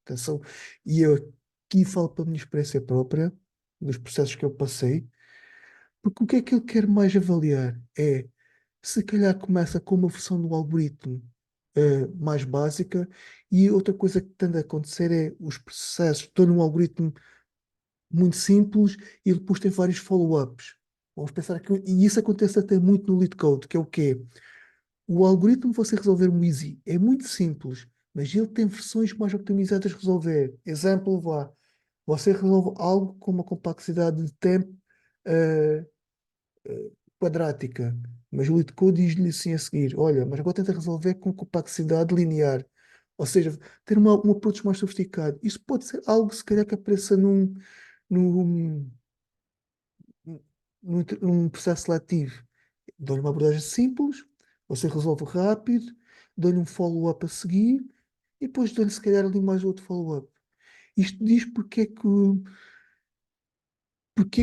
Atenção, e eu aqui falo para a minha experiência própria, dos processos que eu passei, porque o que é que ele quer mais avaliar? É se calhar começa com uma versão do algoritmo mais básica e outra coisa que tende a acontecer é os processos estão num algoritmo muito simples e depois tem vários follow-ups. Vamos pensar que, e isso acontece até muito no lead code, que é o quê? O algoritmo você resolver um easy é muito simples, mas ele tem versões mais optimizadas de resolver. Exemplo, vá. Você resolve algo com uma complexidade de tempo eh, quadrática, mas o LeetCode diz-lhe assim a seguir: olha, mas agora tenta resolver com complexidade linear. Ou seja, ter um approach mais sofisticado. Isso pode ser algo, se calhar, que apareça num, num processo seletivo. Dou-lhe uma abordagem simples, você resolve rápido, dou-lhe um follow-up a seguir e depois dou-lhe se calhar ali mais outro follow-up. Isto diz porque é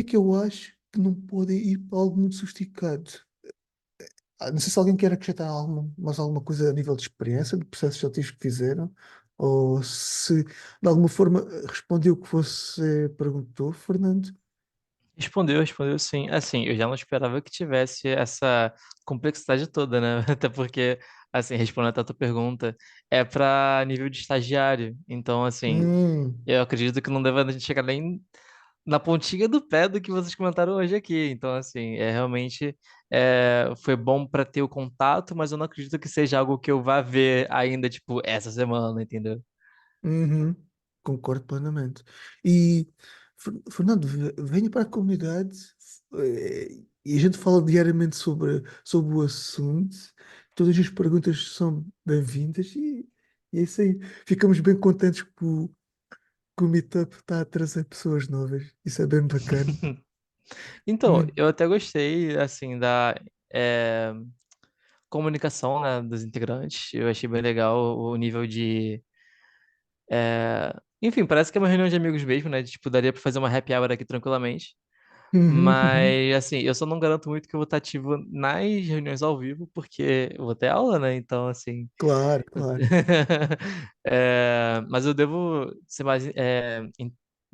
que eu acho que não pode ir para algo muito sofisticado. Não sei se alguém quer acrescentar mais alguma coisa a nível de experiência, de processos seletivos que fizeram, ou se de alguma forma respondeu o que você perguntou, Fernando. Respondeu sim. Assim, eu já não esperava que tivesse essa complexidade toda, né? Até porque, assim, respondendo a tua pergunta, é para nível de estagiário. Então, assim, Hum, eu acredito que não deva chegar nem na pontinha do pé do que vocês comentaram hoje aqui. Então, assim, realmente foi bom para ter o contato, mas eu não acredito que seja algo que eu vá ver ainda, tipo, essa semana, entendeu? uhum, concordo plenamente. E, Fernando, venha para a comunidade, e a gente fala diariamente sobre o assunto. Todas as perguntas são bem-vindas e é isso aí. Ficamos bem contentes que o Meetup está a trazer pessoas novas. Isso é bem bacana. Então, Muito. eu até gostei, assim, da eh, comunicação, né, dos integrantes. Eu achei bem legal o nível de enfim, parece que é uma reunião de amigos mesmo, né? Tipo, daria pra fazer uma happy hour aqui tranquilamente. Uhum, uhum. Mas, assim, eu só não garanto muito que eu vou estar ativo nas reuniões ao vivo, porque eu vou ter aula, né? Então, assim. Claro, claro. Mas eu devo ser mais.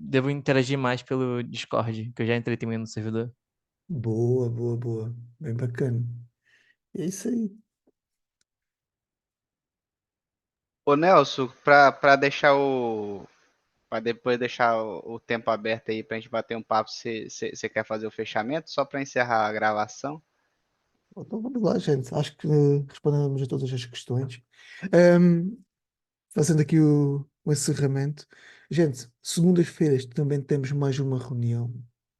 Devo interagir mais pelo Discord, que eu já entrei também no servidor. Boa, boa, boa. Bem bacana. É isso aí. Ô Nelson, pra deixar para depois deixar o tempo aberto aí pra gente bater um papo, você quer fazer o fechamento só para encerrar a gravação? Então vamos lá, gente. Acho que respondemos a todas as questões. Ahm, Fazendo aqui o encerramento. Gente, segundas-feiras também temos mais uma reunião,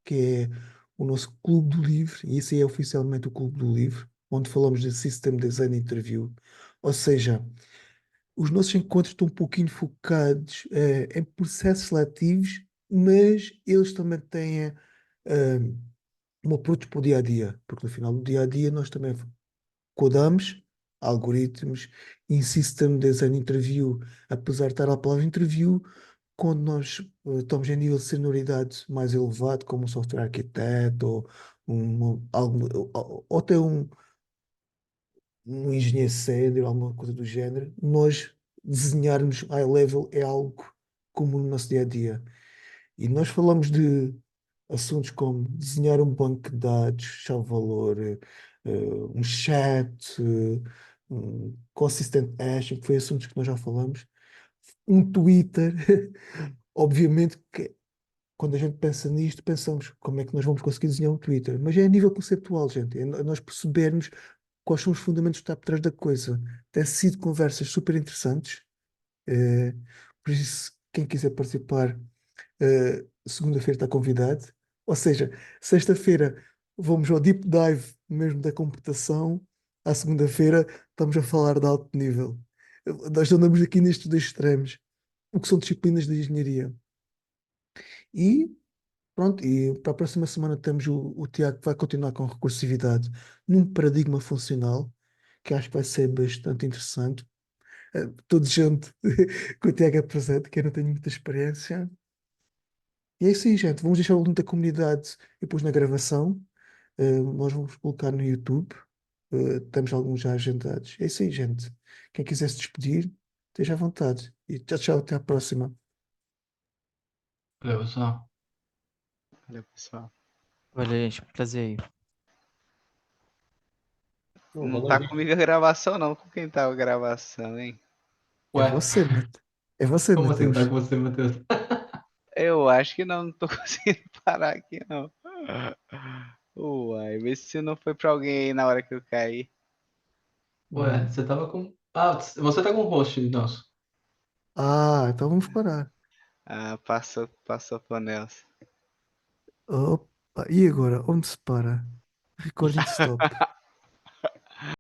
que é o nosso Clube do Livro, e isso aí é oficialmente o Clube do Livro, onde falamos de System Design Interview. Ou seja, os nossos encontros estão um pouquinho focados em processos seletivos, mas eles também têm um approach para o dia a dia, porque no final do dia a dia nós também codamos algoritmos em System Design Interview, apesar de estar a palavra interview, quando nós estamos em nível de senioridade mais elevado, como um software arquiteto ou até um engenheiro sénior, alguma coisa do género, nós desenharmos high level é algo comum no nosso dia a dia. E nós falamos de assuntos como desenhar um banco de dados, chave-valor, um chat, um consistent hashing, que foi assuntos que nós já falamos. Um Twitter, obviamente que quando a gente pensa nisto, pensamos como é que nós vamos conseguir desenhar um Twitter. Mas é a nível conceptual, gente. É nós percebermos quais são os fundamentos que está por trás da coisa. Tem sido conversas super interessantes. eh, por isso, quem quiser participar, segunda-feira está convidado. Ou seja, sexta-feira vamos ao deep dive mesmo da computação. À segunda-feira estamos a falar de alto nível. Nós andamos aqui nestes dois extremos, o que são disciplinas de engenharia. E pronto, e para a próxima semana temos o Tiago que vai continuar com recursividade num paradigma funcional, que acho que vai ser bastante interessante. Estou desejando que o Tiago apresente, que eu não tenho muita experiência. E é isso aí, gente. Vamos deixar o link da comunidade depois na gravação. Nós vamos colocar no YouTube. Temos alguns já agendados. É isso aí, gente. Quem quiser se despedir, esteja à vontade. E tchau, tchau, até à próxima. Valeu, pessoal. Valeu, pessoal. Valeu, gente. Prazer aí. Ô, Não valeu, tá gente. comigo a gravação, não. Com quem tá a gravação, hein? É Ué, você, É você, como assim tá Mateus. com você, Matheus? Eu acho que não, não tô conseguindo parar aqui, não. Uai, vê se não foi pra alguém aí na hora que eu caí. Ué, você tava com. Ah, você tá com o host, Nelson. Ah, então vamos parar. Ah, passou pro Nelson. Opa, e agora? Onde se para? Recording stop.